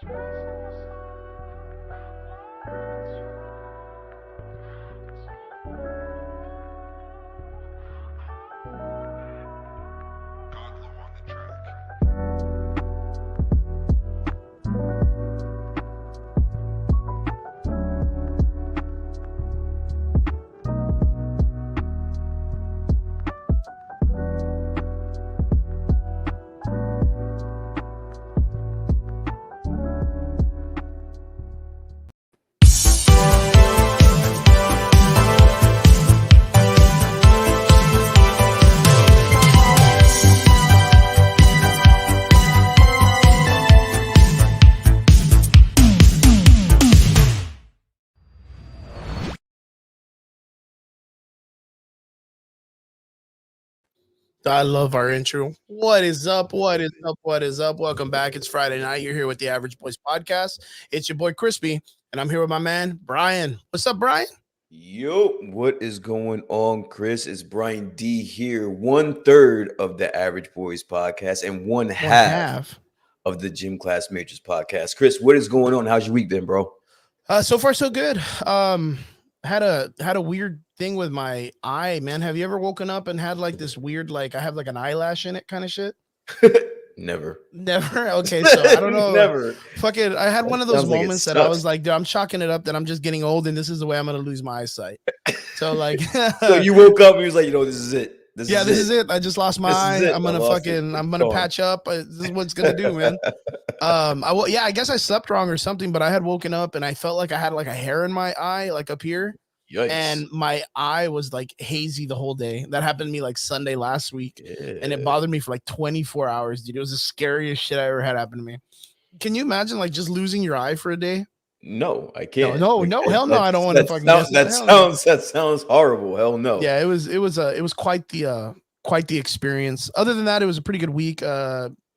I love our intro. What is up? What is up? What is up? Welcome back. It's Friday night. You're here with the Average Boys podcast. It's your boy ChrisP, and I'm here with my man Brian. What's up, Brian? Yo, what is going on, Chris? It's Brian D here, 1/3 of the Average Boys podcast and one half of the Gym Class Majors podcast. Chris, what is going on? How's your week been, bro? So far so good. Had a weird thing with my eye, man. Have you ever woken up and had like this weird, like I have like an eyelash in it kind of shit? Never. Okay, so I don't know. Never. Fucking, I had one of those moments that I was like, dude, I'm chalking it up that I'm just getting old, and this is the way I'm gonna lose my eyesight. So like, so you woke up and you was like, this is it. This is it. I just lost my eye. I'm gonna patch up. This is what it's gonna do, man. I guess I slept wrong or something, but I had woken up and I felt like I had like a hair in my eye, like up here. Yikes. And my eye was like hazy the whole day. That happened to me like Sunday last week, and it bothered me for like 24 hours, dude. It was the scariest shit I ever had happen to me. Can you imagine like just losing your eye for a day? No, I can't. No, hell no, I don't want to fucking. That sounds horrible. Hell no. Yeah, it was quite the experience. Other than that, it was a pretty good week.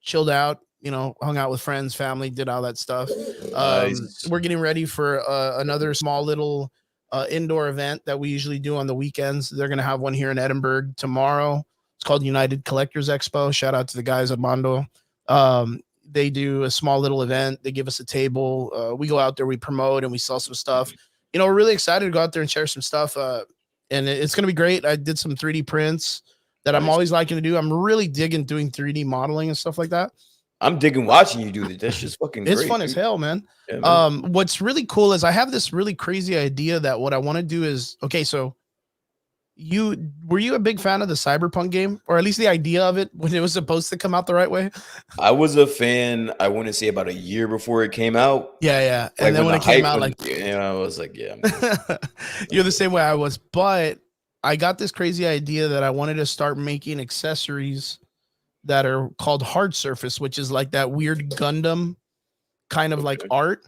Chilled out, hung out with friends, family, did all that stuff. Nice. We're getting ready for another small little indoor event that we usually do on the weekends. They're gonna have one here in Edinburgh tomorrow. It's called United Collectors Expo. Shout out to the guys at Mondo. They do a small little event. They give us a table. We go out there, we promote, and we sell some stuff. We're really excited to go out there and share some stuff. And it's going to be great. I did some 3D prints that I'm always liking to do. I'm really digging doing 3D modeling and stuff like that. I'm digging watching you do that. That's just fucking It's great, fun dude. as hell, man. Yeah, man. What's really cool is I have this really crazy idea that what I want to do is, okay, so were you a big fan of the Cyberpunk game, or at least the idea of it when it was supposed to come out the right way? I was a fan, I want to say about a year before it came out. Yeah. And then when it came out, I was like, yeah. You're the same way I was, but I got this crazy idea that I wanted to start making accessories that are called hard surface, which is like that weird Gundam kind of like art,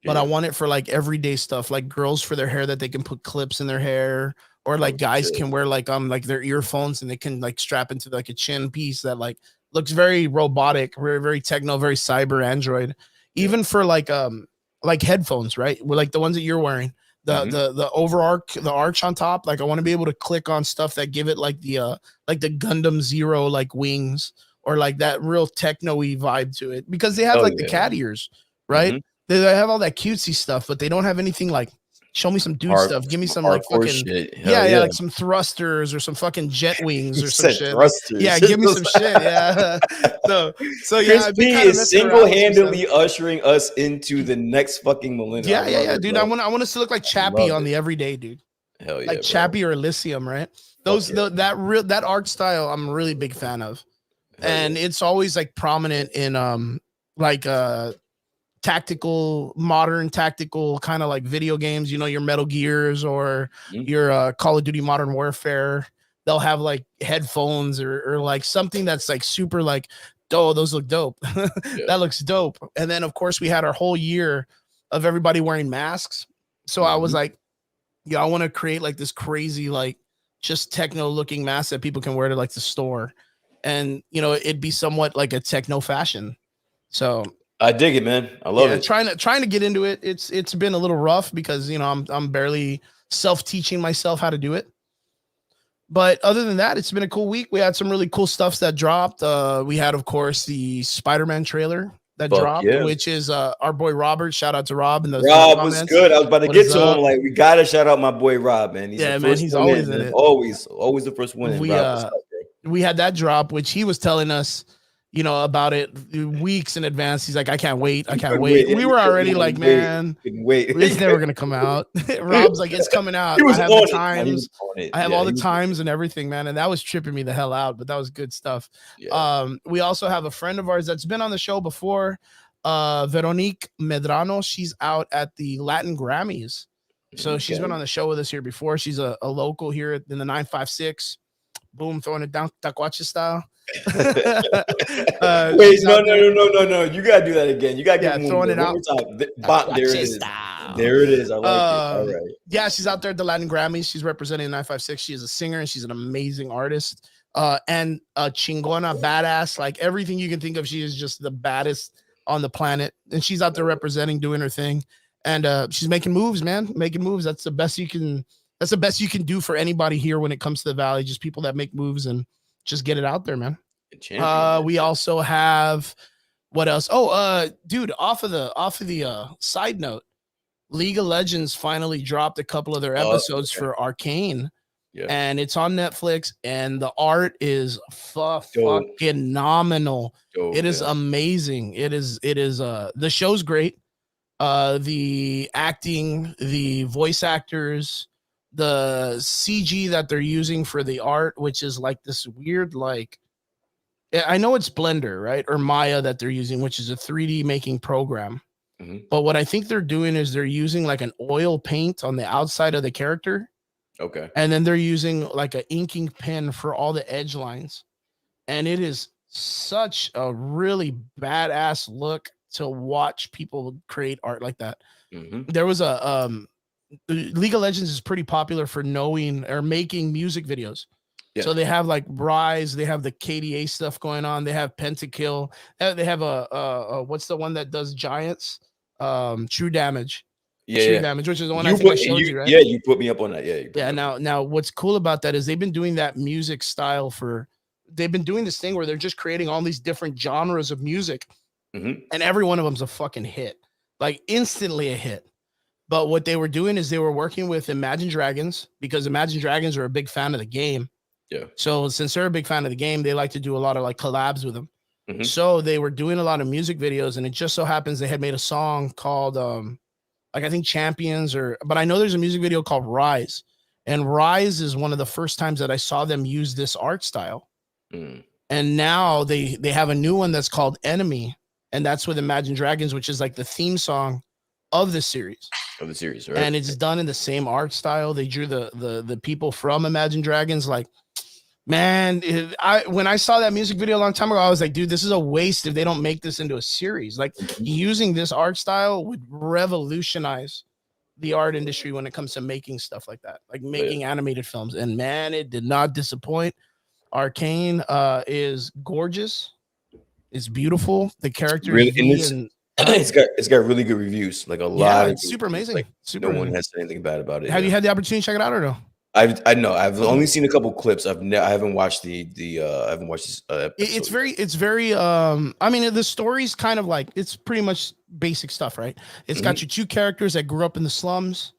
but I want it for like everyday stuff, like girls for their hair that they can put clips in their hair. Or like guys can wear like their earphones and they can like strap into like a chin piece that like looks very robotic, very, very techno, very cyber android. Even for like headphones, right? With like the ones that you're wearing, the arch on top. Like I want to be able to click on stuff that give it like the Gundam Zero like wings, or like that real techno-y vibe to it, because they have the cat ears, right? They have all that cutesy stuff, but they don't have anything like, show me some dude stuff. Give me some like fucking shit. Yeah, like some thrusters or some fucking jet wings or some shit. Thrusters. Yeah, give me some shit. Yeah. So yeah, ChrisP is single-handedly ushering us into the next fucking millennium. Yeah, dude. I want us to look like Chappie on the everyday, dude. Hell yeah, like Chappie or Elysium, right? That art style, I'm a really big fan of, and it's always like prominent in modern tactical kind of like video games, your Metal Gears or your Call of Duty Modern Warfare. They'll have like headphones or like something that's like super like, oh, those look dope. That looks dope. And then of course we had our whole year of everybody wearing masks. So I was like, I want to create like this crazy, like just techno looking mask that people can wear to like the store. And, it'd be somewhat like a techno fashion. So I dig it, man. I love it. Trying to get into it. It's been a little rough because I'm barely self-teaching myself how to do it. But other than that, it's been a cool week. We had some really cool stuff that dropped. We had, of course, the Spider-Man trailer that Fuck dropped, yeah. which is our boy Robert. Shout out to Rob and those Rob was comments. good. I was about to What get is to up? him. Like, we gotta shout out my boy Rob, man. He's Yeah, the man, first he's one always in, in man. it. Always the first one in. We Rob, what's up, bro? we had that drop, which he was telling us, you know, about it weeks in advance. He's like, I can't wait. I can't wait. Yeah, We were already like, man, couldn't wait. it's never gonna come out. Rob's like, it's coming out. He was I have on the it, man. He times. was on it. I have Yeah, all he the was- times and everything, man. And that was tripping me the hell out, but that was good stuff. Yeah. We also have a friend of ours that's been on the show before, Veronique Medrano. She's out at the Latin Grammys. So she's been on the show with us here before. She's a local here in the 956. Boom, throwing it down Tacuache style. Wait, no. You gotta do that again. You gotta give him throwing one it out. more time. There it is. There it is. I like it. All right. Yeah, she's out there at the Latin Grammys. She's representing 956. She is a singer and she's an amazing artist. And a chingona, badass, like everything you can think of. She is just the baddest on the planet. And she's out there representing, doing her thing. And she's making moves, man. Making moves. That's the best you can do for anybody here when it comes to the Valley. Just people that make moves and just get it out there, man. We also have what else? Oh, dude, off of the side note, League of Legends finally dropped a couple of their episodes for Arcane. Yeah. And it's on Netflix, and the art is fucking phenomenal. It is amazing. It is the show's great. The acting, the voice actors, the CG that they're using for the art, which is like this weird, like, I know it's Blender, right? Or Maya that they're using, which is a 3D making program. Mm-hmm. But what I think they're doing is they're using like an oil paint on the outside of the character. Okay. And then they're using like an inking pen for all the edge lines. And it is such a really badass look to watch people create art like that. Mm-hmm. There was a League of Legends is pretty popular for knowing or making music videos. Yeah. So they have like Rise, they have the KDA stuff going on, they have Pentakill, they have a what's the one that does Giants? True Damage. True Damage, which is the one I think I showed you, right? Yeah, you put me up on that. Yeah. Now what's cool about that is they've been doing that music style they've been doing this thing where they're just creating all these different genres of music. Mm-hmm. And every one of them's a fucking hit, like instantly a hit. But what they were doing is they were working with Imagine Dragons, because Imagine Dragons are a big fan of the game. Yeah. So since they're a big fan of the game, they like to do a lot of like collabs with them. Mm-hmm. So they were doing a lot of music videos, and it just so happens they had made a song called like I think Champions, but I know there's a music video called Rise. And Rise is one of the first times that I saw them use this art style. Mm. And now they have a new one that's called Enemy. And that's with Imagine Dragons, which is like the theme song of the series. Right? And it's done in the same art style. They drew the people from Imagine Dragons. Like, man, when I saw that music video a long time ago, I was like, dude, this is a waste if they don't make this into a series. Like, using this art style would revolutionize the art industry when it comes to making stuff like that, like making animated films. And man, it did not disappoint. Arcane is gorgeous. It's beautiful. The character really, it's got really good reviews. Like a lot. It's super amazing. Like, no one has said anything bad about it. Have you had the opportunity to check it out or no? I know. I've only seen a couple clips. I haven't watched I haven't watched this episode. It's very I mean, the story's kind of like, it's pretty much basic stuff, right? It's got your two characters that grew up in the slums.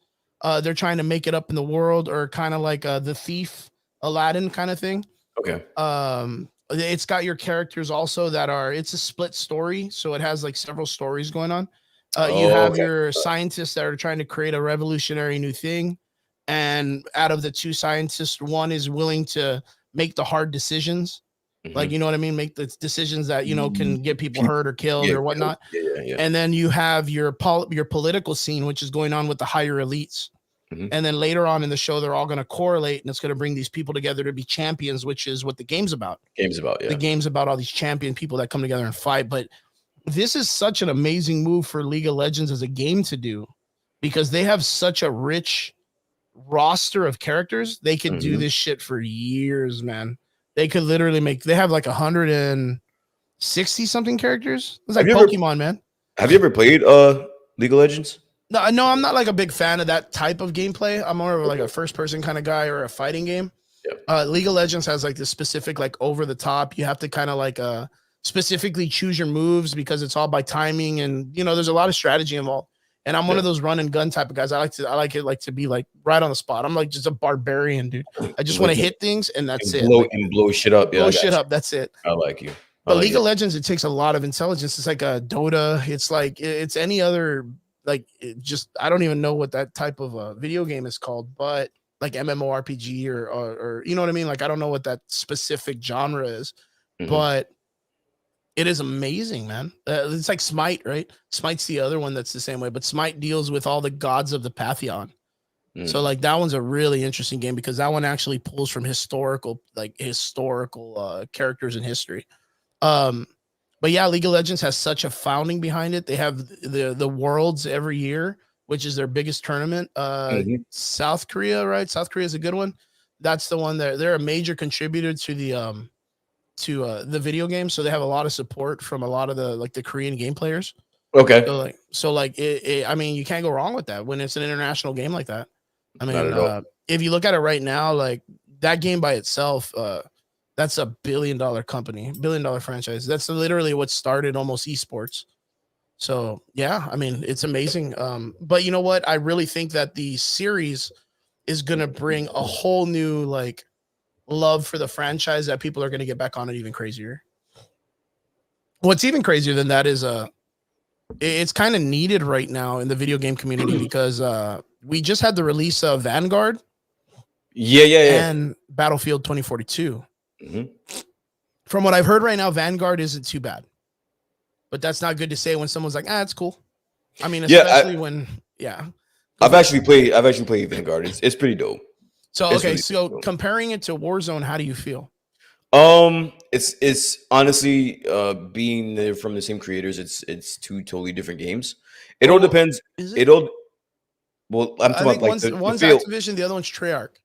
They're trying to make it up in the world, or kind of like the thief Aladdin kind of thing. Okay. It's got your characters also it's a split story, so it has like several stories going on. You have your scientists that are trying to create a revolutionary new thing, and out of the two scientists, one is willing to make the hard decisions, like, you know what I mean, make the decisions that, you know, can get people hurt or killed or whatnot. And then you have your political scene, which is going on with the higher elites. And then later on in the show, they're all going to correlate, and it's going to bring these people together to be champions, which is what the game's about. The game's about all these champion people that come together and fight. But this is such an amazing move for League of Legends as a game to do, because they have such a rich roster of characters. They could do this shit for years, man. They could literally they have like 160 something characters. It's like Pokemon, man. Have you ever played League of Legends? No, I'm not like a big fan of that type of gameplay. I'm more of like a first person kind of guy, or a fighting game. League of Legends has like this specific, like over the top. You have to kind of like specifically choose your moves because it's all by timing, and there's a lot of strategy involved. And I'm one of those run and gun type of guys. I like it to be like right on the spot. I'm like just a barbarian, dude. I just want to hit things and that's it. Blow shit up. Blow shit up. That's it. I like you. But League of Legends, it takes a lot of intelligence. It's like a Dota. It's like it's any other I don't even know what that type of video game is called, but like MMORPG or you know what I mean? Like I don't know what that specific genre is, but it is amazing, man. It's like Smite, right? Smite's the other one that's the same way, but Smite deals with all the gods of the Pantheon. So like that one's a really interesting game because that one actually pulls from historical characters in history. But yeah, League of Legends has such a founding behind it. They have the Worlds every year, which is their biggest tournament. South Korea, right? South Korea is a good one. That's the one that they're a major contributor to the video game, so they have a lot of support from a lot of the Korean game players. Okay. So I mean, you can't go wrong with that when it's an international game like that. I mean, if you look at it right now, like that game by itself, that's a $1 billion company, $1 billion franchise. That's literally what started almost esports. So yeah, I mean, it's amazing. But you know what? I really think that the series is gonna bring a whole new love for the franchise that people are going to get back on it even crazier. What's even crazier than that is it's kind of needed right now in the video game community because we just had the release of Vanguard and Battlefield 2042. From what I've heard right now, Vanguard isn't too bad, but that's not good to say when someone's like, it's cool. I mean, especially when I've actually played Vanguard. It's pretty dope. So okay, so comparing it to Warzone, how do you feel? It's honestly being from the same creators, it's two totally different games. It all depends. Well, I'm talking about one's Activision, the other one's Treyarch.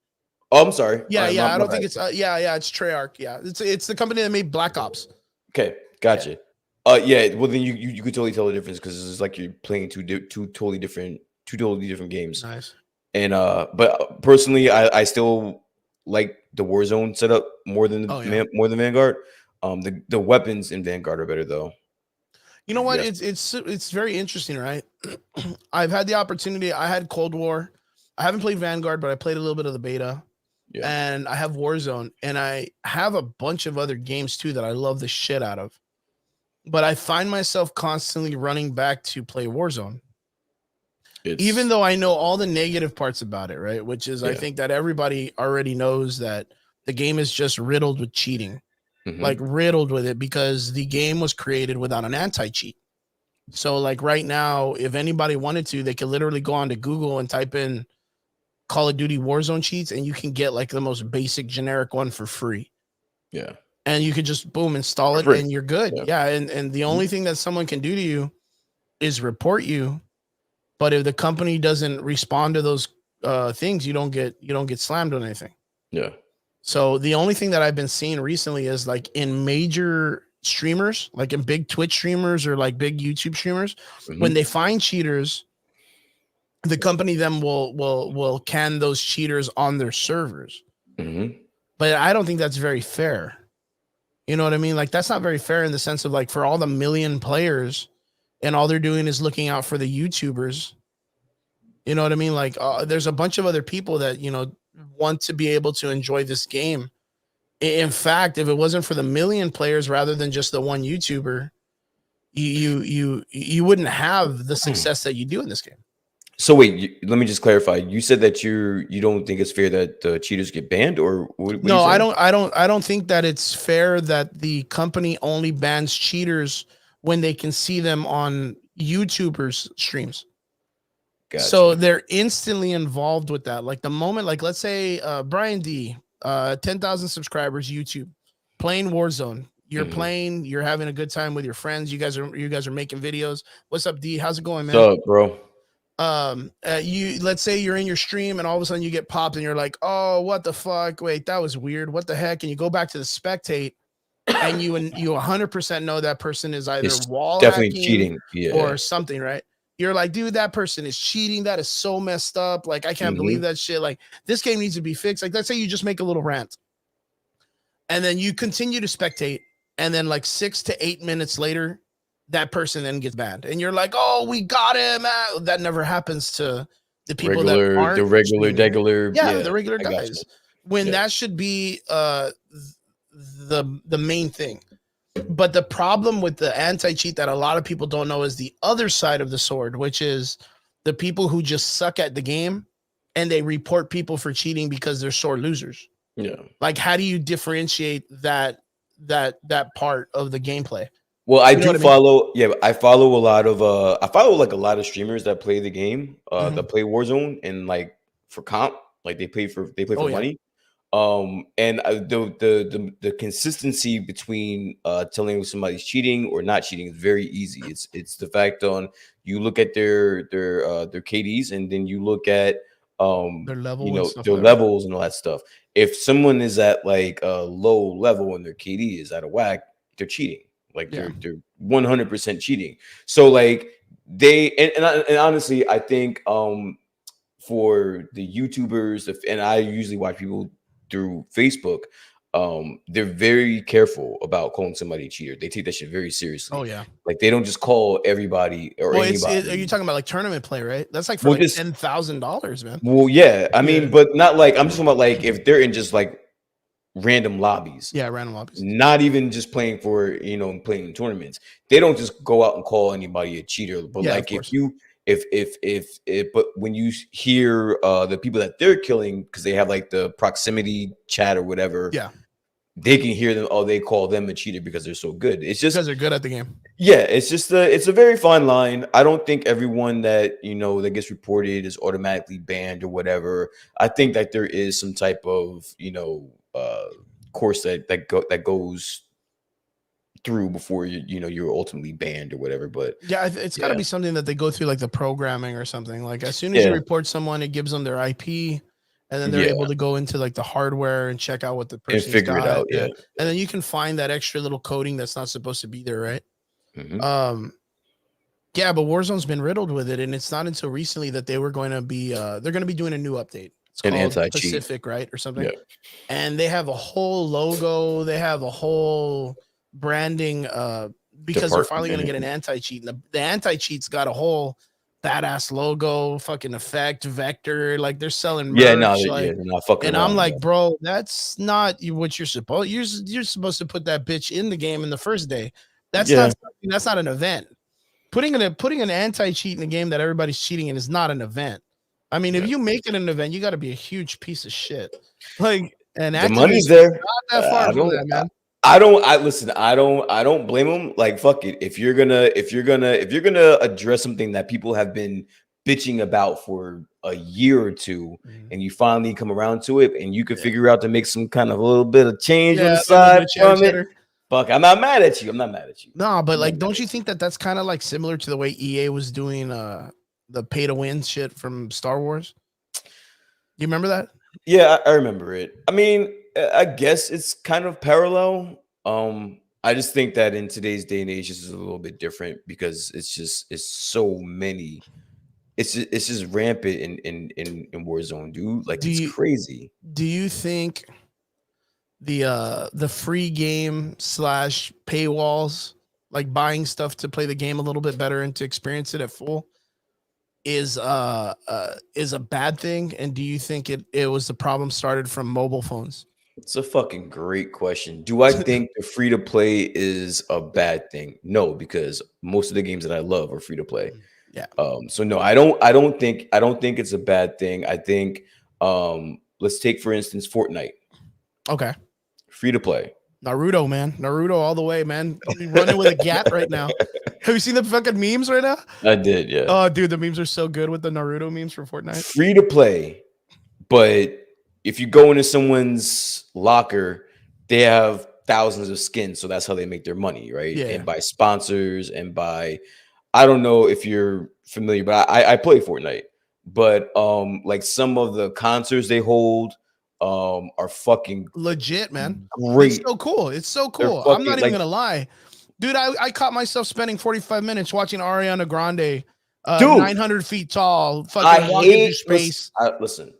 Oh, I'm sorry. I don't think it's it's Treyarch. Yeah, it's the company that made Black Ops. Okay, gotcha. Well then you could totally tell the difference because it's like you're playing two totally different games. Nice. And but personally, I still like the Warzone setup more than Vanguard. The weapons in Vanguard are better though. You know what? It's very interesting, right? I've had the opportunity. I had Cold War. I haven't played Vanguard, but I played a little bit of the beta. Yeah. And I have Warzone, and I have a bunch of other games too that I love the shit out of. But I find myself constantly running back to play Warzone. Even though I know all the negative parts about it, right? Which is I think that everybody already knows that the game is just riddled with cheating. Like riddled with it because the game was created without an anti-cheat. So like right now, if anybody wanted to, they could literally go onto Google and type in Call of Duty Warzone cheats, and you can get like the most basic generic one for free. Yeah. And you could just boom, install it and you're good. Yeah. And the only thing that someone can do to you is report you. But if the company doesn't respond to those things, you don't get slammed on anything. Yeah. So the only thing that I've been seeing recently is like in major streamers, like in big Twitch streamers or like big YouTube streamers, when they find cheaters, the company then will can those cheaters on their servers. But I don't think that's very fair. You know what I mean? Like that's not very fair in the sense of like for all the million players and all they're doing is looking out for the YouTubers. You know what I mean? Like there's a bunch of other people that, want to be able to enjoy this game. In fact, if it wasn't for the million players rather than just the one YouTuber, you wouldn't have the success that you do in this game. So wait, let me just clarify. You said that you don't think it's fair that cheaters get banned, or what no? I don't think that it's fair that the company only bans cheaters when they can see them on YouTubers' streams. Gotcha. So they're instantly involved with that. Like the moment, like let's say Brian D, 10,000 subscribers, YouTube, playing Warzone. You're playing, you're having a good time with your friends. You guys are making videos. What's up, D? How's it going, man? What's up, bro? Let's say you're in your stream and all of a sudden you get popped and you're like, oh, what the fuck? Wait, that was weird. What the heck? And you go back to the spectate and you 100% know that person is either wall definitely cheating or something, right? You're like, dude, that person is cheating. That is so messed up. Like, I can't believe that shit. Like, this game needs to be fixed. Like, let's say you just make a little rant and then you continue to spectate and then like 6 to 8 minutes later, that person then gets banned, and you're like, oh, we got him. That never happens to the people that aren't the regular, yeah, the regular I got guys. you. When that should be the main thing. But the problem with the anti-cheat that a lot of people don't know is the other side of the sword, which is the people who just suck at the game and they report people for cheating because they're sore losers. Yeah. Like, how do you differentiate that part of the gameplay? Well, I do follow. Yeah, I follow a lot of. I follow like a lot of streamers that play the game, that play Warzone, and like for comp, like they play for money. And the consistency between telling somebody's cheating or not cheating is very easy. It's the fact on you look at their KDs, and then you look at their level, you know, their levels and all that stuff. If someone is at like a low level and their KD is out of whack, they're cheating. Like they're 100% cheating. So like they and honestly, I think for the YouTubers, and I usually watch people through Facebook, they're very careful about calling somebody a cheater. They take that shit very seriously. Oh yeah, like they don't just call everybody or anybody. Are you talking about like tournament play, right? That's like for like $10,000, man. Well, yeah, I mean, but not like I'm just talking about like if they're in just like random lobbies. Yeah, random lobbies. Not even just playing for, you know, playing in tournaments. They don't just go out and call anybody a cheater. But like if you but when you hear the people that they're killing because they have like the proximity chat or whatever, they can hear them. Oh, they call them a cheater because they're so good. It's just because they're good at the game. Yeah, it's just it's a very fine line. I don't think everyone that, you know, that gets reported is automatically banned or whatever. I think that there is some type of, you know, course that goes through before you're ultimately banned or whatever. But yeah, it's got to be something that they go through, like the programming or something. Like as soon as you report someone, it gives them their IP, and then they're able to go into like the hardware and check out what the person's figure it out. and then you can find that extra little coding that's not supposed to be there, right? Yeah, but Warzone's been riddled with it, and it's not until recently that they were going to be they're going to be doing a new update. It's called Pacific, right, or something. And they have a whole logo, they have a whole branding because they're finally going to get an anti-cheat, and the anti-cheat's got a whole badass logo, fucking effect, vector, like they're selling merch. And I'm like, bro, that's not what you're supposed. You're supposed to put that bitch in the game in the first day. That's not an event. Putting an anti-cheat in a game that everybody's cheating in is not an event. I mean, if you make it an event, you got to be a huge piece of shit. Like, and the money's there. Not that far from that, man. I don't blame them. Like, fuck it. If you're gonna address something that people have been bitching about for a year or two, and you finally come around to it, and you can figure out to make some kind of a little bit of change on the side from it. Fuck, I'm not mad at you. No, but like, don't you think that that's kind of like similar to the way EA was doing the pay to win shit from Star Wars? You remember that? Yeah, I remember it. I mean, I guess it's kind of parallel. I just think that in today's day and age, this is a little bit different because it's so many. It's just rampant in Warzone, dude. Like, it's crazy. Do you think the free game / paywalls, like buying stuff to play the game a little bit better and to experience it at full, is a bad thing? And do you think it was the problem started from mobile phones? It's a fucking great question. Do I think the free to play is a bad thing? No, because most of the games that I love are free to play. Yeah. So no, I don't think it's a bad thing. I think let's take for instance Fortnite. Okay. Free to play. Naruto, man. Naruto all the way, man. Running with a gat right now. Have you seen the fucking memes right now? I did, yeah. Oh, dude, the memes are so good with the Naruto memes for Fortnite. Free to play, but if you go into someone's locker, they have thousands of skins, so that's how they make their money, right? Yeah. And by sponsors and by, I don't know if you're familiar, but I play Fortnite. But like some of the concerts they hold are fucking legit, man. Great. It's so cool. It's so cool. I'm not even gonna lie. Dude, I caught myself spending 45 minutes watching Ariana Grande, 900 feet tall, fucking walking through space. Listen,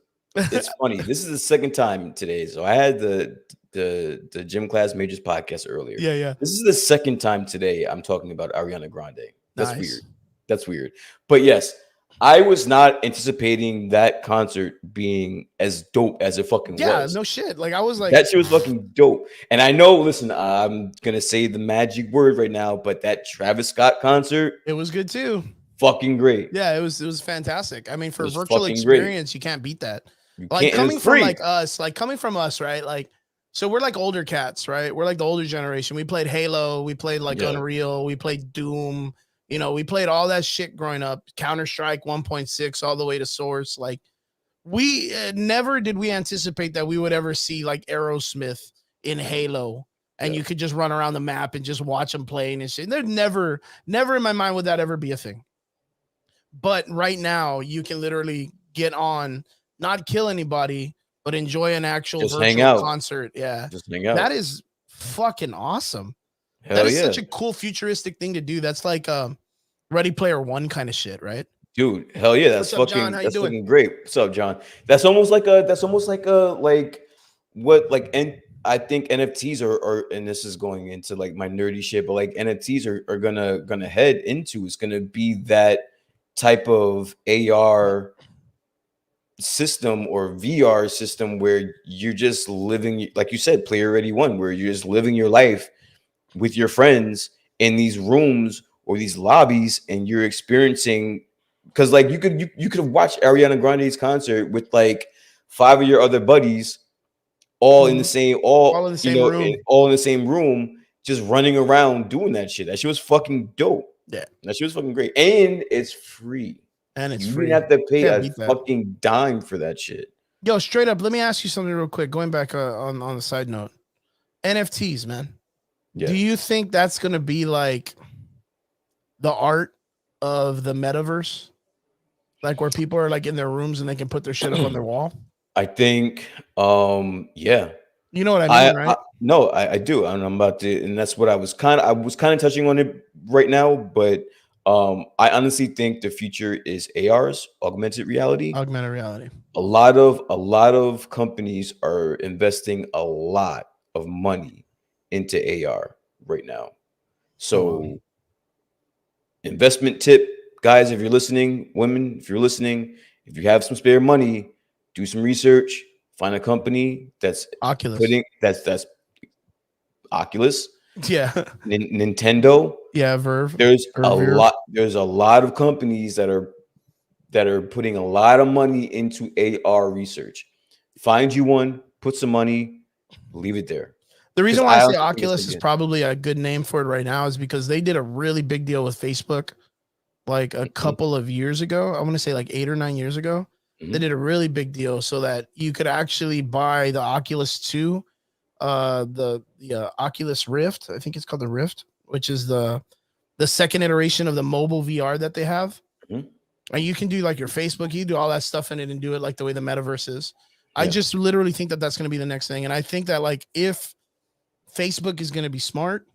it's funny. This is the second time today. So I had the Gym Class Majors podcast earlier. Yeah, yeah. This is the second time today I'm talking about Ariana Grande. That's weird. Nice. That's weird. But yes, I was not anticipating that concert being as dope as it fucking Yeah, was. no shit. Like I was like, That shit was fucking dope. And I know, listen, I'm gonna say the magic word right now, but that Travis Scott concert, it was good too. fucking great. Yeah, it was fantastic. I mean, It for was virtual fucking great. experience, you can't beat that. You Like can't, it was coming from free. like coming from us, right? Like, so we're like older cats, right? We're like the older generation. We played Halo, we played like Yeah. Unreal, we played Doom. You know, we played all that shit growing up. Counter Strike 1.6 all the way to Source. Like, we never did we anticipate that we would ever see like Aerosmith in Halo, and Yeah. you could just run around the map and just watch them playing and shit. There's never in my mind would that ever be a thing. But right now, you can literally get on, not kill anybody, but enjoy an actual Just hang virtual out. concert. Yeah. Just hang out. That is fucking awesome. Hell That is yeah. such a cool futuristic thing to do. That's like Ready Player One kind of shit, right? Dude, hell yeah, that's What's up, John? fucking How you that's doing? fucking great. What's up, John? That's almost like a like what like and I think NFTs are and this is going into like my nerdy shit, but like NFTs are gonna head into, it's gonna be that type of AR system or VR system where you're just living, like you said, Player Ready One, where you're just living your life with your friends in these rooms or these lobbies, and you're experiencing, because like you could have watched Ariana Grande's concert with like 5 of your other buddies, all in the same, All in the you same know, room. all in the same room, just running around doing that shit. That shit was fucking dope. Yeah. That shit was fucking great, and it's free. And it's You free. didn't have to pay Can't a beat that. fucking dime for that shit. Yo, straight up, let me ask you something real quick. Going back on the side note, NFTs, man. Yeah. Do you think that's gonna be like the art of the metaverse, like where people are like in their rooms and they can put their shit up on their wall? I think, yeah. You know what I mean, right? No, I do, and I'm about to, and that's what I was kind of touching on it right now, but I honestly think the future is ARs, augmented reality. Augmented reality. A lot of companies are investing a lot of money into AR right now. So, investment tip, guys, if you're listening, women, if you're listening, if you have some spare money, do some research, find a company that's Oculus. that's Oculus, Yeah. Nintendo. Yeah, Verve. There's a Veer. lot of companies that are putting a lot of money into AR research. Find you one, put some money, leave it there. The reason why I say honestly think Oculus is probably a good name for it right now is because they did a really big deal with Facebook like a couple of years ago. I want to say like 8 or 9 years ago. They did a really big deal so that you could actually buy the Oculus 2, the Oculus Rift. I think it's called the Rift, which is the second iteration of the mobile VR that they have. And you can do like your Facebook, you do all that stuff in it and do it like the way the metaverse is. I just literally think that that's going to be the next thing. And I think that like if Facebook is going to be smart,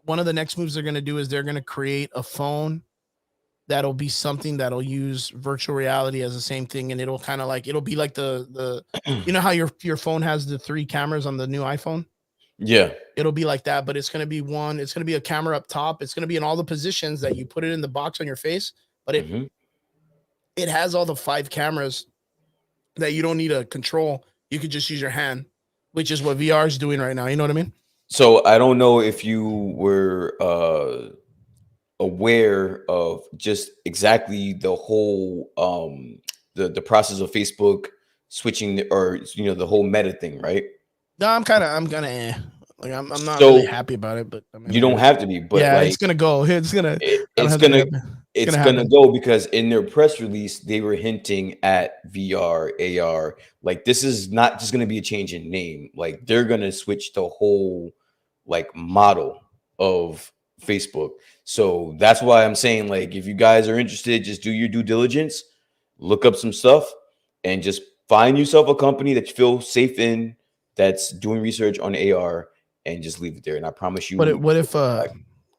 one of the next moves they're going to do is they're going to create a phone that'll be something that'll use virtual reality as the same thing. And it'll kind of like, it'll be like the you know how your phone has the 3 cameras on the new iPhone? Yeah. It'll be like that, but it's going to be it's going to be a camera up top. It's going to be in all the positions that you put it in the box on your face, but it has all the 5 cameras that you don't need a control. You could just use your hand, which is what VR is doing right now. You know what I mean? So I don't know if you were aware of just exactly the whole the process of Facebook switching the whole meta thing, right? No, I'm kind of like I'm not really happy about it, but I mean, you don't have to be, but yeah, like, it's gonna go. It's gonna go because in their press release they were hinting at VR, AR. Like, this is not just gonna be a change in name. Like, they're gonna switch the whole like model of Facebook. So that's why I'm saying, like, if you guys are interested, just do your due diligence, look up some stuff, and just find yourself a company that you feel safe in, that's doing research on AR, and just leave it there. And I promise you. What if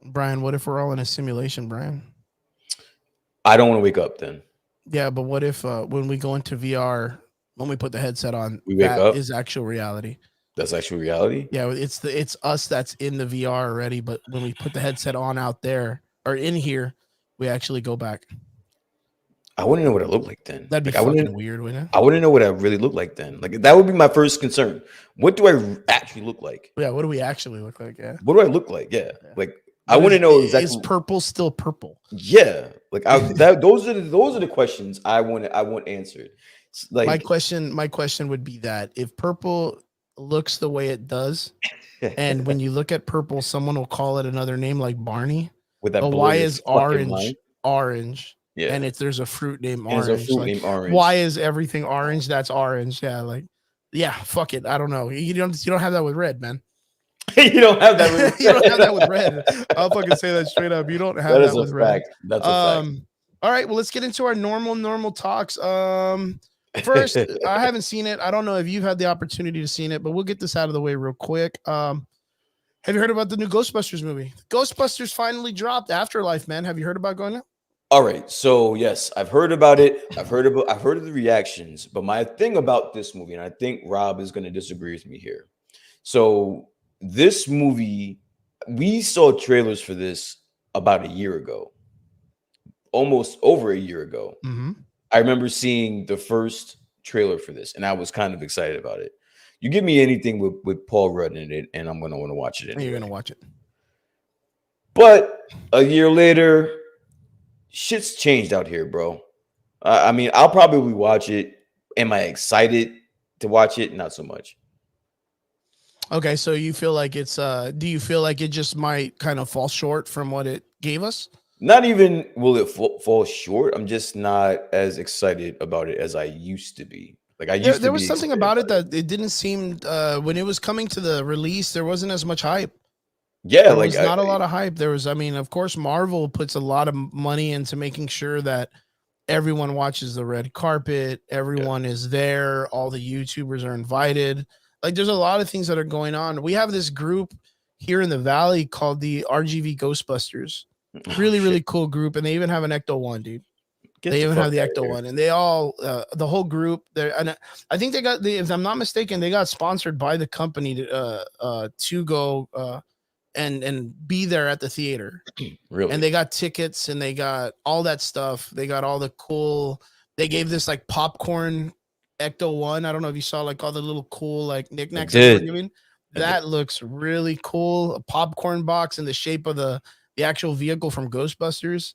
Brian, what if we're all in a simulation, Brian? I don't want to wake up then. Yeah, but what if when we go into VR, When we put the headset on, We wake that up. is actual reality. That's actual reality. Yeah, it's us that's in the VR already, but when we put the headset on out there or in here, we actually go back. I wouldn't know what I look like then. That'd be Like, fucking weird, wouldn't it? I wouldn't know what I really look like then. Like that would be my first concern. What do I actually look like? Yeah, what do we actually look like? Yeah. What do I look like? Yeah. Like I But want to know is exactly. purple still purple? Yeah. Like those are the questions I want answered. Like my question would be that if purple looks the way it does, and when you look at purple, someone will call it another name like Barney. with that But why blurry is fucking orange line. orange? Yeah. And there's a fruit named And there's a orange. fruit Like, named orange. why is everything orange? That's orange. Yeah, like, yeah, fuck it. I don't know. You don't have that with red, man. You don't have that with You don't have that with red. I'll fucking say that straight up. You don't have that with red. That's a fact. All right, well, let's get into our normal talks. First, I haven't seen it. I don't know if you've had the opportunity to see it, but we'll get this out of the way real quick. Have you heard about the new Ghostbusters movie? Ghostbusters finally dropped Afterlife, man. Have you heard about going out? All right, so yes, I've heard about it. I've heard of the reactions, but my thing about this movie, and I think Rob is going to disagree with me here. So this movie, we saw trailers for this about a year ago, almost over a year ago. Mm-hmm. I remember seeing the first trailer for this, and I was kind of excited about it. You give me anything with Paul Rudd in it, and I'm going to want to watch it anyway. You're going to watch it. But a year later, shit's changed out here, bro. I mean, I'll probably watch it. Am I excited to watch it? Not so much. Okay, so you feel like it's do you feel like it just might kind of fall short from what it gave us? Not even will it fall short. I'm just not as excited about it as I used to be. Like I used there was something about it that it didn't seem when it was coming to the release, there wasn't as much hype. Yeah, there was not a lot of hype. There was, I mean, of course, Marvel puts a lot of money into making sure that everyone watches the red carpet, everyone is there, all the YouTubers are invited. Like, there's a lot of things that are going on. We have this group here in the Valley called the RGV Ghostbusters. Really cool group, and they even have an Ecto One, dude. They even have the Ecto One, and they all the whole group there. And I think they got if I'm not mistaken, they got sponsored by the company to go and be there at the theater. Really? And they got tickets and they got all that stuff. They got all the cool. They gave this like popcorn Ecto One. I don't know if you saw like all the little cool like knickknacks. That looks really cool. A popcorn box in the shape of the actual vehicle from Ghostbusters.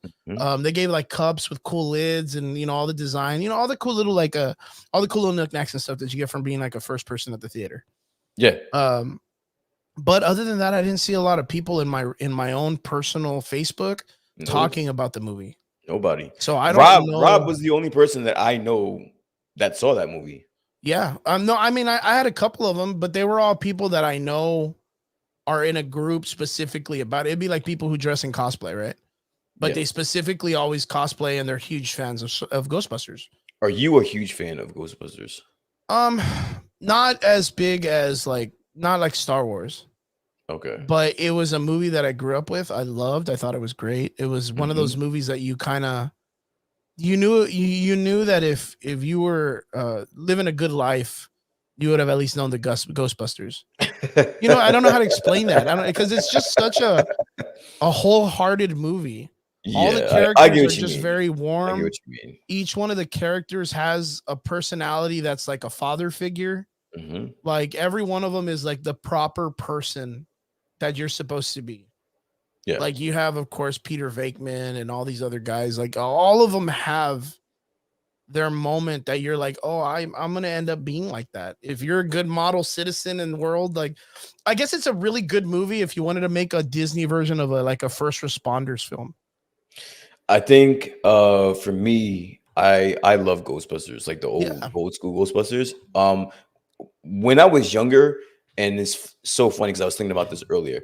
They gave like cups with cool lids and all the design, all the cool little like all the cool little knickknacks and stuff that you get from being like a first person at the theater. Yeah. But other than that, I didn't see a lot of people in my own personal Facebook talking about the movie. Nobody. So I don't know. Rob was the only person that I know that saw that movie. Yeah. No, I mean, I had a couple of them, but they were all people that I know are in a group specifically about it. It'd be like people who dress in cosplay, right? But they specifically always cosplay and they're huge fans of Ghostbusters. Are you a huge fan of Ghostbusters? Not as big as not like Star Wars. Okay. But it was a movie that I grew up with. I loved. I thought it was great. It was one of those movies that you kind of you knew that if you were living a good life, you would have at least known the Ghostbusters. I don't know how to explain that. I don't, because it's just such a wholehearted movie. Yeah, all the characters are just very warm. I get what you mean. Each one of the characters has a personality that's like a father figure. Like every one of them is like the proper person that you're supposed to be. Yeah. Like you have, of course, Peter Venkman and all these other guys. Like all of them have their moment that you're like, oh, I'm gonna end up being like that. If you're a good model citizen in the world, like I guess it's a really good movie if you wanted to make a Disney version of a first responders film. I think for me, I love Ghostbusters, like the old school Ghostbusters. When I was younger, and it's so funny because I was thinking about this earlier.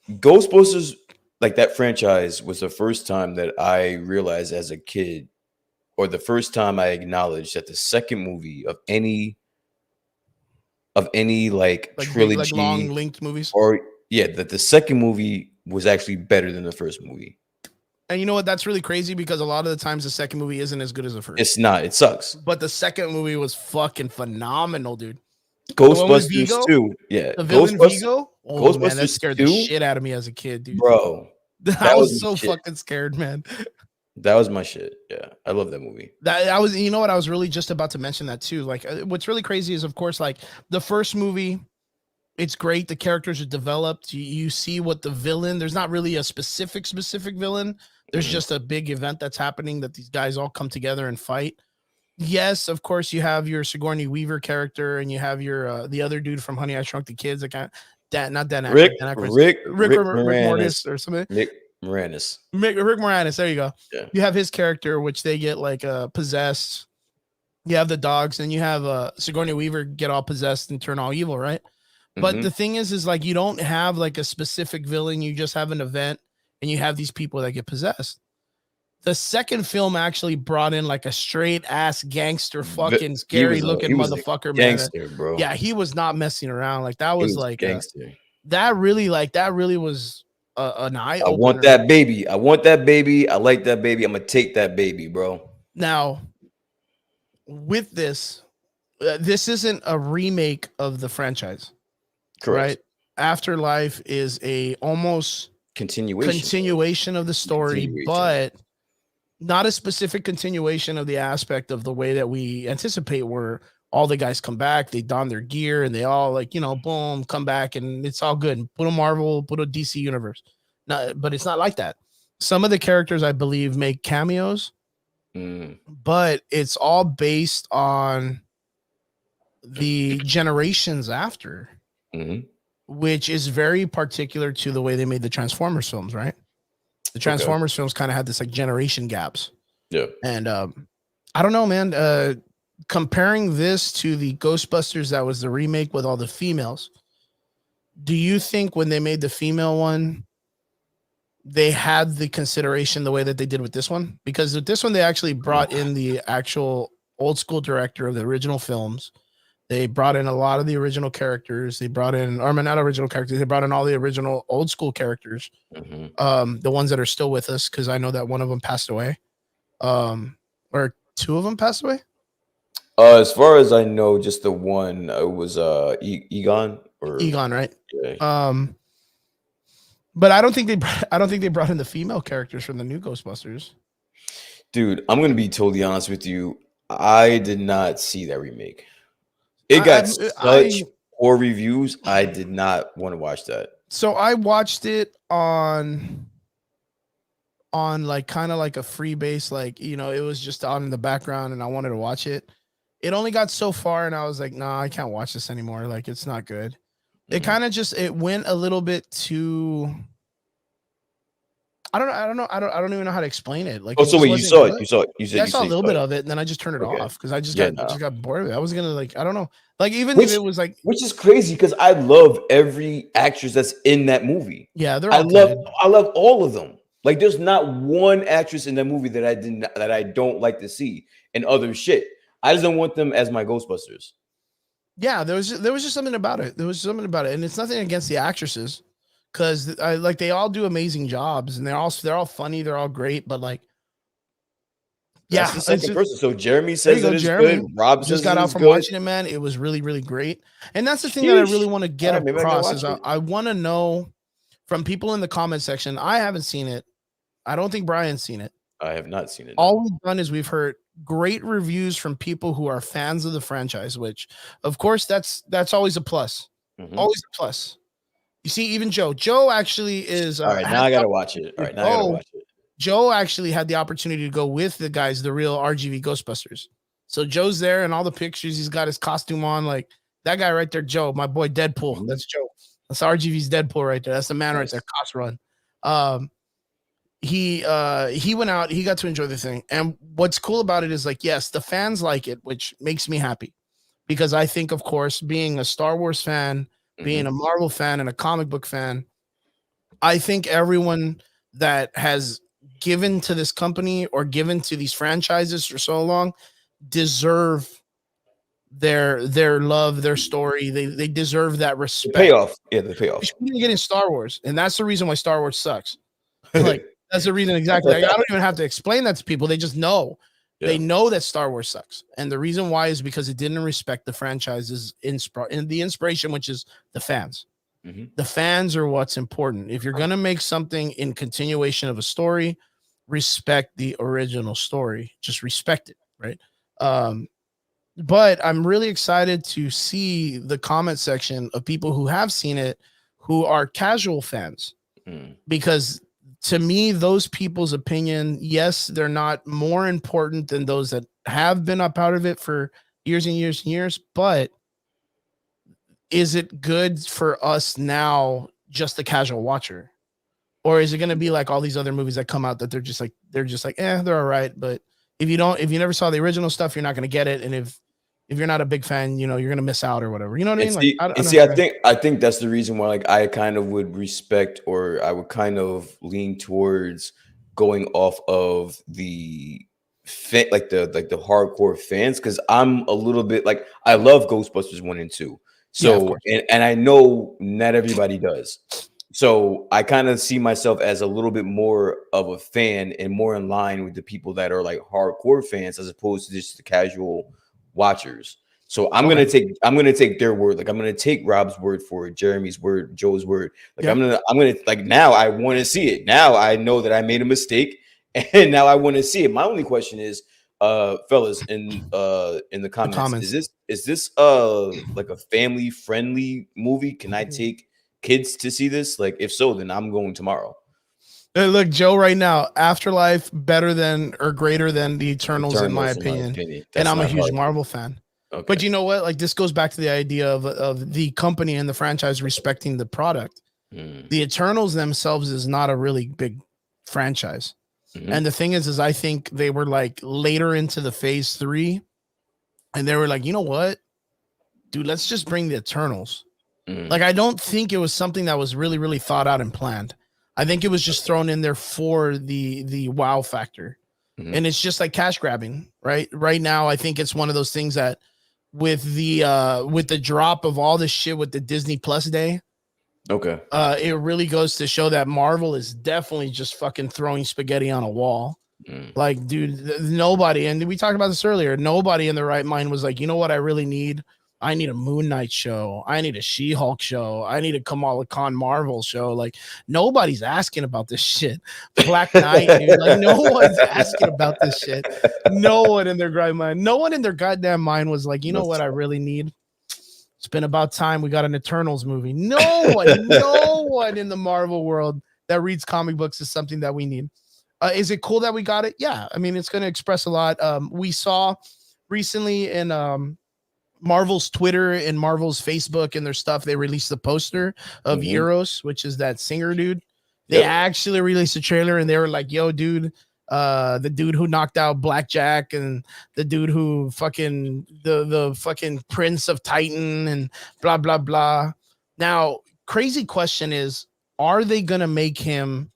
Ghostbusters, like that franchise, was the first time that I realized as a kid, or the first time I acknowledged that the second movie of any like trilogy, like long linked movies, that the second movie was actually better than the first movie. And you know what? That's really crazy because a lot of the times the second movie isn't as good as the first. It's not. It sucks. But the second movie was fucking phenomenal, dude. The one with Ghostbusters Vigo, 2. Yeah. the villain Vigo. Oh man, that Ghostbusters scared 2, the shit out of me as a kid, dude. bro. I That was was my so shit. fucking scared, man. That was my shit. Yeah. I love that movie. That I was, you know what? I was really just about to mention that too. Like, what's really crazy is, of course, like the first movie, it's great. The characters are developed. You see what the villain. There's not really a specific villain. There's just a big event that's happening that these guys all come together and fight. Yes, of course, you have your Sigourney Weaver character, and you have your the other dude from Honey I Shrunk the Kids. Like, Dan, not Dan Aykroyd, Rick Rick Moranis or something. Rick Moranis. Rick Moranis. There you go. Yeah. You have his character, which they get like possessed. You have the dogs, and you have Sigourney Weaver get all possessed and turn all evil, right? But the thing is like you don't have like a specific villain. You just have an event, and you have these people that get possessed. The second film actually brought in like a straight ass gangster, fucking scary looking motherfucker, gangster, man. Bro. Yeah, he was not messing around. Like that was like gangster. That really was an eye opener. I want that baby. I want that baby. I like that baby. I'm gonna take that baby, bro. Now, with this, this isn't a remake of the franchise. Correct. Right? Afterlife is a almost continuation of the story, but not a specific continuation of the aspect of the way that we anticipate, where all the guys come back, they don their gear, and they all like, you know, boom, come back, and it's all good. Put a Marvel, put a DC universe. But it's not like that. Some of the characters, I believe, make cameos, but it's all based on the generations after, which is very particular to the way they made the Transformers films, right? The Transformers films kind of had this like generation gaps. Yeah. And I don't know, man. Comparing this to the Ghostbusters that was the remake with all the females, do you think when they made the female one, they had the consideration the way that they did with this one? Because with this one, they actually brought in the actual old school director of the original films. They brought in a lot of the original characters. They brought in, or not original characters. They brought in all the original old school characters. The ones that are still with us, because I know that one of them passed away. Or two of them passed away. As far as I know, just the one was Egon, right? Yeah. But I don't think they brought in the female characters from the new Ghostbusters. Dude, I'm gonna be totally honest with you. I did not see that remake. It got such poor reviews. I did not want to watch that. So I watched it on like kind of like a free base, like, you know, it was just on in the background and I wanted to watch it. It only got so far and I was like, nah, I can't watch this anymore. Like, it's not good. It kind of just, it went a little bit too, I don't even know how to explain it. Like, so wait, you saw it. I saw a little bit of it, and then I just turned it off because I just got bored of it. I was gonna like, I don't know, like even if it was like, which is crazy because I love every actress that's in that movie. Yeah, I love all of them. Like, there's not one actress in that movie that I don't like to see and other shit. I just don't want them as my Ghostbusters. Yeah, there was just something about it. There was something about it, and it's nothing against the actresses. Because like they all do amazing jobs and they're all funny, they're all great, but like, that's the second person. So Jeremy says it is good. Rob just got out from watching it, man. It was really, really great. And that's the thing that I really want to get across is I want to know from people in the comment section. I haven't seen it. I don't think Brian's seen it. I have not seen it. All we've done is we've heard great reviews from people who are fans of the franchise, which of course that's always a plus. Always a plus. You see, even Joe actually is. All right, now I gotta watch it. All right, now I gotta watch it. Joe actually had the opportunity to go with the guys, the real RGV Ghostbusters. So Joe's there, and all the pictures, he's got his costume on, like that guy right there, Joe, my boy Deadpool. That's Joe. That's RGV's Deadpool right there. That's the man right there. Cost run. He went out. He got to enjoy the thing, and what's cool about it is like, yes, the fans like it, which makes me happy because I think, of course, being a Star Wars fan, being a Marvel fan and a comic book fan, I think everyone that has given to this company or given to these franchises for so long deserve their love, their story. They deserve that respect. The payoff. Yeah, the payoff. We shouldn't get in Star Wars, and that's the reason why Star Wars sucks. Like That's the reason exactly. Like, I don't even have to explain that to people. They just know. Yeah. They know that Star Wars sucks. And the reason why is because it didn't respect the franchise's and the inspiration, which is the fans. Mm-hmm. The fans are what's important. If you're going to make something in continuation of a story, respect the original story. Just respect it, right? But I'm really excited to see the comment section of people who have seen it, who are casual fans, because to me, those people's opinion, yes, they're not more important than those that have been a part of it for years and years and years. But is it good for us now, just the casual watcher? Or is it going to be like all these other movies that come out that they're just like, they're all right. But if you never saw the original stuff, you're not going to get it. And if you're not a big fan, you're going to miss out or whatever. You know what I mean? I think that's the reason why, like, I kind of would respect, or I would kind of lean towards going off of the the hardcore fans, because I'm a little bit like, I love Ghostbusters 1 and 2. So and I know not everybody does. So I kind of see myself as a little bit more of a fan and more in line with the people that are like hardcore fans, as opposed to just the casual watchers. So I'm gonna take their word. Like, I'm gonna take Rob's word for it, Jeremy's word, Joe's word. Like, I'm gonna like, now I want to see it. Now I know that I made a mistake, and now I want to see it. My only question is, fellas, in the comments, is this like a family friendly movie? Can I take kids to see this? Like, if so, then I'm going tomorrow. Look, Joe, right now, Afterlife better than or greater than the Eternals in my opinion. And I'm a huge Marvel fan. Okay. But you know what? Like, this goes back to the idea of the company and the franchise respecting the product. The Eternals themselves is not a really big franchise. And the thing is I think they were like later into the phase 3, and they were like, you know what, dude, let's just bring the Eternals. Like, I don't think it was something that was really, really thought out and planned. I think it was just thrown in there for the wow factor. And it's just like cash grabbing, right? Right now, I think it's one of those things that with the drop of all this shit with the Disney Plus day, it really goes to show that Marvel is definitely just fucking throwing spaghetti on a wall. Like, dude, nobody, and we talked about this earlier, nobody in their right mind was like, you know what I really need? I need a Moon Knight show. I need a She-Hulk show. I need a Kamala Khan Marvel show. Like, nobody's asking about this shit. Black Knight, dude. Like, no one's asking about this shit. No one in their goddamn mind was like, you know what I really need? It's been about time we got an Eternals movie. No one in the Marvel world that reads comic books is something that we need. Is it cool that we got it? Yeah. I mean, it's going to express a lot. We saw recently in Marvel's Twitter and Marvel's Facebook and their stuff, they released the poster of Euros, which is that singer dude. They actually released a trailer, and they were like, yo, dude, the dude who knocked out Blackjack, and the dude who fucking the fucking Prince of Titan, and blah, blah, blah. Now, crazy question is, are they going to make him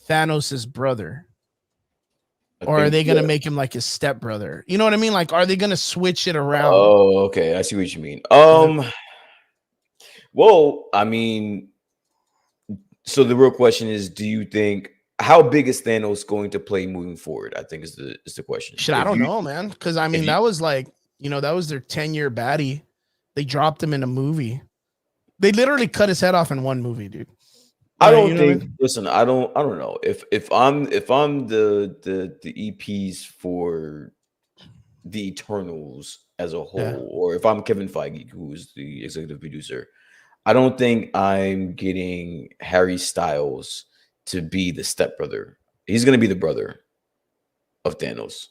Thanos' brother? Or are they going to make him like his stepbrother? You know what I mean? Like, are they going to switch it around? Oh, okay. I see what you mean. Well, I mean, so the real question is, do you think, how big is Thanos going to play moving forward? I think is the question. Shit, I don't know, man. Because I mean, that was like, that was their 10-year baddie. They dropped him in a movie. They literally cut his head off in one movie, dude. I don't think. Listen, I don't know if I'm the EPs for the Eternals as a whole, or if I'm Kevin Feige, who's the executive producer. I don't think I'm getting Harry Styles to be the stepbrother. He's going to be the brother of Thanos.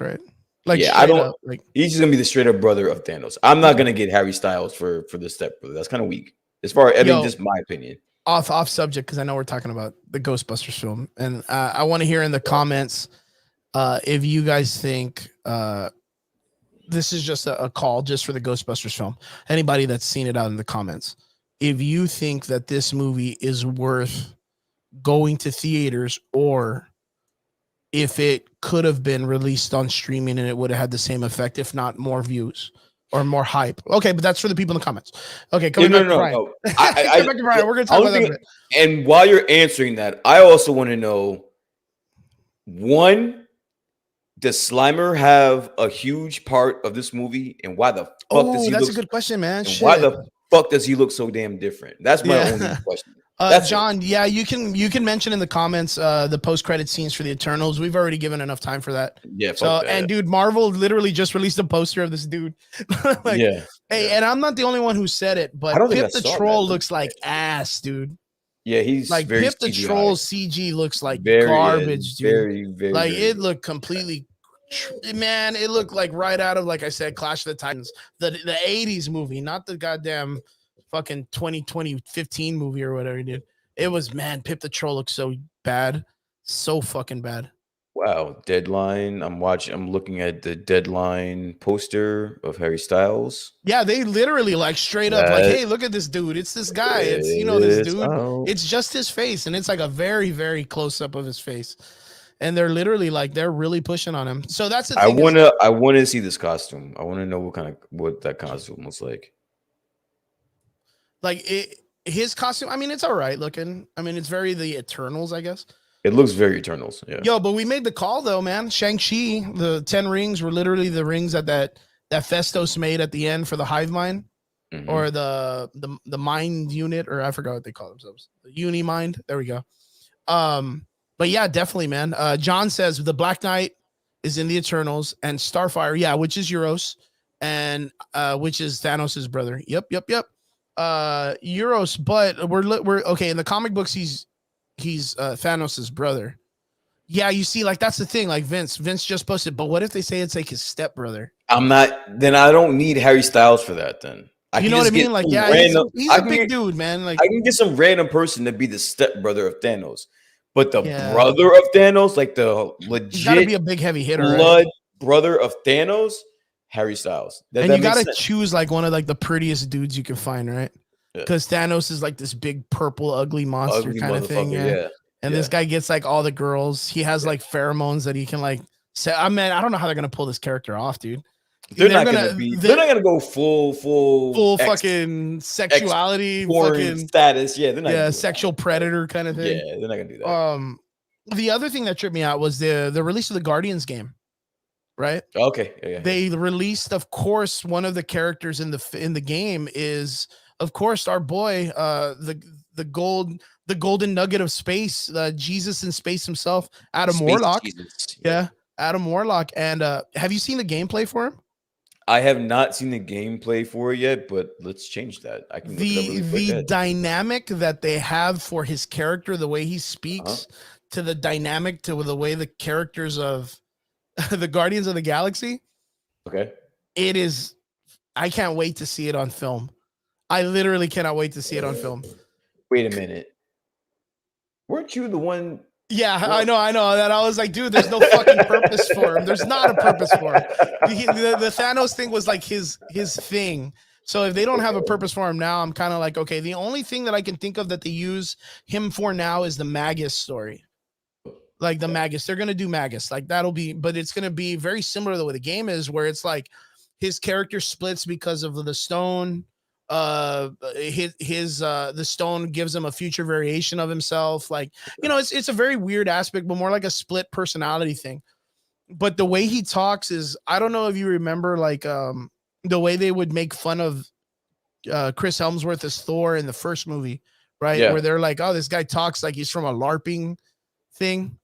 Right? Like, yeah, I don't. He's just going to be the straight up brother of Thanos. I'm not going to get Harry Styles for the stepbrother. That's kind of weak. As far as, I mean, just my opinion. Off subject, because I know we're talking about the Ghostbusters film, and I want to hear in the comments if you guys think this is just a call just for the Ghostbusters film. Anybody that's seen it out in the comments, if you think that this movie is worth going to theaters, or if it could have been released on streaming and it would have had the same effect, if not more views or more hype. Okay, but that's for the people in the comments. Okay, coming back to Brian. We're going to talk about that. And while you're answering that, I also want to know, One, does Slimer have a huge part of this movie, and why the fuck does Oh, he that's look? a good question, man. And why Shit. the fuck does he look so damn different? That's my only Yeah. question. That's it. John, yeah, you can mention in the comments the post-credit scenes for the Eternals. We've already given enough time for that. Yeah, fuck So, that. and dude, Marvel literally just released a poster of this dude. Like, Yeah. hey, Yeah. and I'm not the only one who said it, I don't but think I Pip the saw that. Troll Let me looks like check. ass, dude. Yeah, he's Like very Pip the CGI. Troll CG looks like Very, yeah, garbage, dude. very, very, Like very it good. looked completely, man. It looked like right out of, like I said, Clash of the Titans, the '80s movie, not the goddamn fucking 2015 movie or whatever, dude. It was, man. Pip the Troll looks so bad, so fucking bad. Wow, Deadline. I'm looking at the Deadline poster of Harry Styles. Yeah, they literally like straight up like, That hey, look at this dude. It's this guy. It's this is dude. out. It's just his face, and it's like a very, very close up of his face. And they're literally like they're really pushing on him. So that's the I thing is wanna see this costume. I wanna know what that costume looks like. like his costume. I mean, it's all right looking. I mean, it's very the Eternals, I guess. It looks very Eternals. Yeah. Yo, but we made the call though, man. Shang-Chi, the 10 rings were literally the rings that Festos made at the end for the hive mind. Mhm. Or the mind unit, or I forgot what they call themselves. The uni mind. There we go. But yeah, definitely, man. John says the Black Knight is in the Eternals, and Starfire, yeah, which is Euros, and which is Thanos' brother. Yep. Euros, but we're okay. In the comic books, he's Thanos' brother. Yeah, you see, like that's the thing. Like Vince just posted, but what if they say it's like his stepbrother? I'm not. Then I don't need Harry Styles for that. Then You know what I mean? Like, yeah, he's a big dude, man. Like, I can get some random person to be the stepbrother of Thanos, but the yeah, brother of Thanos, like the he's got to legit be a big heavy hitter, blood right? brother of Thanos, Harry Styles. And That you got makes to sense. choose like one of like the prettiest dudes you can find, right? Yeah. Because Thanos is like this big purple ugly monster Ugly kind of thing, motherfucker, yeah. And Yeah. this guy gets like all the girls. He has like pheromones that he can like say. I mean, I don't know how they're gonna pull this character off, dude. They're not gonna go full fucking sexuality, fucking status. Yeah, they're not sexual predator kind of thing. Yeah, they're not gonna do that. The other thing that tripped me out was the release of the Guardians game, right? Okay. Yeah. They released, of course, one of the characters in the game is, of course, our boy, the golden nugget of space, Jesus in space himself, Adam Warlock. Yeah, Adam Warlock. And have you seen the gameplay for him? I have not seen the gameplay for it yet, but let's change that. I can look it up really quick. The dynamic that they have for his character, the way he speaks, to the dynamic to the way the characters of the Guardians of the Galaxy. Okay. It is. I can't wait to see it on film. I literally cannot wait to see it on film. Wait a minute. Weren't you the one? Yeah, I know. That I was like, dude, there's no fucking purpose for him. There's not a purpose for him. The Thanos thing was like his thing. So if they don't have a purpose for him now, I'm kind of like, okay. The only thing that I can think of that they use him for now is the Magus story. Like the Magus, they're gonna do Magus. Like that'll be, but it's gonna be very similar to the way the game is, where it's like his character splits because of the stone. The stone gives him a future variation of himself. Like, it's a very weird aspect, but more like a split personality thing. But the way he talks is, I don't know if you remember, like the way they would make fun of Chris Hemsworth as Thor in the first movie, right? Yeah. Where they're like, oh, this guy talks like he's from a LARPing thing.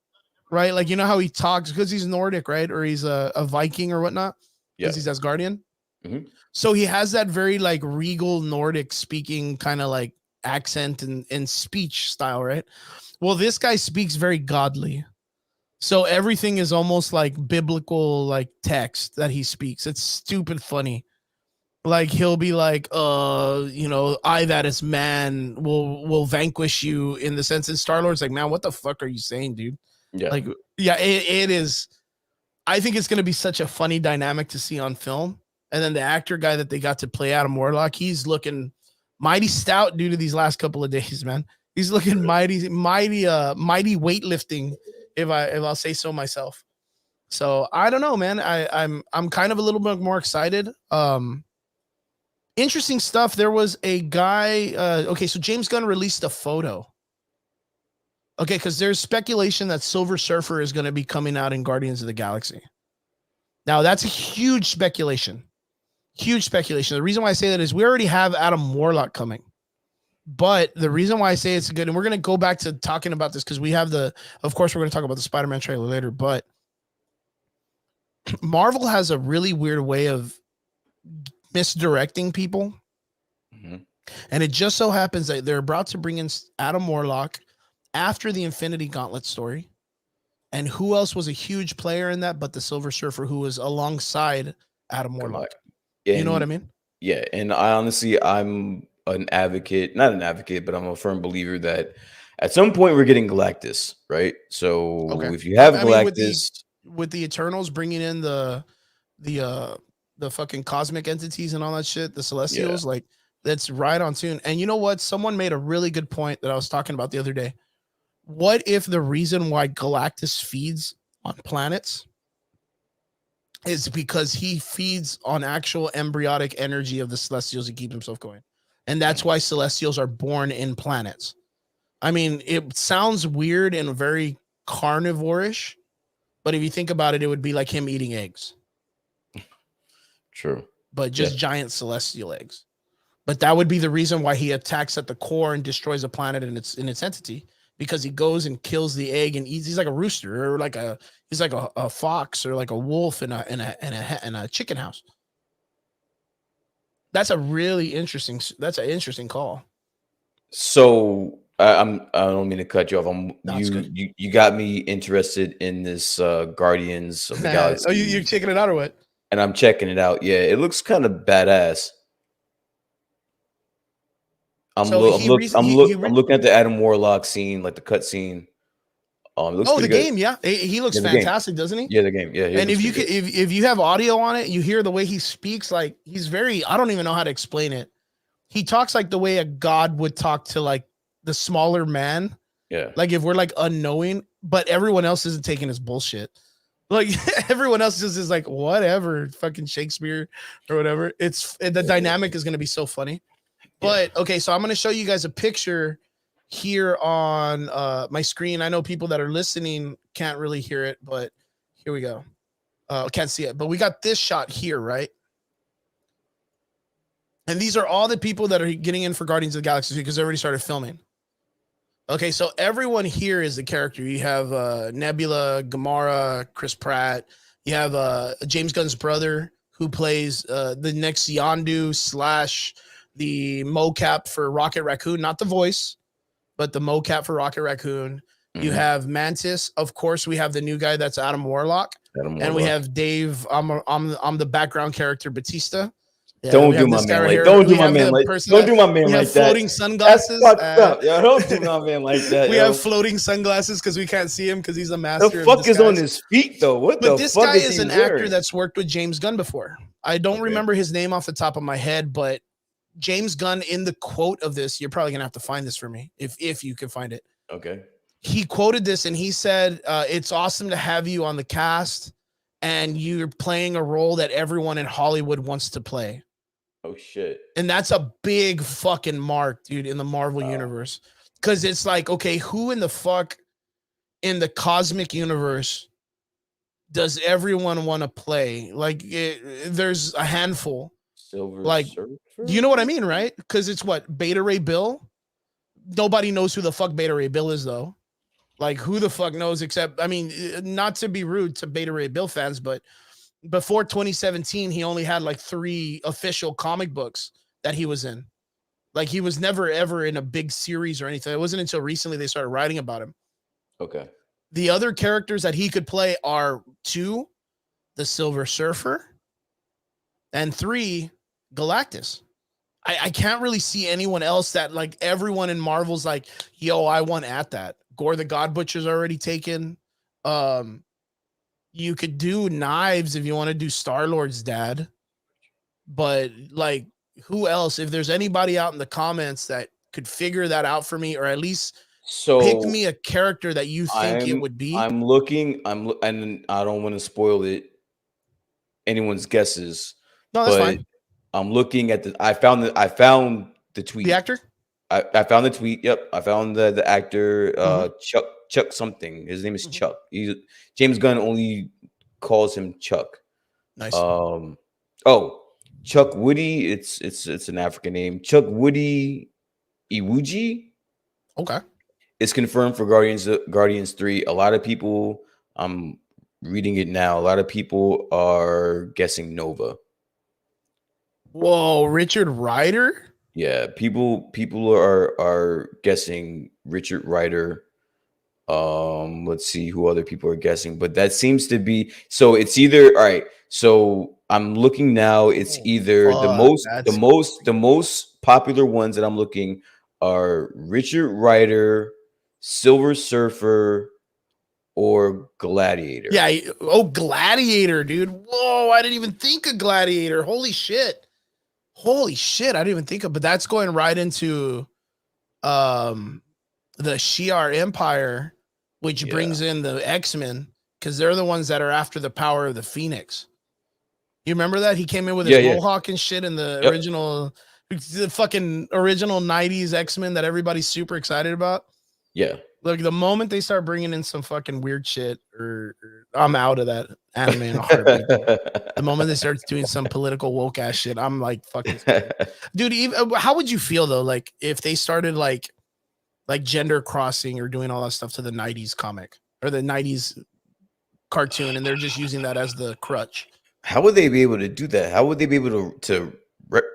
Right, like how he talks because he's Nordic, right, or he's a Viking or whatnot, because he's Asgardian. Mm-hmm. So he has that very like regal Nordic speaking kind of like accent and speech style, right? Well, this guy speaks very godly, so everything is almost like biblical, like text that he speaks. It's stupid funny. Like he'll be like, I that is man will vanquish you, in the sense. And Star-Lord's like, man, what the fuck are you saying, dude? Yeah. Like, yeah, it is. I think it's going to be such a funny dynamic to see on film. And then the actor guy that they got to play Adam Warlock, he's looking mighty stout due to these last couple of days, man. He's looking mighty weightlifting, if I'll say so myself. So I don't know, man. I'm kind of a little bit more excited. Interesting stuff. There was a guy. Okay, so James Gunn released a photo Okay, because there's speculation that Silver Surfer is going to be coming out in Guardians of the Galaxy. Now, that's a huge speculation. Huge speculation. The reason why I say that is we already have Adam Warlock coming. But the reason why I say it's good, and we're going to go back to talking about this because we have of course, we're going to talk about the Spider-Man trailer later, but Marvel has a really weird way of misdirecting people. Mm-hmm. And it just so happens that they're about to bring in Adam Warlock after the Infinity Gauntlet story. And who else was a huge player in that but the Silver Surfer, who was alongside Adam Warlock? You know what I mean? Yeah. And I'm an advocate, not an advocate, but I'm a firm believer that at some point we're getting Galactus, right? So if you have Galactus, with the Eternals bringing in the fucking cosmic entities and all that shit, the Celestials, like that's right on tune. And you know what? Someone made a really good point that I was talking about the other day. What if the reason why Galactus feeds on planets is because he feeds on actual embryonic energy of the Celestials to keep himself going? And that's why Celestials are born in planets. I mean, it sounds weird and very carnivore-ish, but if you think about it, it would be like him eating eggs. True. But just giant celestial eggs. But that would be the reason why he attacks at the core and destroys a planet in its entity, because he goes and kills the egg and eats. He's like a rooster, or he's like a fox, or like a wolf in a chicken house. That's an interesting call. So I don't mean to cut you off. You got me interested in this Guardians of the Galaxy. Oh, you're checking it out or what? And I'm checking it out. Yeah, it looks kind of badass. I'm looking at the Adam Warlock scene, like the cut scene. The game, yeah, he looks fantastic, doesn't he? Yeah, the game, yeah. And if you have audio on it, you hear the way he speaks. Like he's very, I don't even know how to explain it. He talks like the way a god would talk to like the smaller man. Yeah, like if we're like unknowing, but everyone else isn't taking his bullshit. Like everyone else just is like whatever, fucking Shakespeare or whatever. The dynamic is going to be so funny. But okay, so I'm going to show you guys a picture here on my screen. I know people that are listening can't really hear it, but here we go. Can't see it, but we got this shot here, right? And these are all the people that are getting in for Guardians of the Galaxy because they already started filming. Okay, so everyone here is the character. You have Nebula, Gamora, Chris Pratt. You have James Gunn's brother who plays the next Yondu / the mocap for Rocket Raccoon, not the voice, but the mocap for Rocket Raccoon. Mm-hmm. You have Mantis. Of course, we have the new guy that's Adam Warlock. And we have Dave. I'm the background character, Batista. Yeah, don't do my man like don't do my man like don't do my man like that. Floating sunglasses. That's fucked up. Yo, don't do my man like that. We have floating sunglasses because we can't see him because he's a master. The fuck is on his feet though? What the fuck? But this guy is an actor that's worked with James Gunn before. I don't remember his name off the top of my head, but James Gunn, in the quote of this, you're probably gonna have to find this for me if you can find it. Okay. He quoted this and he said, "It's awesome to have you on the cast, and you're playing a role that everyone in Hollywood wants to play." Oh shit. And that's a big fucking mark, dude, in the Marvel universe. Because it's like, okay, who in the fuck in the cosmic universe does everyone want to play? Like, there's a handful. Silver Surfer? You know what I mean, right? Because it's what? Beta Ray Bill? Nobody knows who the fuck Beta Ray Bill is, though. Like, who the fuck knows except, I mean, not to be rude to Beta Ray Bill fans, but before 2017, he only had like 3 official comic books that he was in. Like he was never ever in a big series or anything. It wasn't until recently they started writing about him. Okay. The other characters that he could play are 2, the Silver Surfer, and 3, Galactus. I can't really see anyone else that like everyone in Marvel's like, yo, I want at that. Gore the God Butcher's already taken. You could do Knives if you want to do Star-Lord's dad. But like, who else? If there's anybody out in the comments that could figure that out for me, or at least pick me a character that you think it would be. And I don't want to spoil anyone's guesses. No, that's fine. I'm looking at I found the tweet. The actor? I found the tweet. Yep, I found the actor Mhm. Chuck something. His name is Mhm. Chuck. James Gunn only calls him Chuck. Nice. Oh, Chuck Woody. It's an African name. Chuck Woody Iwuji. Okay. It's confirmed for Guardians 3. A lot of people, I'm reading it now. A lot of people are guessing Nova. Whoa, Richard Rider? Yeah, people are guessing Richard Rider. Let's see who other people are guessing, but that seems to be so. It's either all right. So I'm looking now. It's Oh, either fuck, that's the most popular ones that I'm looking are Richard Rider, Silver Surfer, or Gladiator. yeah. Oh, Gladiator, dude. Whoa, I didn't even think of Gladiator. Holy shit. Holy shit, I didn't even think of, but that's going right into um the Shi'ar Empire, which Yeah, brings in the X-Men because they're the ones that are after the power of the Phoenix. You remember that? He came in with his yeah, yeah. mohawk and shit in the Yep. original, the fucking original 90s X-Men that everybody's super excited about. Yeah. Look, the moment they start bringing in some fucking weird shit, or I'm out of that anime in a heartbeat. The moment they start doing some political woke ass shit, I'm like fucking scared. Dude, even, how would you feel though, like if they started like gender crossing or doing all that stuff to the 90s comic or the 90s cartoon, and they're just using that as the crutch? How would they be able to do that? How would they be able to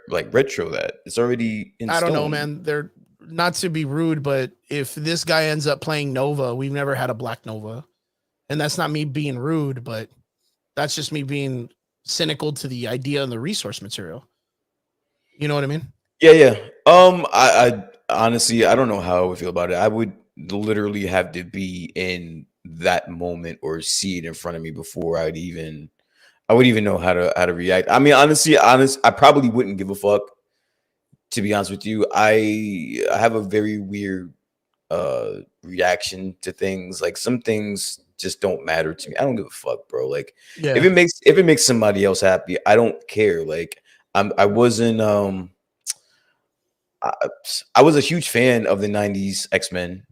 like retro that? It's already in I don't know, stone. man. They're not to be rude, but if this guy ends up playing Nova, we've never had a black Nova. And that's not me being rude, but that's just me being cynical to the idea and the resource material. You know what I mean? Yeah, yeah. I honestly I don't know how I would feel about it. I would literally have to be in that moment or see it in front of me before I would even know how to react. I mean, I probably wouldn't give a fuck. To be honest with you, I have a very weird reaction to things. Like some things just don't matter to me. I don't give a fuck, bro. Like Yeah. if it makes somebody else happy, I don't care. Like I wasn't I, I was a huge fan of the 90s X-Men,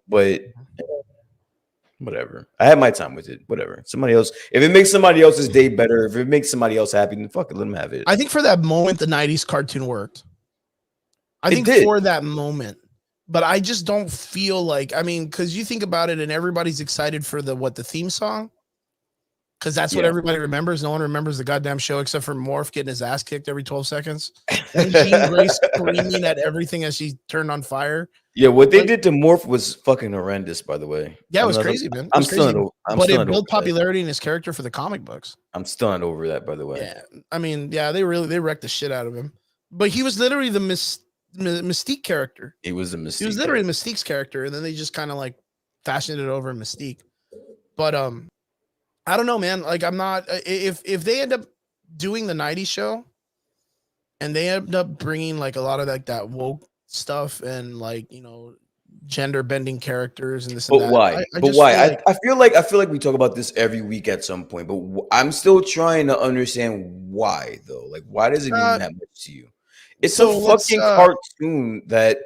but whatever. I had my time with it. Whatever. Somebody else, if it makes somebody else's day better, if it makes somebody else happy, then fuck it, let them have it. I think for that moment, the 90s cartoon worked. I It think did. for that moment, but I just don't feel like, I mean, because you think about it and everybody's excited for the theme song, because that's what Yeah. everybody remembers. No one remembers the goddamn show except for Morph getting his ass kicked every 12 seconds and Jean Grey screaming at everything as she turned on fire. Yeah, what they But did to Morph was fucking horrendous, by the way. yeah, it was crazy, man. It I'm was still crazy. not I'm But still it not over built that. popularity in his character for the comic books. I'm still not over that, by the way. Yeah. I mean, yeah, they wrecked the shit out of him. But he was literally the Mystique character. It was a He was Mystique literally character. Mystique's character, and then they just kind of like fashioned it over in Mystique. But I don't know, man. Like I'm not if they end up doing the 90s show and they end up bringing like a lot of like that woke stuff and like gender bending characters and this and But that. why? I But just why? feel like I feel like we talk about this every week at some point. But I'm still trying to understand why, though. Like, why does it mean uh that much to you? It's a so let's fucking cartoon that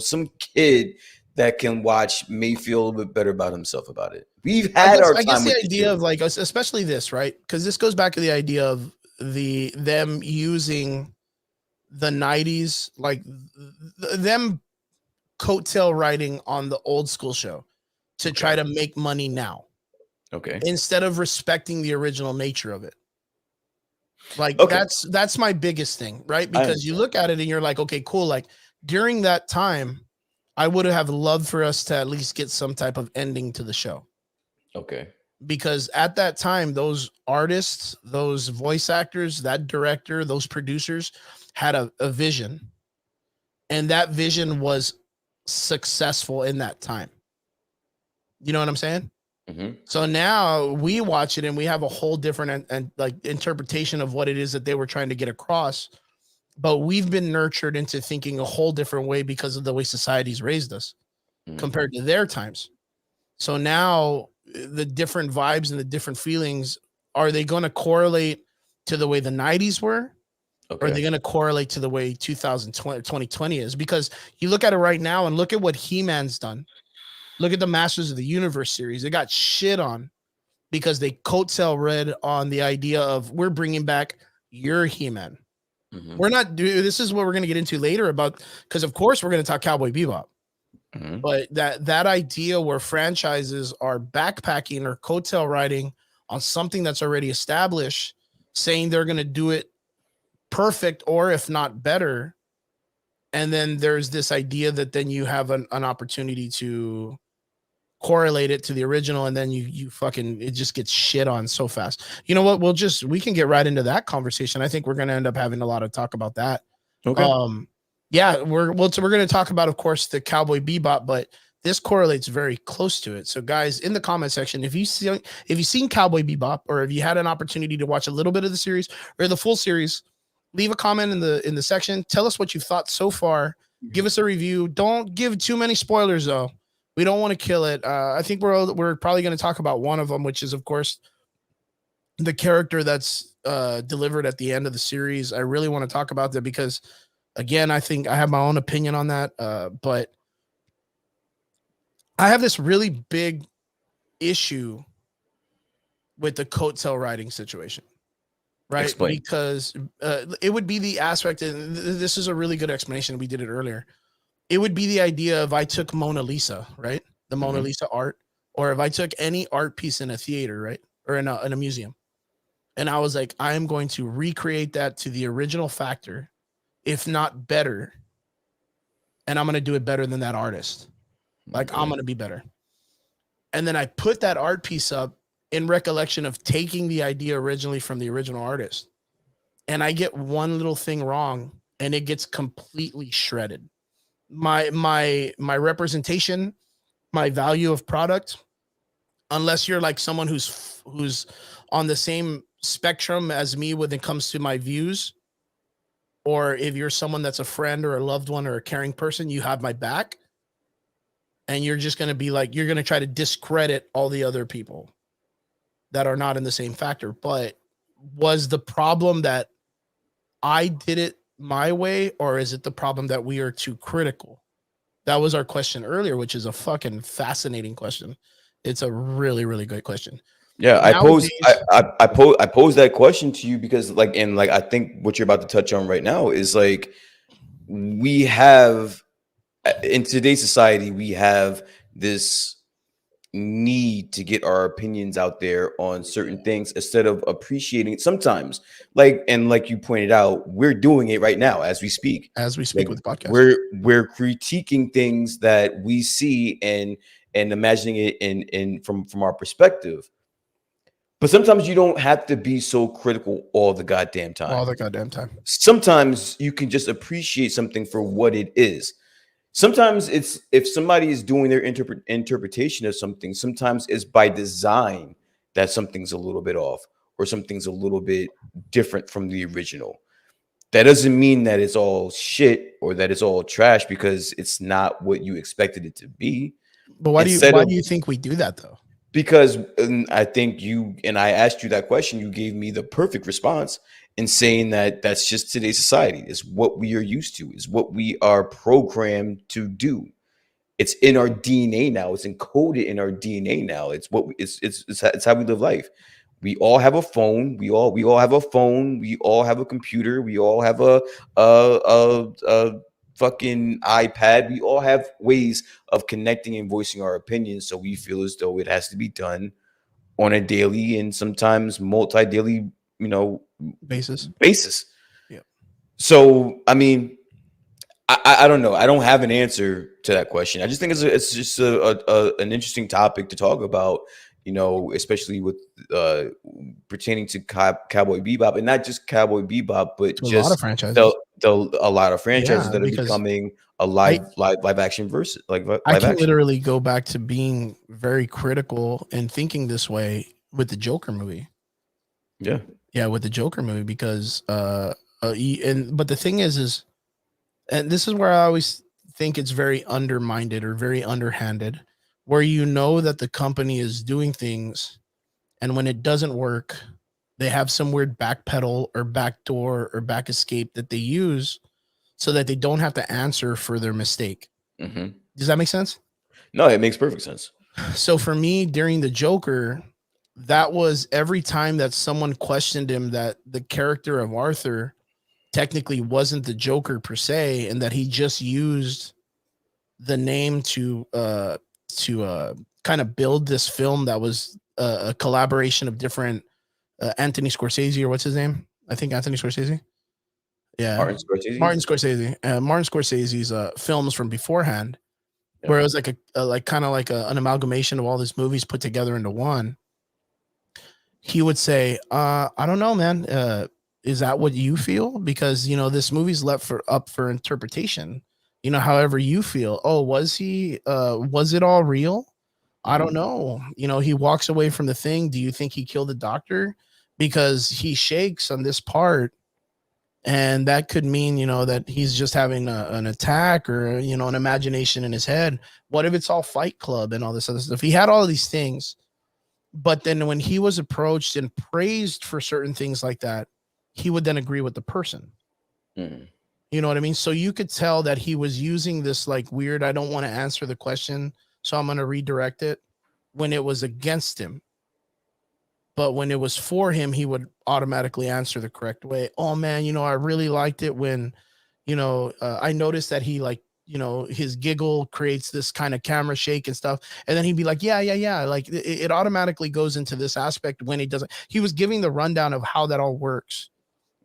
some kid that can watch may feel a little bit better about himself about it. We've had our I guess time the with the idea shit. of like especially this, right? Because this goes back to the idea of them using the 90s, like them coattail riding on the old school show to try Okay. to make money now Okay. instead of respecting the original nature of it. Like Okay. that's my biggest thing, right? I Because you understand. look at it and you're like, okay, cool. Like during that time, I would have loved for us to at least get some type of ending to the show. Okay. Because at that time, those artists, those voice actors, that director, those producers had a vision, and that vision was successful in that time. You know what I'm saying? Hmm. So now we watch it and we have a whole different and like interpretation of what it is that they were trying to get across. But we've been nurtured into thinking a whole different way because of the way society's raised us Hmm. compared to their times. So now the different vibes and the different feelings, are they going to correlate to the way the 90s were? Or are they going to correlate to the way 2020 is? Because you look at it right now and look at what He-Man's done. Look at the Masters of the Universe series. It got shit on because they coattail read on the idea of we're bringing back your He-Man. Mm-hmm. We're not doing this is what we're going to get into later about because of course we're going to talk Cowboy Bebop. Mm-hmm. But that idea where franchises are backpacking or coattail riding on something that's already established, saying they're going to do it perfect or if not better, and then there's this idea that then you have an opportunity to correlate it to the original, and then you fucking it just gets shit on so fast. You know what? We can get right into that conversation. I think we're going to end up having a lot of talk about that. Okay. Yeah, we're going to talk about, of course, the Cowboy Bebop, but this correlates very close to it. So, guys, in the comment section, if you've seen Cowboy Bebop, or if you had an opportunity to watch a little bit of the series or the full series, leave a comment in the section. Tell us what you thought so far. Give us a review. Don't give too many spoilers, though. We don't want to kill it. I think we're probably going to talk about one of them, which is, of course, the character that's delivered at the end of the series. I really want to talk about that because, again, I think I have my own opinion on that. But I have this really big issue with the coattail riding situation. Right. Explain. Because it would be the aspect, and this is a really good explanation. We did it earlier. It would be the idea of I took Mona Lisa, right? The Mona Lisa art, or if I took any art piece in a theater, right? Or in a museum. And I was like, I am going to recreate that to the original factor, if not better. And I'm going to do it better than that artist. Like, I'm going to be better. And then I put that art piece up in recollection of taking the idea originally from the original artist. And I get one little thing wrong and it gets completely shredded. My representation, my value of product, unless you're like someone who's on the same spectrum as me when it comes to my views, or if you're someone that's a friend or a loved one or a caring person, you have my back, and you're just going to be like, you're going to try to discredit all the other people that are not in the same factor. But was the problem that I did it my way, or is it the problem that we are too critical? That was our question earlier, which is a fucking fascinating question. It's a really, really good question. Yeah, I pose that question to you because I think what you're about to touch on right now is like, we have in today's society, we have this need to get our opinions out there on certain things instead of appreciating it sometimes. Like you pointed out, we're doing it right now as we speak. With the podcast. We're critiquing things that we see and imagining it in from our perspective. But sometimes you don't have to be so critical all the goddamn time. Sometimes you can just appreciate something for what it is. Sometimes it's if somebody is doing their interpretation of something, sometimes it's by design that something's a little bit off or something's a little bit different from the original. That doesn't mean that it's all shit or that it's all trash because it's not what you expected it to be. But why do you think we do that though? Because I think I asked you that question, you gave me the perfect response in saying that that's just today's society. It's what we are used to, is what we are programmed to do. It's in our DNA now. It's encoded in our DNA now. It's how we live life. We all have a phone. We all have a phone. We all have a computer. We all have a fucking iPad. We all have ways of connecting and voicing our opinions. So we feel as though it has to be done on a daily and sometimes multi-daily, basis. Yeah. So, I mean, I don't know. I don't have an answer to that question. I just think it's just an interesting topic to talk about, especially with pertaining to Cowboy Bebop, and not just Cowboy Bebop, but just a lot of franchises. A lot of franchises that are becoming a live action versus I can literally go back to being very critical and thinking this way with the Joker movie. Yeah, with the Joker movie, because but the thing is, and this is where I always think it's very undermined or very underhanded, where that the company is doing things, and when it doesn't work, They have some weird back pedal or back door or back escape that they use so that they don't have to answer for their mistake. Mm-hmm. Does that make sense? No, it makes perfect sense. So for me, during the Joker, that was every time that someone questioned him that the character of Arthur technically wasn't the Joker per se, and that he just used the name to kind of build this film that was a collaboration of different Anthony Scorsese, or what's his name? I think Anthony Scorsese. Yeah, Martin Scorsese. Martin Scorsese. Martin Scorsese's films from beforehand, where it was like a like kind of like an amalgamation of all these movies put together into one. He would say, I don't know, man. Is that what you feel? Because, this movie's left up for interpretation, however you feel. Oh, was it all real? I don't know. He walks away from the thing. Do you think he killed the doctor? Because he shakes on this part. And that could mean, that he's just having an attack or, an imagination in his head. What if it's all Fight Club and all this other stuff? He had all of these things. But then when he was approached and praised for certain things like that, he would then agree with the person. Mm. You know what I mean? So you could tell that he was using this like weird, I don't want to answer the question, so I'm going to redirect it, when it was against him. But when it was for him, he would automatically answer the correct way. Oh man, I really liked it when, I noticed that he his giggle creates this kind of camera shake and stuff. And then he'd be like, yeah. Like it automatically goes into this aspect when he doesn't. He was giving the rundown of how that all works.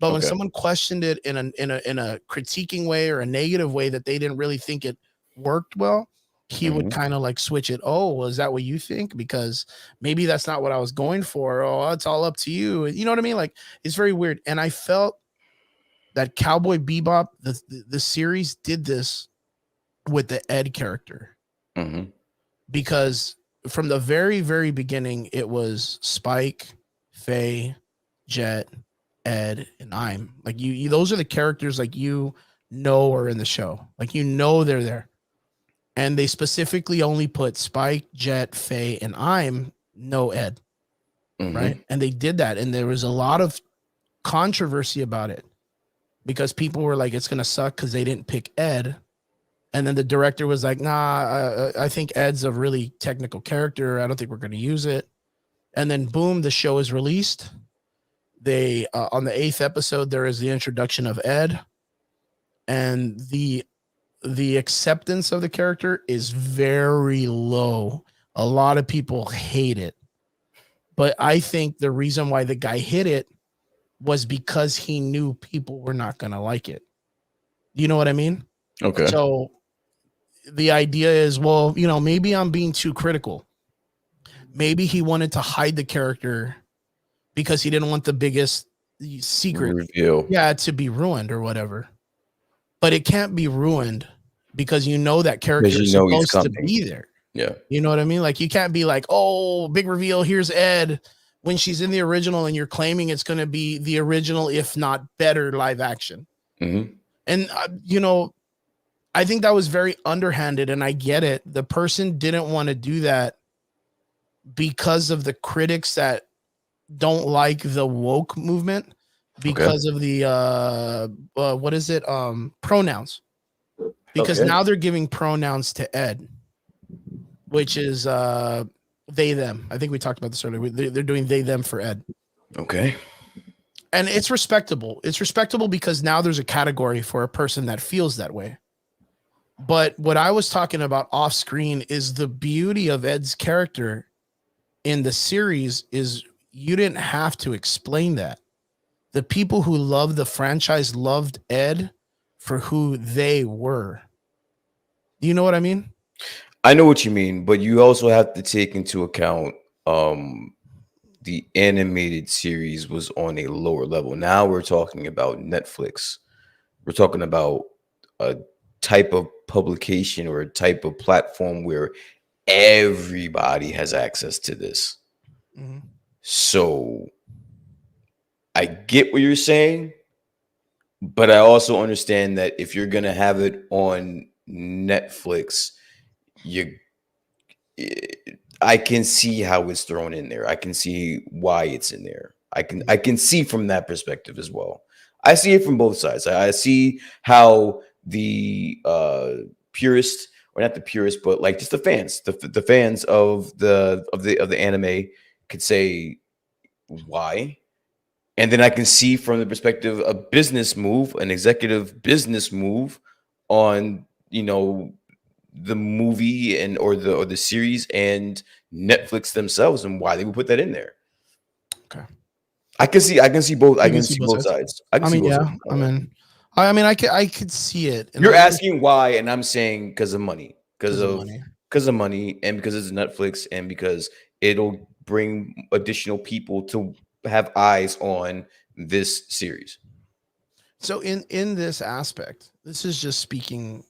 But when someone questioned it in a critiquing way or a negative way that they didn't really think it worked well, he would kind of like switch it. Oh, well, is that what you think? Because maybe that's not what I was going for. Oh, it's all up to you. You know what I mean? Like, it's very weird. And I felt that Cowboy Bebop, the series, did this with the Ed character. Mm-hmm. Because from the very, very beginning, it was Spike, Faye, Jet, Ed, and I'm like you those are the characters like are in the show. Like they're there. And they specifically only put Spike, Jet, Faye, and I'm no Ed. Right. And they did that. And there was a lot of controversy about it because people were like, it's gonna suck because they didn't pick Ed. And then the director was like, nah, I think Ed's a really technical character. I don't think we're going to use it. And then boom, the show is released. They on the 8th episode, there is the introduction of Ed, and the acceptance of the character is very low. A lot of people hate it, but I think the reason why the guy hit it was because he knew people were not going to like it. You know what I mean? Okay. So the idea is, well, maybe I'm being too critical. Maybe he wanted to hide the character because he didn't want the biggest secret reveal, to be ruined or whatever. But it can't be ruined because that character is supposed to be there. Yeah. You know what I mean? Like, you can't be like, oh, big reveal, here's Ed, when she's in the original and you're claiming it's going to be the original, if not better, live action. Mm-hmm. And, I think that was very underhanded, and I get it. The person didn't want to do that because of the critics that don't like the woke movement because of the pronouns. Because now they're giving pronouns to Ed, which is they them. I think we talked about this earlier. They're doing they them for Ed. Okay. And it's respectable. It's respectable because now there's a category for a person that feels that way. But what I was talking about off screen is the beauty of Ed's character in the series is you didn't have to explain that. The people who loved the franchise loved Ed for who they were. Do you know what I mean? I know what you mean, but you also have to take into account the animated series was on a lower level. Now we're talking about Netflix. We're talking about a type of publication or a type of platform where everybody has access to this. Mm-hmm. So I get what you're saying, but I also understand that if you're going to have it on Netflix, I can see how it's thrown in there. I can see why it's in there. I can see from that perspective as well. I see it from both sides. I see how the purist, or not the purist, but like just the fans, the fans of the anime could say why. And then I can see from the perspective a business move, an executive business move on, the movie or the series and Netflix themselves, and why they would put that in there. Okay. I can see both. I You can can see see both both sides. sides. I can I see mean, both yeah. sides. I could see it, and You're I understand asking why, and I'm saying because of money, because because of of money. because of money, and because it's Netflix, and because it'll bring additional people to have eyes on this series. So in this aspect, this is just speaking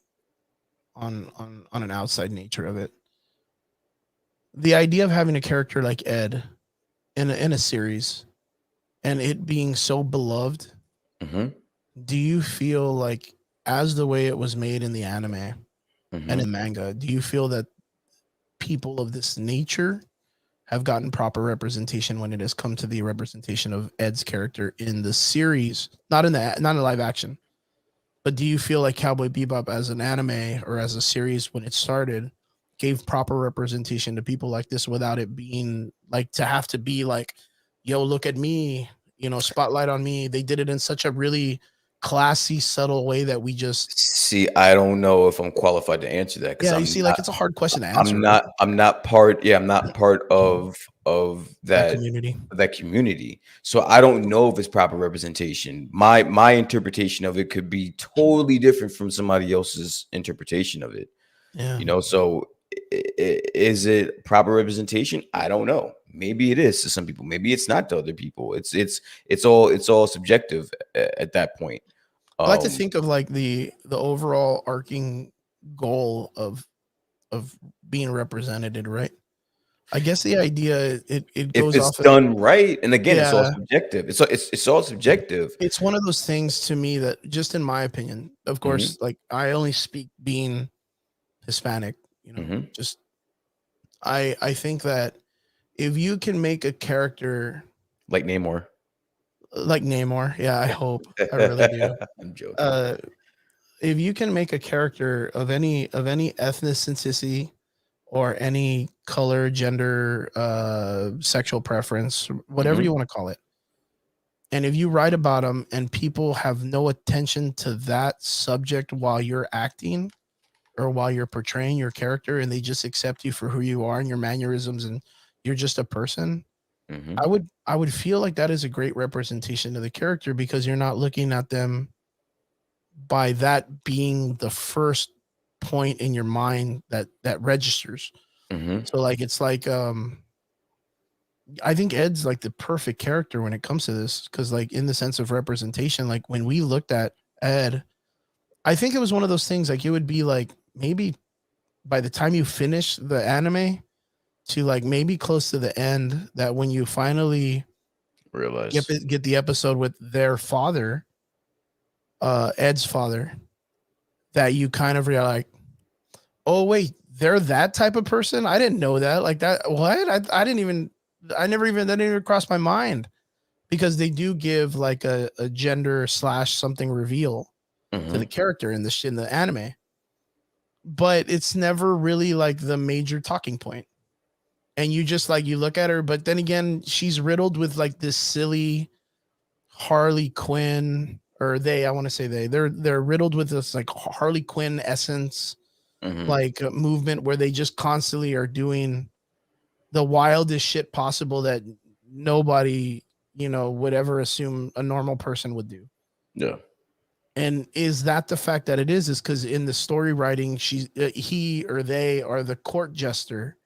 on an outside nature of it. The idea of having a character like Ed in a series and it being so beloved, Mm-hmm. do you feel like, as the way it was made in the anime and Mm-hmm. in manga, do you feel that people of this nature have gotten proper representation when it has come to the representation of Ed's character in the series, not in live action? But do you feel like Cowboy Bebop as an anime or as a series when it started gave proper representation to people like this without it being like to have to be like, yo, look at me, spotlight on me? They did it in such a really classy, subtle way that we just, See, I don't know if I'm qualified to answer that because yeah, you see, like it's a hard question to I'm answer, right? not I'm not part yeah, I'm not part of That that community. that community. So I don't know if it's proper representation. My interpretation of it could be totally different from somebody else's interpretation of it. Yeah. So is it proper representation? I don't know. Maybe it is to some people. Maybe it's not to other people. It's all subjective at that point. I like to Um think of like the overall arcing goal of being represented, right? I guess the idea it if goes it's off of, done right, and again, it's all yeah, subjective. It's all subjective. it's one of those things to me that, just in my opinion, of Hmm. course, like I only speak being Hispanic, Hmm. just I think that if you can make a character Like Namor. like Namor, yeah, I hope, I really do. I'm joking. Uh, if you can make a character of any ethnicity or any color, gender, sexual preference, whatever you Hmm. want to call it, and if you write about them and people have no attention to that subject while you're acting or while you're portraying your character, and they just accept you for who you are and your mannerisms, and you're just a person, Hmm. I would feel like that is a great representation of the character, because you're not looking at them by that being the first point in your mind that registers. Hmm. So like it's like I think Ed's like the perfect character when it comes to this, because like in the sense of representation, like when we looked at Ed, I think it was one of those things, like it would be like maybe by the time you finish the anime to like maybe close to the end, that when you finally get Realize. get the episode with their father, Ed's father, that you kind of realize, like, oh wait, they're that type of person. I didn't know that. Like that. What? I didn't even. I never even that didn't even cross my mind, because they do give like a gender slash something reveal to the Hmm. character in the anime, but it's never really like the major talking point. And you just like you look at her, but then again, she's riddled with like this silly Harley Quinn, or they, I want to say they're riddled with this like Harley Quinn essence, Hmm. like movement, where they just constantly are doing the wildest shit possible that nobody, would ever assume a normal person would do. Yeah. And is that the fact that it is because in the story writing, he or they are the court jester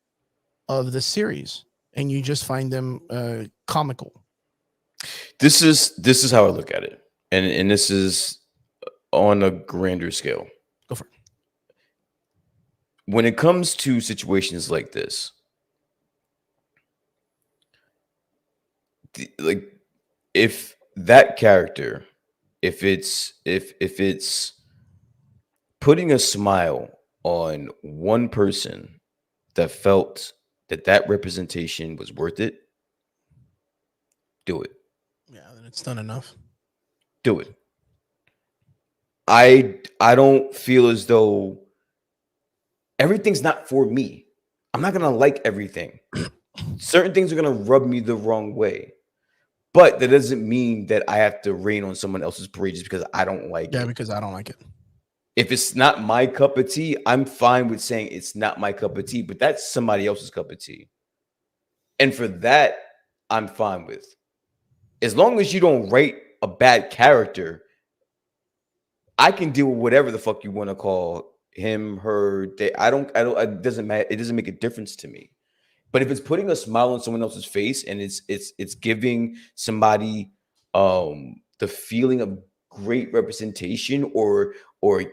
of the series, and you just find them comical. This is how I look at it, and this is on a grander scale. Go for it. When it comes to situations like this, like if that character, if it's putting a smile on one person that felt that representation was worth it, do it. it's done enough. Do it. I don't feel as though everything's not for me. I'm not gonna like everything. Certain things are gonna rub me the wrong way, but that doesn't mean that I have to rain on someone else's parade just because I don't like it. Yeah, because I don't like it. If it's not my cup of tea, I'm fine with saying it's not my cup of tea, but that's somebody else's cup of tea. And for that, I'm fine with. As long as you don't write a bad character, I can deal with whatever the fuck you want to call him, her, they. I don't, it doesn't matter. It doesn't make a difference to me. But if it's putting a smile on someone else's face and it's giving somebody the feeling of great representation or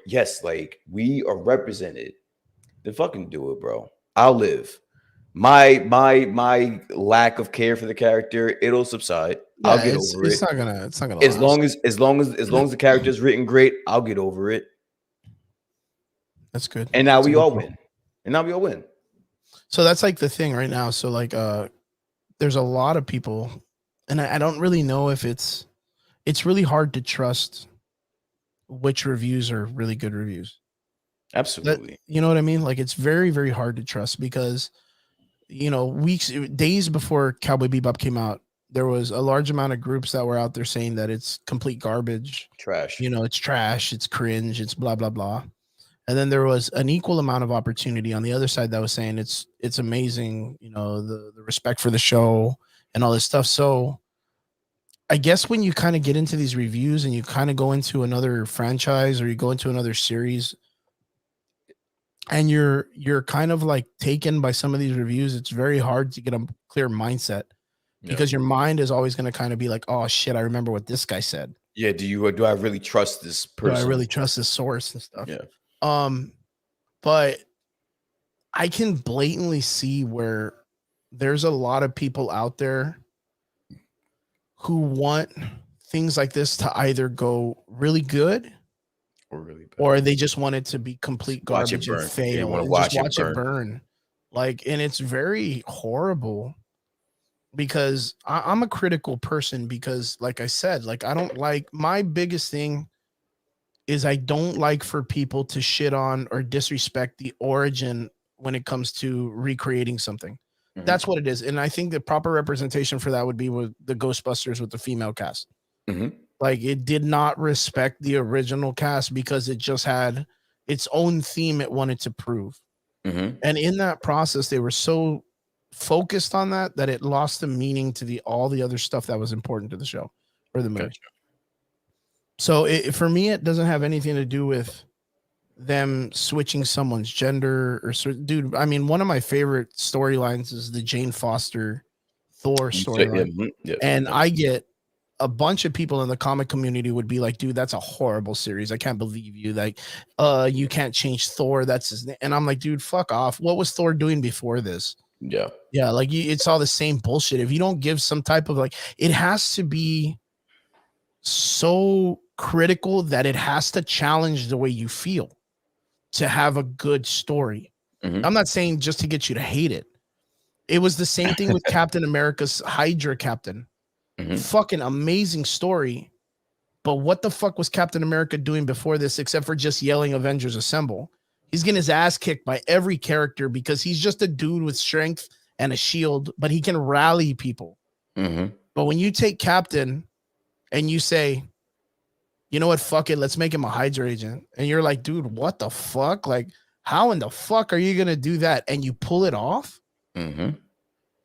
yes, like we are represented, then fucking do it, bro. I'll live. My lack of care for the character, it'll subside. Yeah, I'll get over it. It's not gonna As last. long as the character's written great, I'll get over it. That's good. And now That's we all win. And now we all win. So that's like the thing right now. So like there's a lot of people, and I don't really know if it's really hard to trust which reviews are really good reviews. Absolutely. You know what I mean? Like it's very, very hard to trust because days before Cowboy Beebop came out, there was a large amount of groups that were out there saying that it's complete garbage. Trash. It's trash, it's cringe, it's blah, blah, blah. And then there was an equal amount of opportunity on the other side that was saying it's amazing, the respect for the show and all this stuff. So I guess when you kind of get into these reviews and you kind of go into another franchise or you go into another series and you're kind of like taken by some of these reviews, it's very hard to get a clear mindset because your mind is always going to kind of be like, oh shit, I remember what this guy said. Yeah. Do I really trust this person? Do I really trust this source and stuff? Yeah. But I can blatantly see where there's a lot of people out there who want things like this to either go really good or really bad, or they just want it to be complete garbage and fail. They want to watch it burn. Like, and it's very horrible because I'm a critical person because, like I said, like I don't like, my biggest thing is I don't like for people to shit on or disrespect the origin when it comes to recreating something. Mm-hmm. That's what it is. And I think the proper representation for that would be with the Ghostbusters with the female cast. Mm-hmm. Like it did not respect the original cast because it just had its own theme it wanted to prove. Mm-hmm. And in that process, they were so focused on that it lost the meaning to all the other stuff that was important to the show or the movie. Gotcha. So for me, it doesn't have anything to do with them switching someone's gender or dude. I mean, one of my favorite storylines is the Jane Foster Thor storyline. Yeah. And I get a bunch of people in the comic community would be like, dude, that's a horrible series. I can't believe you. Like, you can't change Thor. That's his name. And I'm like, dude, fuck off. What was Thor doing before this? Yeah. Yeah. Like it's all the same bullshit. If you don't give some type of like, it has to be so critical that it has to challenge the way you feel to have a good story. Mm-hmm. I'm not saying just to get you to hate it. It was the same thing with Captain America's Hydra Captain. Mm-hmm. Fucking amazing story. But what the fuck was Captain America doing before this except for just yelling Avengers Assemble? He's getting his ass kicked by every character because he's just a dude with strength and a shield, but he can rally people. Mm-hmm. But when you take Captain and you say, you know what, fuck it, let's make him a Hydra agent. And you're like, dude, what the fuck? Like, how in the fuck are you going to do that? And you pull it off? Mm-hmm.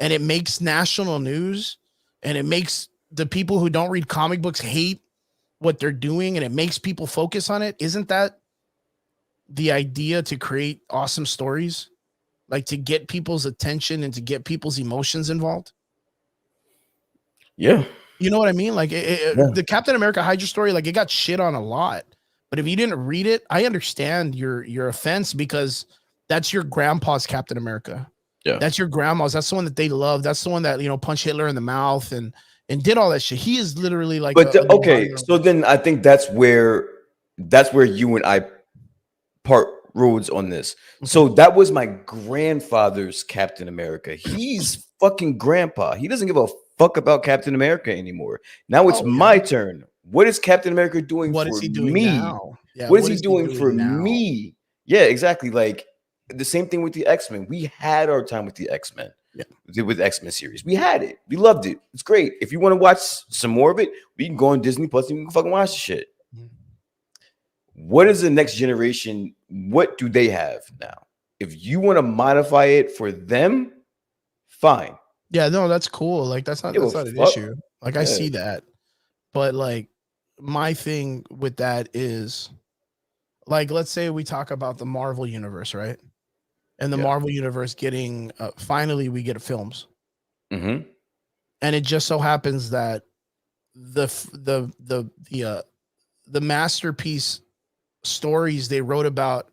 And it makes national news and it makes the people who don't read comic books hate what they're doing and it makes people focus on it. Isn't that the idea to create awesome stories? Like to get people's attention and to get people's emotions involved? Yeah. You know what I mean? Like the Captain America Hydra story, like it got shit on a lot. But if you didn't read it, I understand your offense because that's your grandpa's Captain America. Yeah. That's your grandma's. That's the one that they love. That's the one that, punched Hitler in the mouth and did all that shit. He is literally like. But okay, so then I think that's where you and I part roads on this. Okay. So that was my grandfather's Captain America. He's fucking grandpa. He doesn't give a fuck about Captain America anymore. Now it's my turn. What is Captain America doing what for is he doing me? now? Yeah, What is he doing doing for now? me? Yeah, exactly. Like the same thing with the X-Men. We had our time with the X-Men. Yeah. With the X-Men series. We had it. We loved it. It's great. If you want to watch some more of it, we can go on Disney Plus and we can fucking watch the shit. What is the next generation? What do they have now? If you want to modify it for them, fine. Yeah, no, that's cool. Like that's not an issue. Like I see that. But like my thing with that is like let's say we talk about the Marvel universe, right? And the Marvel universe getting finally we get films. Mm-hmm. And it just so happens that the masterpiece stories they wrote about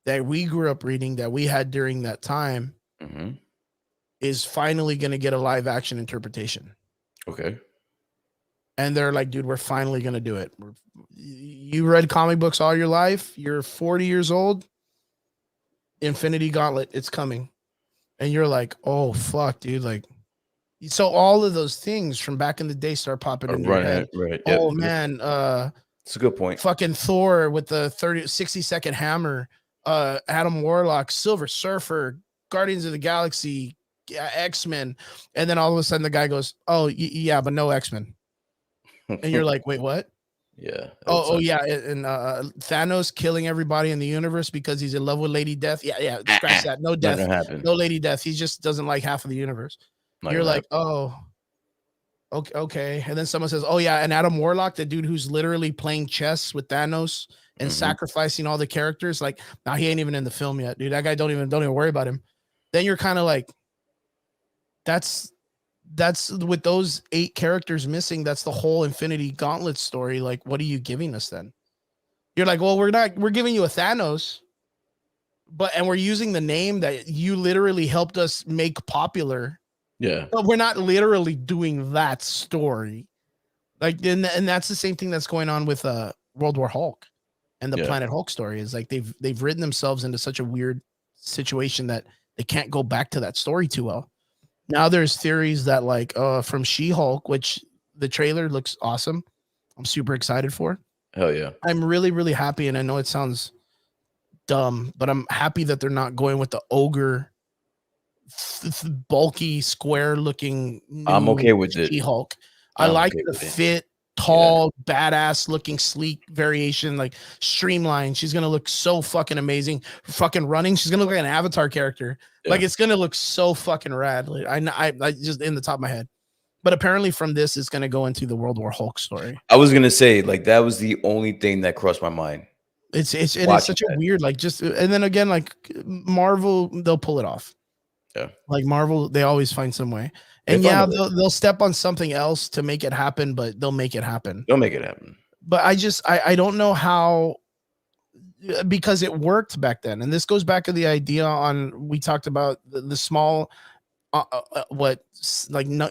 that we grew up reading that we had during that time is finally going to get a live action interpretation. Okay. And they're like, dude, we're finally going to do it. You read comic books all your life. You're 40 years old. Infinity Gauntlet, it's coming. And you're like, oh, fuck, dude. Like, so all of those things from back in the day start popping in your head. Right. Oh, man. It's a good point. Fucking Thor with the 60-second hammer. Adam Warlock, Silver Surfer, Guardians of the Galaxy, X-Men. And then all of a sudden the guy goes, oh, yeah, but no X-Men. And you're like, wait, what? Yeah. Oh, yeah. And Thanos killing everybody in the universe because he's in love with Lady Death. Yeah. Scratch that. No death. No Lady Death. He just doesn't like half of the universe. You're like, oh, okay. And then someone says, oh, yeah. And Adam Warlock, the dude who's literally playing chess with Thanos and sacrificing all the characters. Like, now he ain't even in the film yet, dude. That guy don't even worry about him. Then you're kind of like, that's with those 8 characters missing. That's the whole Infinity Gauntlet story. Like, what are you giving us then? You're like, well, we're giving you a Thanos, and we're using the name that you literally helped us make popular. Yeah. But we're not literally doing that story. Like, and that's the same thing that's going on with World War Hulk and the Planet Hulk story is like, they've written themselves into such a weird situation that they can't go back to that story too well. Now there's theories that like from She-Hulk, which the trailer looks awesome. I'm super excited for. Hell yeah. I'm really, really happy. And I know it sounds dumb, but I'm happy that they're not going with the ogre, bulky, square looking. I'm okay with it. She-Hulk. I like the fit, tall, badass looking, sleek variation, like streamlined. She's going to look so fucking amazing. Fucking running. She's going to look like an Avatar character. Yeah. Like it's going to look so fucking rad. Like, I just in the top of my head. But apparently from this, it's going to go into the World War Hulk story. I was going to say, like, that was the only thing that crossed my mind. It's such a weird, like, just, and then again, like Marvel, they'll pull it off. Yeah. Like Marvel, they always find some way. And yeah, they'll step on something else to make it happen, but they'll make it happen. They'll make it happen. But I don't know how, because it worked back then. And this goes back to the idea on, we talked about the small,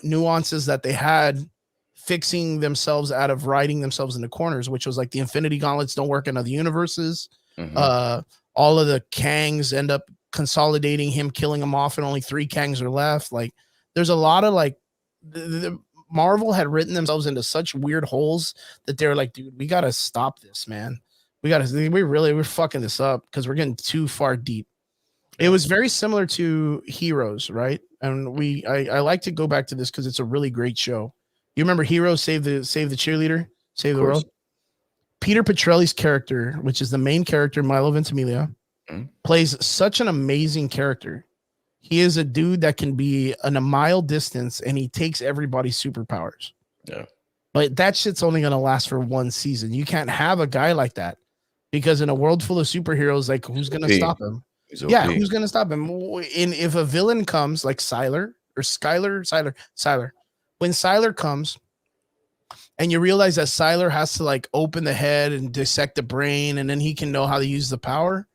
nuances that they had fixing themselves out of writing themselves into corners, which was like the Infinity Gauntlets don't work in other universes. All of the Kangs end up consolidating him, killing him off, and only 3 Kangs are left. Like, there's a lot of like, the Marvel had written themselves into such weird holes that they're like, dude, we gotta stop this, man. We're fucking this up because we're getting too far deep. It was very similar to Heroes, right? And I like to go back to this because it's a really great show. You remember Heroes, Save the Cheerleader, Save the World? Peter Petrelli's character, which is the main character, Milo Ventimiglia, plays such an amazing character. He is a dude that can be in a mile distance and he takes everybody's superpowers. Yeah. But that shit's only going to last for 1 season. You can't have a guy like that because in a world full of superheroes, like who's going to stop him? Yeah, who's going to stop him? And if a villain comes like Sylar, when Sylar comes and you realize that Sylar has to like open the head and dissect the brain and then he can know how to use the power.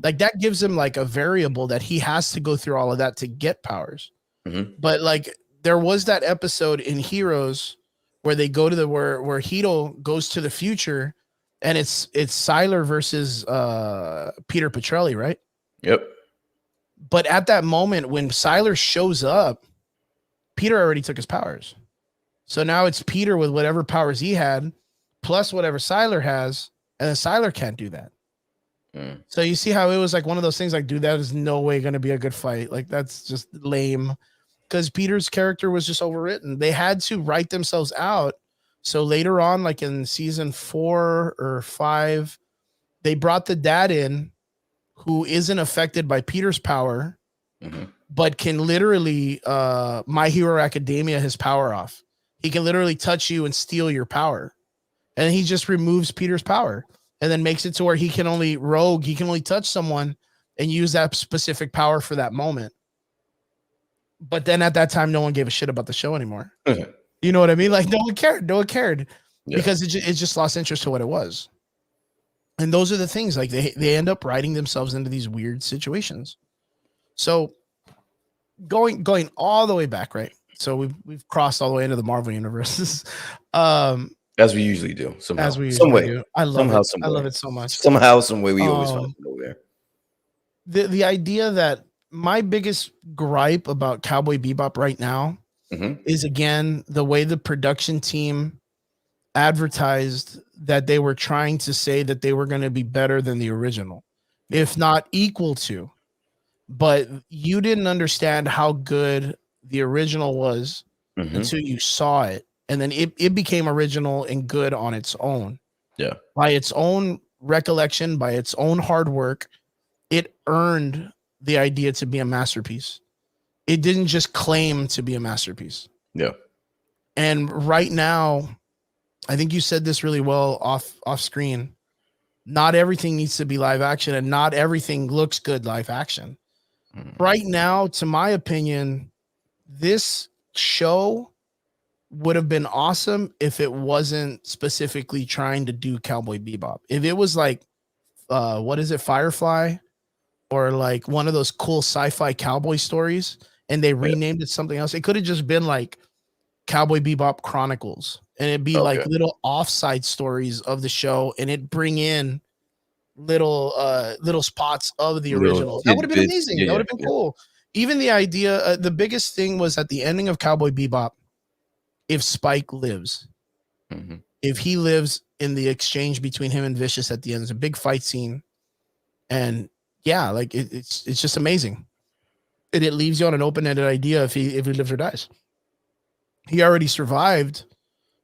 Like that gives him like a variable that he has to go through all of that to get powers. But like there was that episode in Heroes where they go to where Hito goes to the future and it's Sylar versus Peter Petrelli, right? Yep. But at that moment when Sylar shows up, Peter already took his powers. So now it's Peter with whatever powers he had, plus whatever Siler has, and then Siler can't do that. So you see how it was like one of those things like, dude, that is no way going to be a good fight. Like, that's just lame because Peter's character was just overwritten. They had to write themselves out. So later on, like in season 4 or 5, they brought the dad in who isn't affected by Peter's power, but can literally, My Hero Academia, his power off. He can literally touch you and steal your power. And he just removes Peter's power and then makes it to where he can only touch someone and use that specific power for that moment. But then at that time, no one gave a shit about the show anymore. You know what I mean? Like, no one cared because it just lost interest to what it was. And those are the things, like they end up writing themselves into these weird situations. So going all the way back, right? So we've crossed all the way into the Marvel universes. As we usually do, somehow. As we usually do. I love it. Some I way. love it so much. Somehow, some way, we always find nowhere. The idea that my biggest gripe about Cowboy Bebop right now is, again, the way the production team advertised that they were trying to say that they were going to be better than the original, if not equal to. But you didn't understand how good the original was until you saw it. And then it became original and good on its own. Yeah. By its own recollection, by its own hard work, it earned the idea to be a masterpiece. It didn't just claim to be a masterpiece. Yeah. And right now, I think you said this really well off screen. Not everything needs to be live action, and not everything looks good live action. Right now, to my opinion, this show would have been awesome if it wasn't specifically trying to do Cowboy Bebop. If it was like, what is it, Firefly, or like one of those cool sci-fi cowboy stories, and they renamed it something else, it could have just been like Cowboy Bebop Chronicles, and it'd be like little offside stories of the show, and it'd bring in little spots of the original. That would have been amazing. That would have been cool. Even the idea, the biggest thing was at the ending of Cowboy Bebop, if Spike lives, if he lives in the exchange between him and Vicious at the end, there's a big fight scene. And yeah, like it's just amazing. And it leaves you on an open-ended idea if he lives or dies. He already survived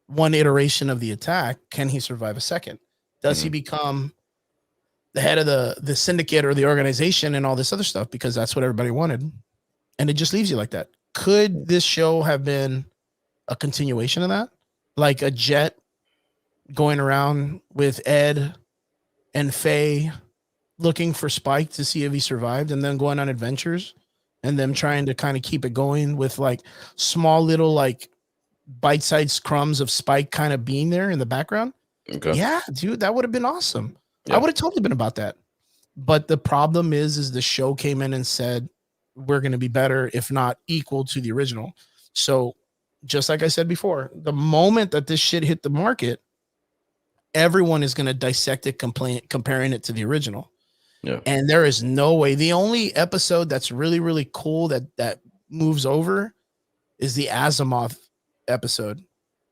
one iteration of the attack. Can he survive a second? Does he become the head of the syndicate or the organization and all this other stuff? Because that's what everybody wanted. And it just leaves you like that. Could this show have been a continuation of that? Like a Jet going around with Ed and Faye looking for Spike to see if he survived, and then going on adventures, and them trying to kind of keep it going with like small little like bite-sized crumbs of Spike kind of being there in the background. Okay. Yeah, dude, that would have been awesome. Yeah. I would have totally been about that. But the problem is the show came in and said, we're going to be better, if not equal to the original. So just like I said before, the moment that this shit hit the market, everyone is going to dissect it, comparing it to the original. Yeah. And there is no way. The only episode that's really, really cool that moves over is the Asimov episode,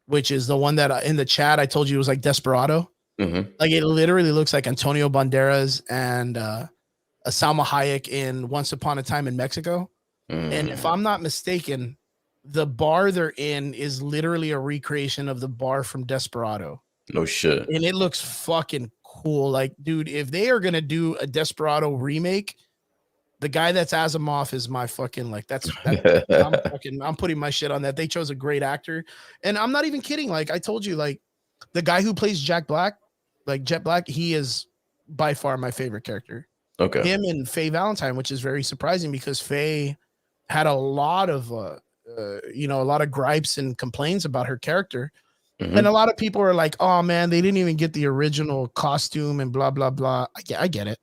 which is the one that in the chat I told you was like Desperado. Like it literally looks like Antonio Banderas and Salma Hayek in Once Upon a Time in Mexico. And if I'm not mistaken, the bar they're in is literally a recreation of the bar from Desperado. No shit. And it looks fucking cool. Like, dude, if they are gonna do a Desperado remake, the guy that's Asimov is my fucking like I'm putting my shit on that. They chose a great actor, and I'm not even kidding. Like I told you, like the guy who plays Jack Black, like Jet Black, he is by far my favorite character. Okay, him and Faye Valentine, which is very surprising because Faye had a lot of a lot of gripes and complaints about her character. And a lot of people are like, oh man, they didn't even get the original costume and blah, blah, blah. I get it.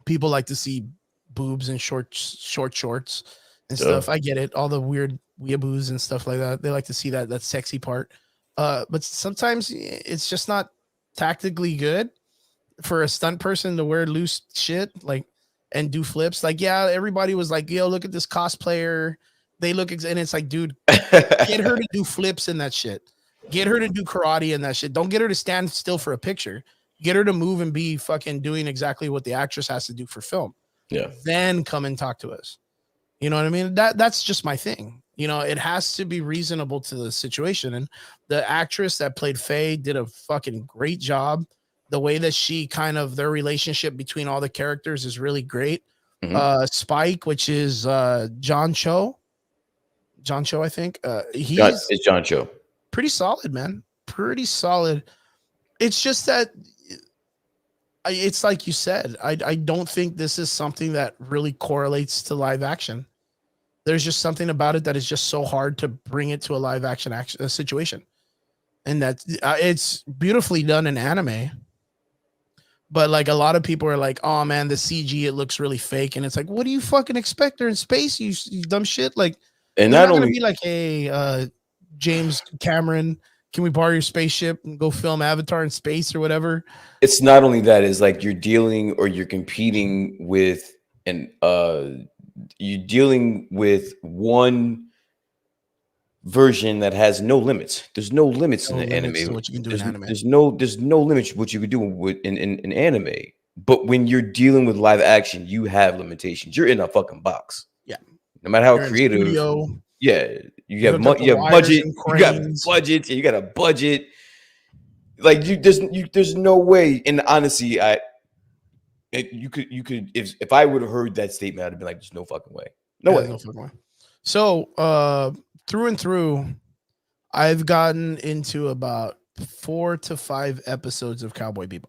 People like to see boobs and short shorts and stuff. I get it. All the weird weeaboos and stuff like that. They like to see that sexy part. But sometimes it's just not tactically good for a stunt person to wear loose shit like and do flips. Like, yeah, everybody was like, yo, look at this cosplayer. They look and it's like, dude, get her to do flips in that shit. Get her to do karate in that shit. Don't get her to stand still for a picture. Get her to move and be fucking doing exactly what the actress has to do for film. Yeah. Then come and talk to us. You know what I mean? That's just my thing. You know, it has to be reasonable to the situation. And the actress that played Faye did a fucking great job. The way that she kind of their relationship between all the characters is really great. Spike, which is John Cho, I think. It's John Cho. Pretty solid, man. Pretty solid. It's just that it's like you said, I don't think this is something that really correlates to live action. There's just something about it that is just so hard to bring it to a live action situation. And that it's beautifully done in anime. But like a lot of people are like, oh man, the CG, it looks really fake. And it's like, what do you fucking expect? They're in space, you dumb shit. Like, and not only gonna be like, hey, James Cameron, can we borrow your spaceship and go film Avatar in space or whatever? It's not only that, it's like you're dealing or you're competing with you're dealing with one version that has no limits. There's no limits in the anime. What you can do in anime. There's no limits what you could do with in anime. But when you're dealing with live action, you have limitations. You're in a fucking box. Yeah. No matter how creative. Yeah, you have budget. You got budget. You got a budget. Like there's no way. And honestly, you could if I would have heard that statement, I'd have been like, there's no fucking way. No way. So through and through, I've gotten into about 4 to 5 episodes of Cowboy Beebop.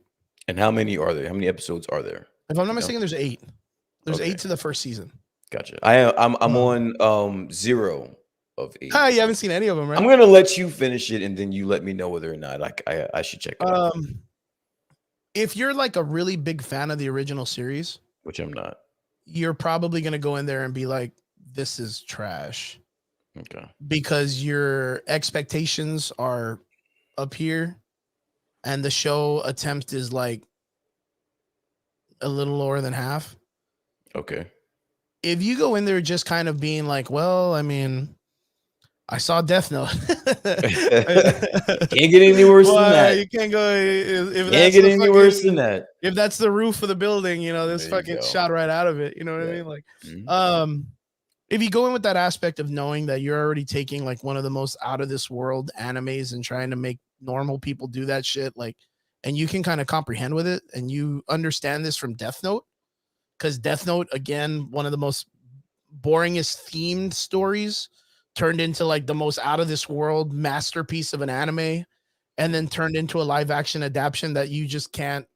And how many are there? How many episodes are there? If I'm not mistaken, there's 8. There's 8 to the first season. Gotcha. I'm on 0 of 8. You haven't seen any of them, right? I'm gonna let you finish it, and then you let me know whether or not I should check it out. If you're like a really big fan of the original series, which I'm not, you're probably gonna go in there and be like, "This is trash." Okay. Because your expectations are up here, and the show attempt is like a little lower than half. Okay. If you go in there just kind of being like, well, I mean, I saw Death Note. Can't get any worse than that. You can't go. If can't get any worse than that. If that's the roof of the building, you know, this fucking shot right out of it. You know what I mean? Like, if you go in with that aspect of knowing that you're already taking like one of the most out of this world animes and trying to make normal people do that shit, like, and you can kind of comprehend with it and you understand this from Death Note, because Death Note, again, one of the most boringest themed stories turned into like the most out of this world masterpiece of an anime, and then turned into a live action adaptation that you can't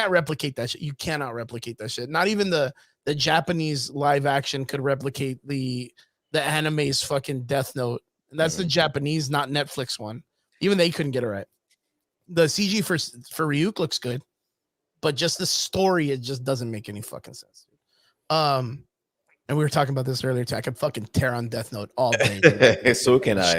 replicate that shit. You cannot replicate that shit. Not even the Japanese live action could replicate the anime's fucking Death Note. And that's the Japanese, not Netflix one. Even they couldn't get it right. The CG for Ryuk looks good, but just the story, it just doesn't make any fucking sense. And we were talking about this earlier too. I could fucking tear on Death Note all day. So can I.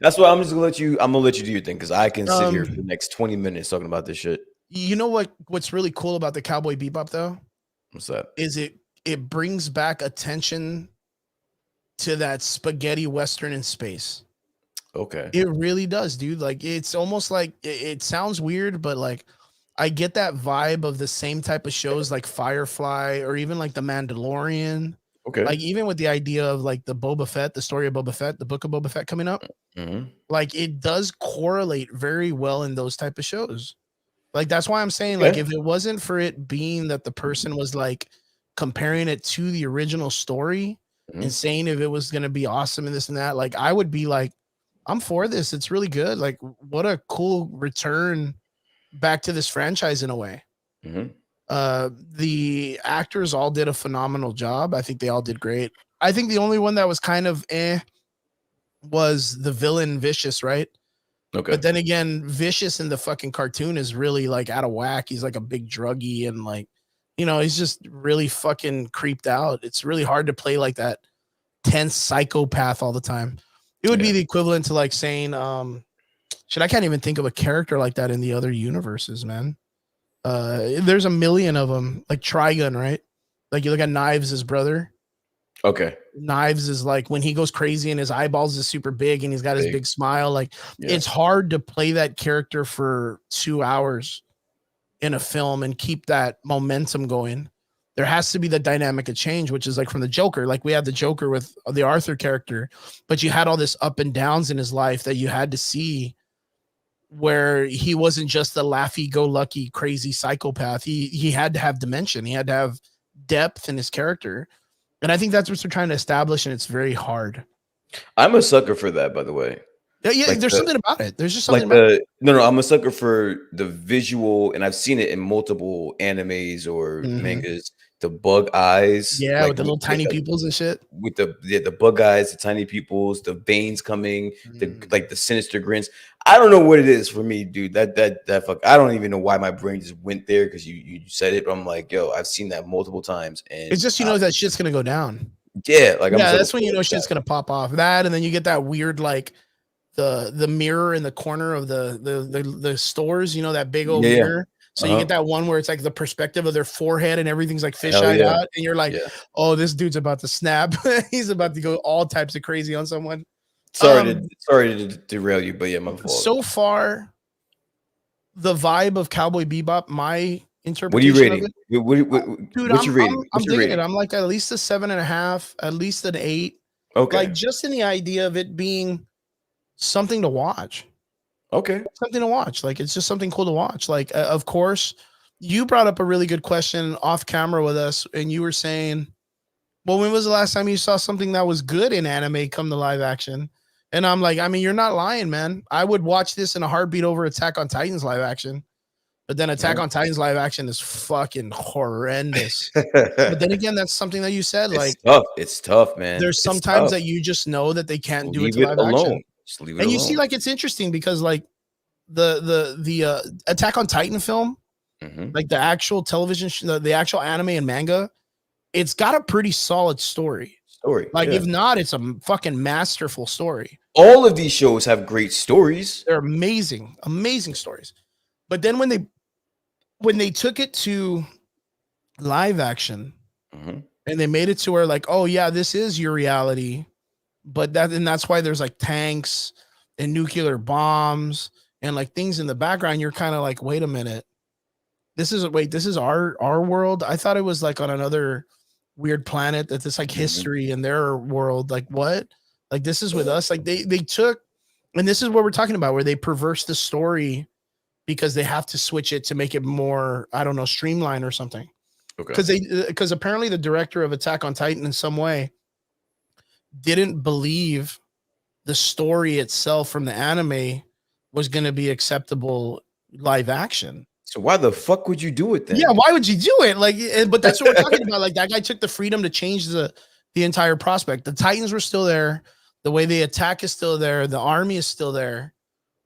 That's why I'm just gonna let you. I'm gonna let you do your thing, because I can sit here for the next 20 minutes talking about this shit. You know what's really cool about the Cowboy Bebop though? What's that? Is it brings back attention to that spaghetti western in space. Okay. It really does, dude. Like, it's almost like it sounds weird, but like I get that vibe of the same type of shows like Firefly or even like The Mandalorian. Okay. Like even with the idea of like the Boba Fett, the story of Boba Fett, the book of Boba Fett coming up, like it does correlate very well in those type of shows. Like that's why I'm saying, like, if it wasn't for it being that the person was like comparing it to the original story and saying if it was going to be awesome and this and that, like I would be like, I'm for this. It's really good. Like what a cool return back to this franchise in a way. The actors all did a phenomenal job. I think they all did great. I think the only one that was kind of was the villain Vicious, right? Okay. But then again, Vicious in the fucking cartoon is really like out of whack. He's like a big druggie and like, you know, he's just really fucking creeped out. It's really hard to play like that tense psychopath all the time. It would be the equivalent to like saying, I can't even think of a character like that in the other universes, man. There's a million of them, like Trigun, right? Like you look at Knives' brother. Okay. Knives is like when he goes crazy and his eyeballs is super big and he's got his big smile. Like it's hard to play that character for 2 hours in a film and keep that momentum going. There has to be the dynamic of change, which is like from the Joker. Like we had the Joker with the Arthur character, but you had all this up and downs in his life that you had to see, where he wasn't just a laughy-go-lucky crazy psychopath. He had to have dimension. He had to have depth in his character. And I think that's what they're trying to establish, and it's very hard. I'm a sucker for that, by the way. Yeah, like there's something about it. There's just something about it. No, I'm a sucker for the visual, and I've seen it in multiple animes or mangas. The bug eyes, yeah, with the little tiny pupils and shit. With the bug eyes, the tiny pupils, the veins coming, the sinister grins. I don't know what it is for me, dude. That fuck. I don't even know why my brain just went there because you said it. But I'm like, yo, I've seen that multiple times, and it's just that shit's gonna go down. Yeah, like that's when you know shit's gonna pop off. That, and then you get that weird like the mirror in the corner of the stores. You know, that big old mirror. So you get that one where it's like the perspective of their forehead and everything's like fisheye out, and you're like, oh, this dude's about to snap. He's about to go all types of crazy on someone. Sorry to derail you, but yeah, my fault. So far, the vibe of Cowboy Bebop, my interpretation. What are you rating? Dude, what's your rating? I'm digging it. I'm like at least a 7.5, at least an 8. Okay. Like just in the idea of it being something to watch. Okay. Something to watch. Like it's just something cool to watch. Like of course, you brought up a really good question off camera with us, and you were saying, well, when was the last time you saw something that was good in anime come to live action? And I'm like, I mean, you're not lying, man. I would watch this in a heartbeat over Attack on Titan's live action. But then Attack on Titan's live action is fucking horrendous. But then again, that's something that you said. Like it's tough, man. There's sometimes that you just know that they can't do it to live action. Just leave it and alone. You see, like it's interesting because like the Attack on Titan film, like the actual television, the actual anime and manga, it's got a pretty solid story. Like if not, it's a fucking masterful story. All of these shows have great stories. They're amazing stories. But then when they took it to live action and they made it to where like, oh yeah, this is your reality, but that's why there's like tanks and nuclear bombs and like things in the background. You're kind of like, wait a minute, this is our world. I thought it was like on another weird planet that this like history in their world. Like what? Like this is with us. Like they took, and this is what we're talking about, where they perverse the story because they have to switch it to make it more, I don't know, streamlined or something. Okay. Because apparently the director of Attack on Titan in some way didn't believe the story itself from the anime was going to be acceptable live action. So why the fuck would you do it then? Yeah, why would you do it? Like, but that's what we're talking about. Like that guy took the freedom to change the entire prospect. The Titans were still there. The way they attack is still there. The army is still there,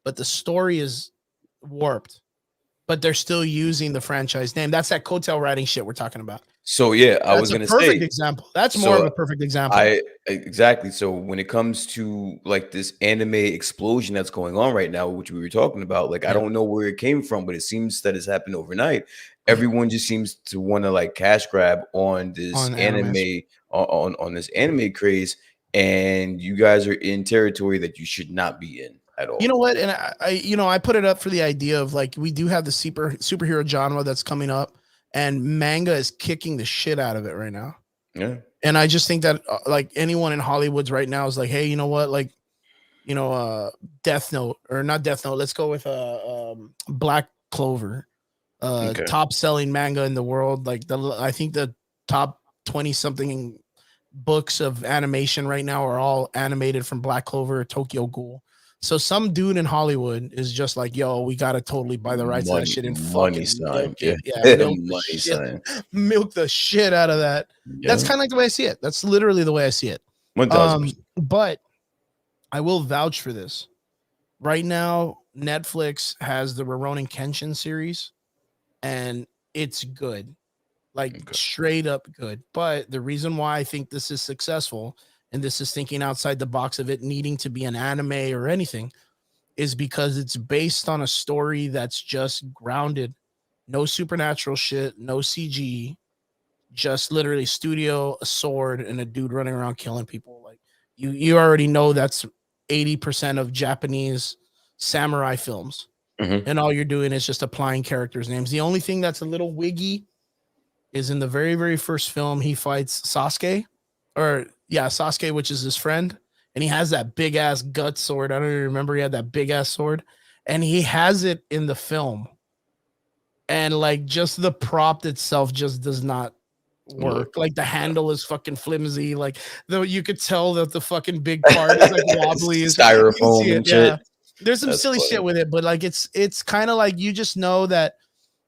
but the story is warped. But they're still using the franchise name. That's that coattail riding shit we're talking about. So yeah, I was gonna say perfect example. That's more of a perfect example. Exactly. So when it comes to like this anime explosion that's going on right now, which we were talking about, like I don't know where it came from, but it seems that it's happened overnight. Everyone just seems to want to like cash grab on this anime on this anime craze, and you guys are in territory that you should not be in at all. You know what? And I put it up for the idea of like we do have the superhero genre that's coming up. And manga is kicking the shit out of it right now. Yeah. And I just think that like anyone in Hollywood's right now is like, hey, you know what? Like, you know, Death Note or not Death Note. Let's go with Black Clover, top selling manga in the world. Like I think the top 20 something books of animation right now are all animated from Black Clover or Tokyo Ghoul. So some dude in Hollywood is just like, yo, we got to totally buy the rights to that shit and fucking milk the shit out of that. Yeah. That's kind of like the way I see it. That's literally the way I see it. 1000%. But I will vouch for this. Right now, Netflix has the Rurouni Kenshin series, and it's good. Like straight up good. But the reason why I think this is successful, and this is thinking outside the box of it needing to be an anime or anything, is because it's based on a story that's just grounded. No supernatural shit, no CG, just literally studio, a sword, and a dude running around killing people. Like you already know that's 80% of Japanese samurai films. Mhm. And all you're doing is just applying characters' names. The only thing that's a little wiggy is in the very, very first film, he fights Sasuke, Sasuke, which is his friend, and he has that big ass gut sword. I don't even remember, he had that big ass sword, and he has it in the film, and like just the prop itself just does not work. Like the handle is fucking flimsy. Like though you could tell that the fucking big part is like wobbly. You can see Styrofoam it, and yeah. shit. There's some That's silly funny. shit with it, but like it's kind of like you just know that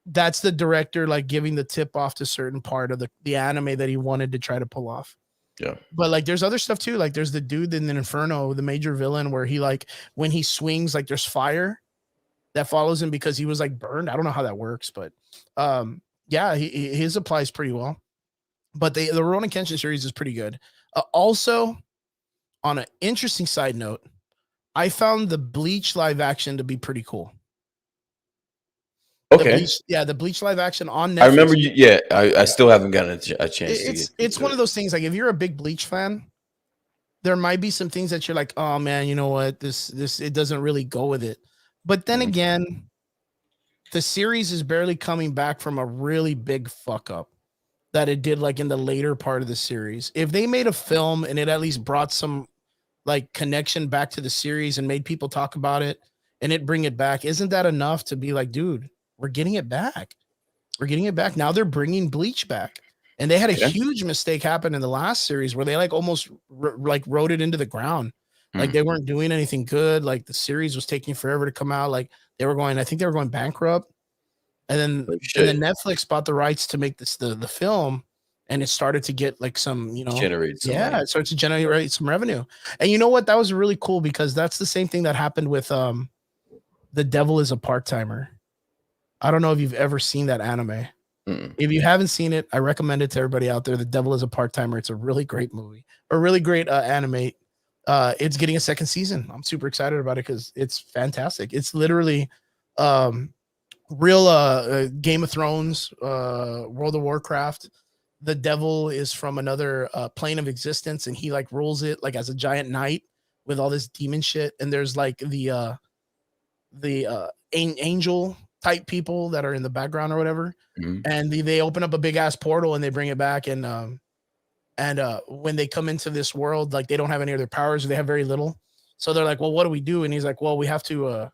that's the director like giving the tip off to certain part of the anime that he wanted to try to pull off. Yeah. But like there's other stuff too. Like there's the dude in the Inferno, the major villain, where he like when he swings, like there's fire that follows him because he was like burned. I don't know how that works, but yeah, his applies pretty well. But the Rurouni Kenshin series is pretty good. Also, on an interesting side note, I found the Bleach live action to be pretty cool. Okay. The Bleach live action on Netflix. I remember you. Yeah, I still haven't gotten a chance to get. It's one of those things. Like if you're a big Bleach fan, there might be some things that you're like, oh man, you know what? This it doesn't really go with it. But then again, the series is barely coming back from a really big fuck up that it did like in the later part of the series. If they made a film and it at least brought some like connection back to the series and made people talk about it and it bring it back, isn't that enough to be like, dude, we're getting it back. We're getting it back. Now they're bringing Bleach back. And they had a huge mistake happen in the last series where they like almost like wrote it into the ground. Like they weren't doing anything good. Like the series was taking forever to come out. Like I think they were going bankrupt. And then Netflix bought the rights to make this the film, and it started to get like some, generate some money. it starts to generate some revenue. And you know what? That was really cool because that's the same thing that happened with The Devil is a Part-Timer. I don't know if you've ever seen that anime. If you haven't seen it, I recommend it to everybody out there. The Devil is a Part-Timer. It's a really great movie, a really great anime. It's getting a second season. I'm super excited about it because it's fantastic. It's literally real Game of Thrones, World of Warcraft. The devil is from another plane of existence, and he like rules it like as a giant knight with all this demon shit. And there's like the angel type people that are in the background or whatever, and they open up a big ass portal and they bring it back. And when they come into this world, like they don't have any other powers, or they have very little. So they're like, well, what do we do? And he's like, well, we have to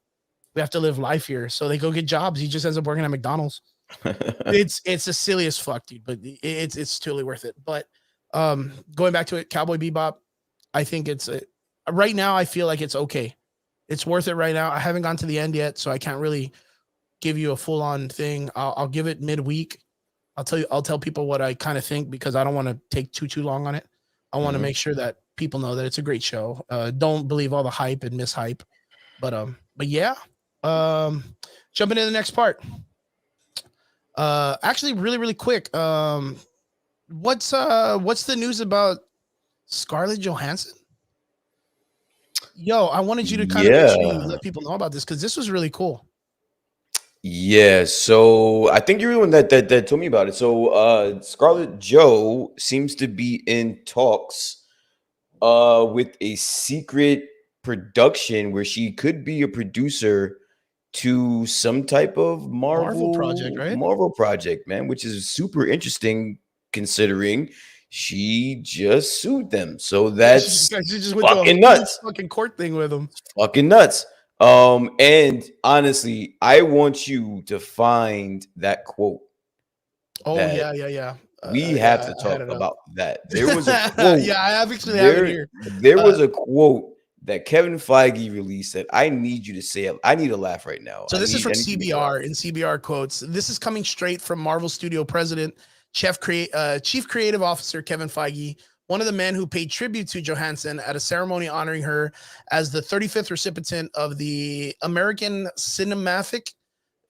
live life here. So they go get jobs. He just ends up working at McDonald's. It's the silliest fuck, dude, but it's totally worth it. But going back to it, Cowboy Bebop, I think it's right now. I feel like it's okay. It's worth it right now. I haven't gone to the end yet, so I can't really give you a full on thing. I'll give it midweek. I'll tell people what I kind of think because I don't want to take too long on it. I want to make sure that people know that it's a great show. Don't believe all the hype and mishype. But yeah. Jumping into the next part. Actually, really quick. What's the news about Scarlett Johansson? Yo, I wanted you to kind of make sure you let people know about this because this was really cool. Yeah, so I think you're the one that told me about it. So Scarlett Jo seems to be in talks with a secret production where she could be a producer to some type of Marvel project, right? Marvel project, man, which is super interesting considering she just sued them. So that's she just went fucking to a nuts. fucking court thing with them. Fucking nuts. And honestly, I want you to find that quote. Oh yeah. We have to talk about that. There was a quote. Yeah, I actually have it here. There was a quote that Kevin Feige released that I need you to say it. I need a laugh right now. So this is from CBR in CBR quotes. This is coming straight from Marvel Studio president, Chief Creative Officer Kevin Feige, one of the men who paid tribute to Johansson at a ceremony honoring her as the 35th recipient of the American Cinematic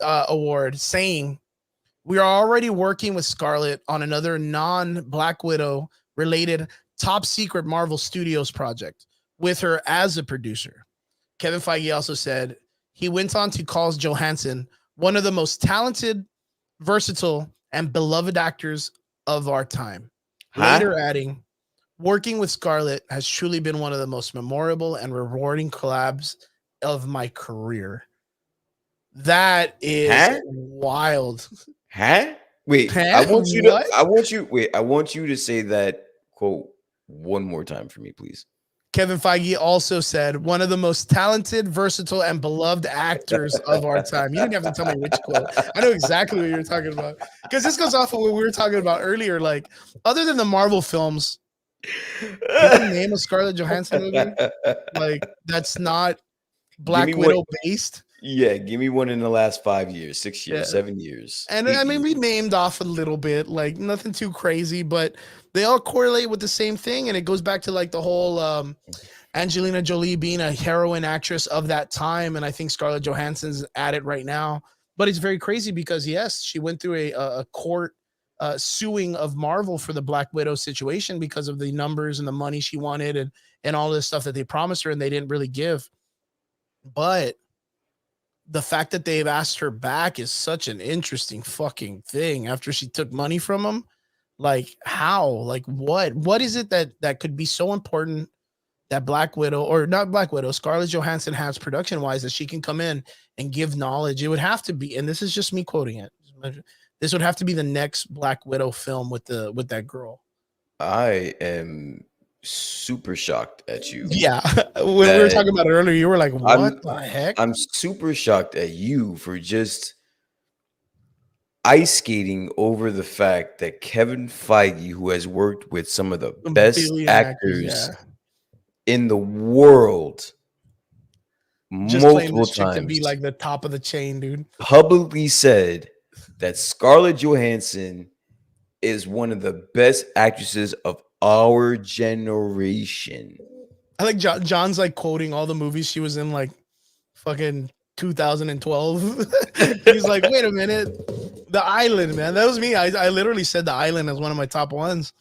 Award, saying, "We are already working with Scarlett on another non-Black Widow related top secret Marvel Studios project with her as a producer." Kevin Feige also said he went on to call Johansson one of the most talented, versatile, and beloved actors of our time. Huh? Later adding, working with Scarlett has truly been one of the most memorable and rewarding collabs of my career. That is Huh? wild. Huh? Wait, Huh? What? I want you to say that quote one more time for me, please. Kevin Feige also said, one of the most talented, versatile, and beloved actors of our time. You didn't have to tell me which quote. I know exactly what you're talking about. Because this goes off of what we were talking about earlier. Like, other than the Marvel films, can you name a Scarlett Johansson movie? Like, that's not Give me Black what? Widow based. Yeah, give me one in the last 5 years, 6 years, Yeah. 7 years, And I 8 mean, we years. named off a little bit, like nothing too crazy, but they all correlate with the same thing. And it goes back to like the whole Angelina Jolie being a heroine actress of that time. And I think Scarlett Johansson's at it right now. But it's very crazy because, yes, she went through a court suing of Marvel for the Black Widow situation because of the numbers and the money she wanted and all this stuff that they promised her and they didn't really give. But the fact that they've asked her back is such an interesting fucking thing after she took money from them. Like how? Like what is it that could be so important that Black Widow, or not Black Widow, Scarlett Johansson has production wise that she can come in and give knowledge? It would have to be, and this is just me quoting it. This would have to be the next Black Widow film with that girl. I am super shocked at you. Yeah. When we were talking about it earlier, you were like, what the heck? I'm super shocked at you for just ice skating over the fact that Kevin Feige, who has worked with some of the best actors in the world just claim multiple this chick to be times, like the top of the chain, dude, publicly said that Scarlett Johansson is one of the best actresses of our generation. I like John's like quoting all the movies she was in, like fucking 2012. He's like, wait a minute, The Island, man. That was me. I literally said The Island as one of my top ones.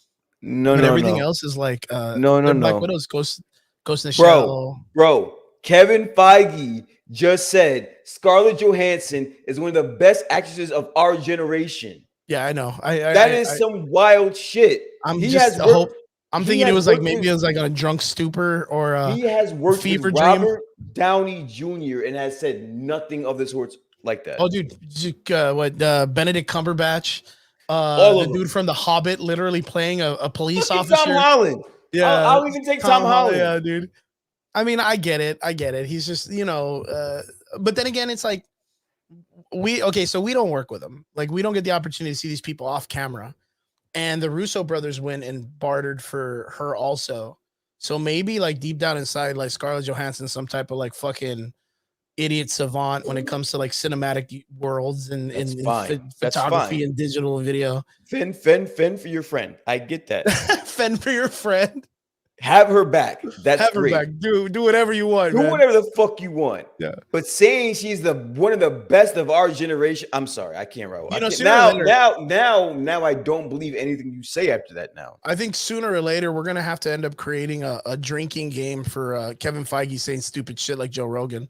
But everything else is like Black Widow's Ghost in the Shell. Bro, Kevin Feige just said Scarlett Johansson is one of the best actresses of our generation. Yeah, I know. That is some wild shit. I'm thinking it was like maybe it was like on a drunk stupor or he has worked fever with dream. Robert Downey Jr. and has said nothing of the sorts like that. Oh, dude, Benedict Cumberbatch, the dude from The Hobbit, literally playing a police officer. Tom Holland. Yeah, I'll even take Tom Holland. Yeah, dude. I mean, I get it. He's just, but then again, it's like so we don't work with them. Like, we don't get the opportunity to see these people off camera. And the Russo brothers went and bartered for her also. So maybe like deep down inside, like Scarlett Johansson, some type of like fucking idiot savant when it comes to like cinematic worlds and photography and digital video. Fend for your friend. I get that. Fend for your friend. Have her back. That's great. Her back. Do whatever you want. Do whatever the fuck you want. Yeah. But saying she's one of the best of our generation, I'm sorry, I can't roll. Now I don't believe anything you say after that. Now I think sooner or later we're gonna have to end up creating a drinking game for Kevin Feige saying stupid shit like Joe Rogan.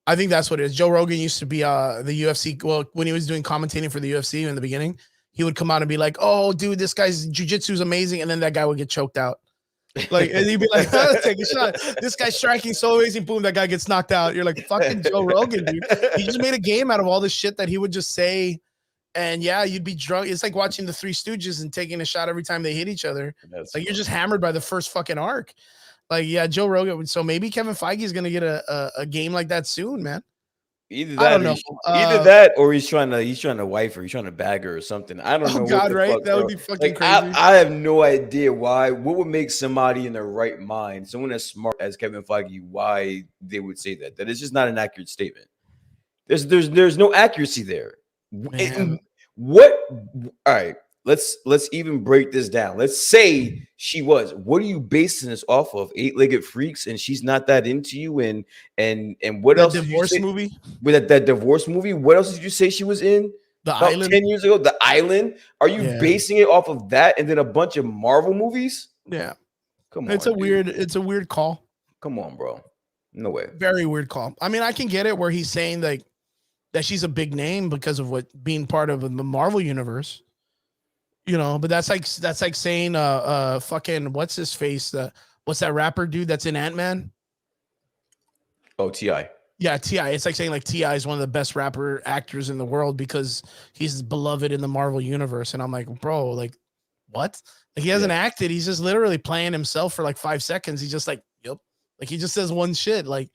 I think that's what it is. Joe Rogan used to be the UFC. Well, when he was doing commentating for the UFC in the beginning, he would come out and be like, "Oh, dude, this guy's jiu-jitsu is amazing," and then that guy would get choked out. Like, and he'd be like, take a shot. This guy's striking so amazing. Boom, that guy gets knocked out. You're like, fucking Joe Rogan, dude. He just made a game out of all this shit that he would just say. And yeah, you'd be drunk. It's like watching the Three Stooges and taking a shot every time they hit each other. That's like, you're just hammered by the first fucking arc. Like, yeah, Joe Rogan. So maybe Kevin Feige is going to get a game like that soon, man. Either that, or he's trying to wife her, he's trying to bag her or something. I don't know. God, right? Fuck, that would be fucking crazy. I have no idea why. What would make somebody in their right mind, someone as smart as Kevin Feige, why they would say that? That is just not an accurate statement. There's no accuracy there. All right. Let's even break this down. Let's say she was. What are you basing this off of? 8-Legged Freaks, and she's not that into you. And what else? Divorce movie. With that divorce movie. What else did you say she was in? The Island. 10 years ago. The Island. Are you basing it off of that and then a bunch of Marvel movies? Yeah. Come on. It's a weird call. Come on, bro. No way. Very weird call. I mean, I can get it where he's saying like that she's a big name because of what being part of the Marvel universe. You know, but that's like saying fucking what's his face? What's that rapper dude that's in Ant-Man? Oh, T.I. Yeah, T.I. It's like saying like T.I. is one of the best rapper actors in the world because he's beloved in the Marvel universe. And I'm like, bro, like what? Like he hasn't acted. He's just literally playing himself for like 5 seconds. He's just like, yep. Like he just says one shit. Like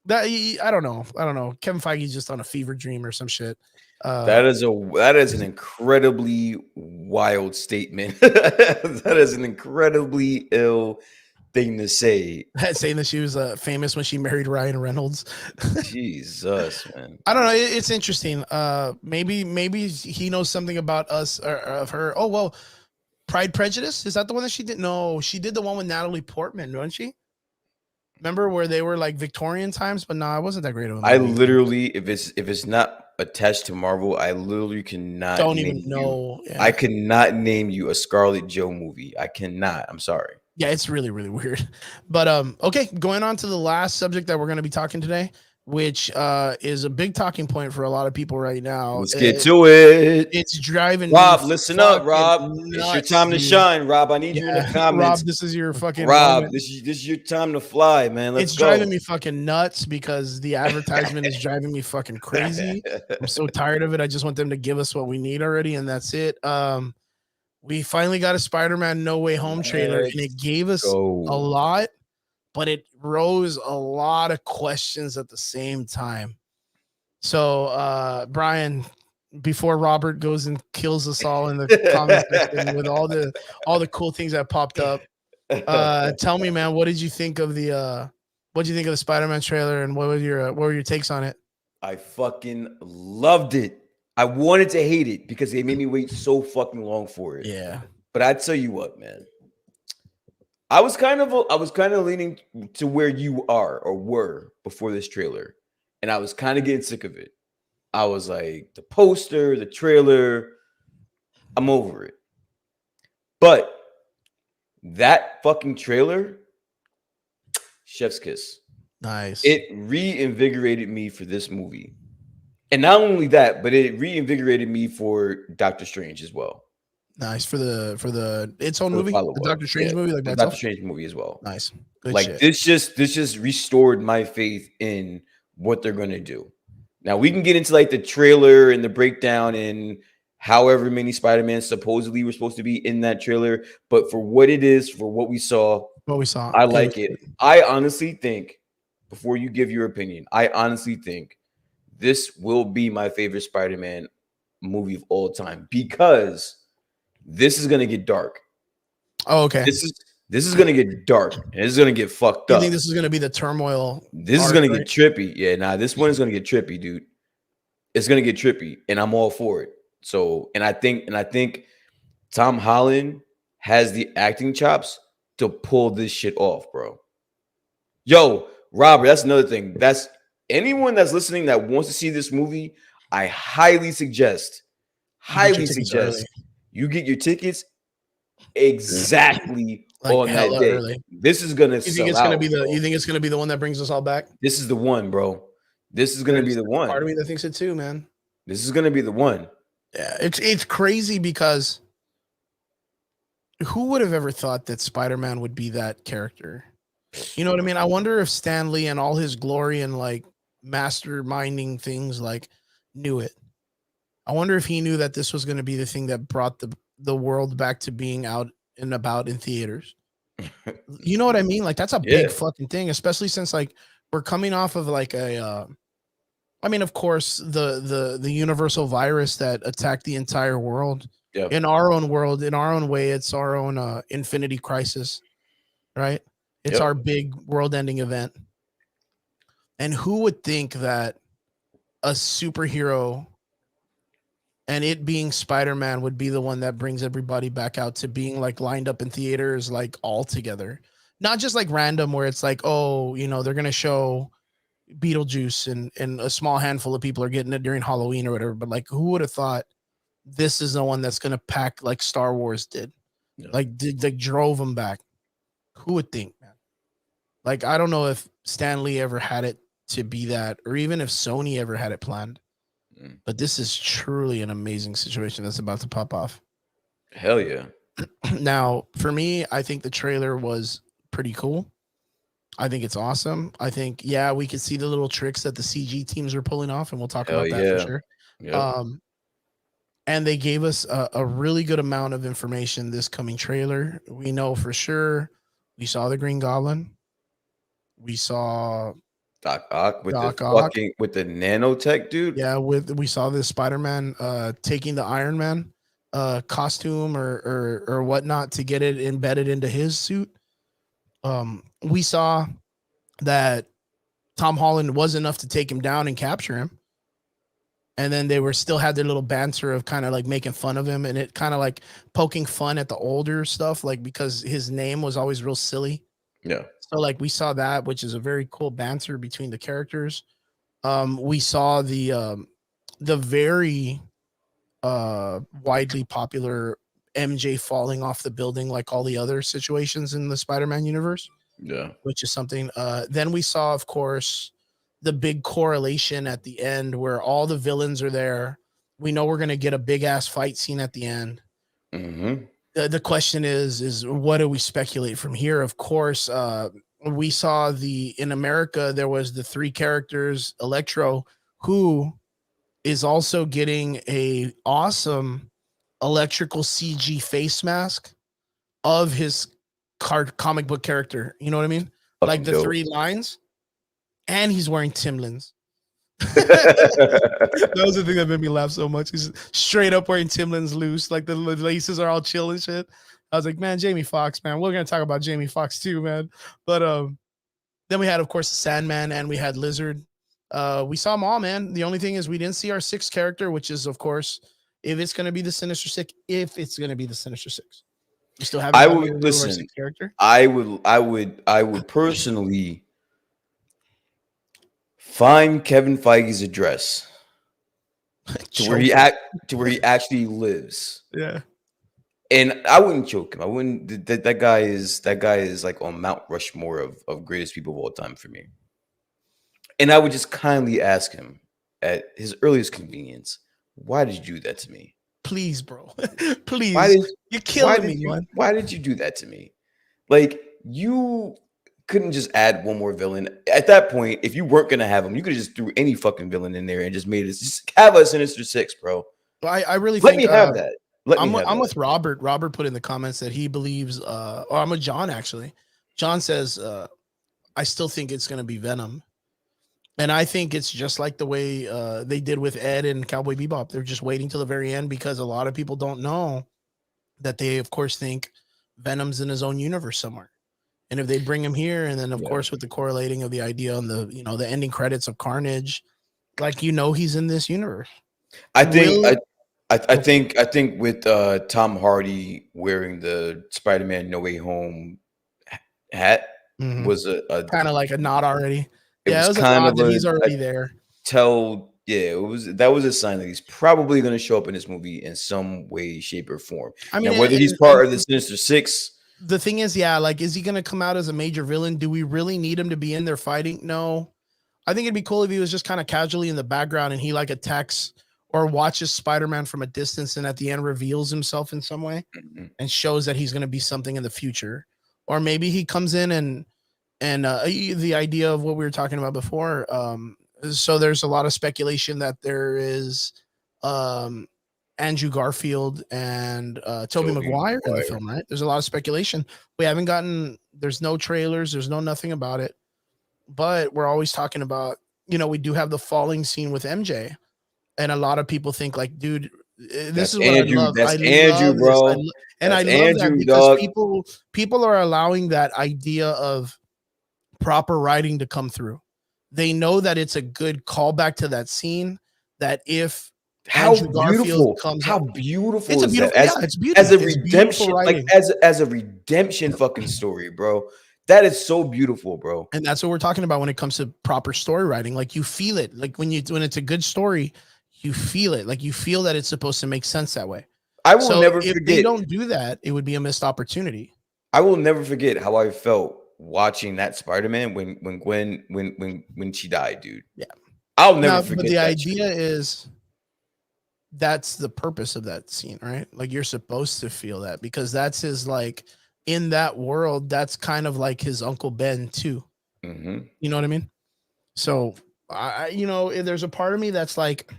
that. I don't know. I don't know. Kevin Feige's just on a fever dream or some shit. That is an incredibly wild statement. That is an incredibly ill thing to say. Saying that she was famous when she married Ryan Reynolds. Jesus, man. I don't know. It's interesting. Maybe he knows something about us or of her. Oh well, Pride Prejudice, is that the one that she did? No, she did the one with Natalie Portman, wasn't she? Remember where they were like Victorian times? But no, it wasn't that great of a movie. I literally, if it's not attached to Marvel, I literally cannot. Don't even know. Yeah. I cannot name you a Scarlett Joe movie. I cannot. I'm sorry. Yeah, it's really, really weird. But okay, going on to the last subject that we're going to be talking today, which is a big talking point for a lot of people right now. Let's get to it. It's driving Rob, listen up, Rob. Nuts, it's your time to shine, Rob. I need you in the comments. Rob, this is your fucking Rob, moment. this is your time to fly, man. Let's go. Driving me fucking nuts because the advertisement is driving me fucking crazy. I'm so tired of it. I just want them to give us what we need already, and that's it. We finally got a Spider-Man No Way Home trailer, and it gave us a lot, but it rose a lot of questions at the same time. So, Brian, before Robert goes and kills us all in the comment section with all the cool things that popped up, tell me, man, what did you think of the Spider-Man trailer, and what were your takes on it? I fucking loved it. I wanted to hate it because they made me wait so fucking long for it. Yeah. But I tell you what, man. I was kind of leaning to where you are or were before this trailer. And I was kind of getting sick of it. I was like, the poster, the trailer, I'm over it. But that fucking trailer, chef's kiss. Nice. It reinvigorated me for this movie. And not only that, but it reinvigorated me for Doctor Strange as well. Nice for the its own movie, the Doctor Strange movie, like the Doctor Strange movie as well. Nice, good like shit. This just restored my faith in what they're gonna do. Now we can get into like the trailer and the breakdown and however many Spider-Man supposedly were supposed to be in that trailer, but for what it is, for what we saw, I like it. I honestly think, before you give your opinion, I honestly think this will be my favorite Spider-Man movie of all time because this is gonna get dark. Oh, okay. This is gonna get dark and it's gonna get fucked up. You think this is gonna be the turmoil? This is gonna get trippy. Yeah, this one is gonna get trippy, dude. It's gonna get trippy, and I'm all for it. So, and I think Tom Holland has the acting chops to pull this shit off, bro. Yo, Robert, that's another thing. That's anyone that's listening that wants to see this movie, I highly suggest you get your tickets exactly like on that day. Early. This is gonna. You think it's gonna be the? You think it's gonna be the one that brings us all back? This is the one, bro. This is gonna be the one. Part of me that thinks it too, man. This is gonna be the one. Yeah, it's crazy because who would have ever thought that Spider-Man would be that character? You know what I mean? I wonder if Stan Lee and all his glory and like masterminding things like knew it. I wonder if he knew that this was going to be the thing that brought the world back to being out and about in theaters. You know what I mean? Like that's a big fucking thing, especially since like we're coming off of like a I mean, of course, the universal virus that attacked the entire world. Yep. In our own world, in our own way, it's our own infinity crisis, right? It's our big world-ending event. And who would think that a superhero and it being Spider-Man would be the one that brings everybody back out to being like lined up in theaters, like all together, not just like random where it's like, oh, you know, they're going to show Beetlejuice and a small handful of people are getting it during Halloween or whatever. But like, who would have thought this is the one that's going to pack like Star Wars did, like drove them back. Who would think, man? Like, I don't know if Stan Lee ever had it to be that, or even if Sony ever had it planned. But this is truly an amazing situation that's about to pop off. Hell yeah. Now, for me, I think the trailer was pretty cool. I think it's awesome. I think, yeah, we could see the little tricks that the CG teams are pulling off, and we'll talk Hell about that for yeah. sure. Yep. Um, and they gave us a really good amount of information this coming trailer. We know for sure we saw the Green Goblin. We saw Doc Ock with the Doc Ock. fucking with the nanotech, dude. Yeah, we saw this Spider-Man taking the Iron Man costume or whatnot to get it embedded into his suit. We saw that Tom Holland was enough to take him down and capture him. And then they were still had their little banter of kind of like making fun of him and it kind of like poking fun at the older stuff, like because his name was always real silly. Yeah. So like we saw that, which is a very cool banter between the characters. We saw the very widely popular MJ falling off the building like all the other situations in the Spider-Man universe. Yeah. Which is something. Then we saw, of course, the big correlation at the end where all the villains are there. We know we're going to get a big ass fight scene at the end. Mm-hmm. The question is what do we speculate from here? Of course, we saw in America, there was the 3 characters, Electro, who is also getting a awesome electrical CG face mask of his comic book character. You know what I mean? Fucking Like the dope. 3 lines, and he's wearing Timberlands. That was the thing that made me laugh so much. He's straight up wearing Timberlands loose, like the laces are all chill and shit. I was like, man, Jamie Foxx, man. We're gonna talk about Jamie Foxx too, man. But then we had, of course, the Sandman, and we had Lizard. We saw them all, man. The only thing is we didn't see our 6th character, which is, of course, if it's gonna be the Sinister Six. If it's gonna be the Sinister Six, we still haven't. I gotten would our listen. 6th character. I would personally find Kevin Feige's address to where he actually lives. Yeah. And I wouldn't choke him. I wouldn't. That guy is like on Mount Rushmore of greatest people of all time for me. And I would just kindly ask him at his earliest convenience, why did you do that to me? Please, bro. Please. You're killing me, man. Why did you do that to me? Like, you couldn't just add one more villain. At that point, if you weren't going to have him, you could have just threw any fucking villain in there and just made it. Just have a Sinister Six, bro. I really Let think, me have that. I'm with Robert. Robert put in the comments that he believes, or I'm with John, actually. John says, I still think it's going to be Venom. And I think it's just like the way they did with Ed and Cowboy Bebop. They're just waiting till the very end because a lot of people don't know that they, of course, think Venom's in his own universe somewhere. And if they bring him here, and then, of course, with the correlating of the idea on the, the ending credits of Carnage, like, he's in this universe. I think with Tom Hardy wearing the Spider-Man No Way Home hat was a kind of like a nod already. It was kind of that he's already there. That was a sign that he's probably going to show up in this movie in some way, shape, or form. I mean, now, whether he's part of the Sinister Six. The thing is, like, is he going to come out as a major villain? Do we really need him to be in there fighting? No. I think it'd be cool if he was just kind of casually in the background and he like attacks or watches Spider-Man from a distance and at the end reveals himself in some way and shows that he's going to be something in the future. Or maybe he comes in and the idea of what we were talking about before. So there's a lot of speculation that there is Andrew Garfield and Tobey Maguire in the film, right? There's a lot of speculation. We haven't there's no trailers, there's nothing about it. But we're always talking about, we do have the falling scene with MJ. And a lot of people think like, dude, this is what Andrew, I love. That's Andrew, bro. I love that because people are allowing that idea of proper writing to come through. They know that it's a good callback to that scene. That if how beautiful is that? It's beautiful as a redemption, like as a redemption fucking story, bro. That is so beautiful, bro. And that's what we're talking about when it comes to proper story writing. Like you feel it. Like when it's a good story, you feel it. Like you feel that it's supposed to make sense that way. I will never forget. If they don't do that, it would be a missed opportunity. I will never forget how I felt watching that Spider-Man when she died, dude. Yeah. I'll never forget. But the idea is that's the purpose of that scene, right? Like you're supposed to feel that because that's his like in that world. That's kind of like his Uncle Ben too. Mm-hmm. You know what I mean? So there's a part of me that's like,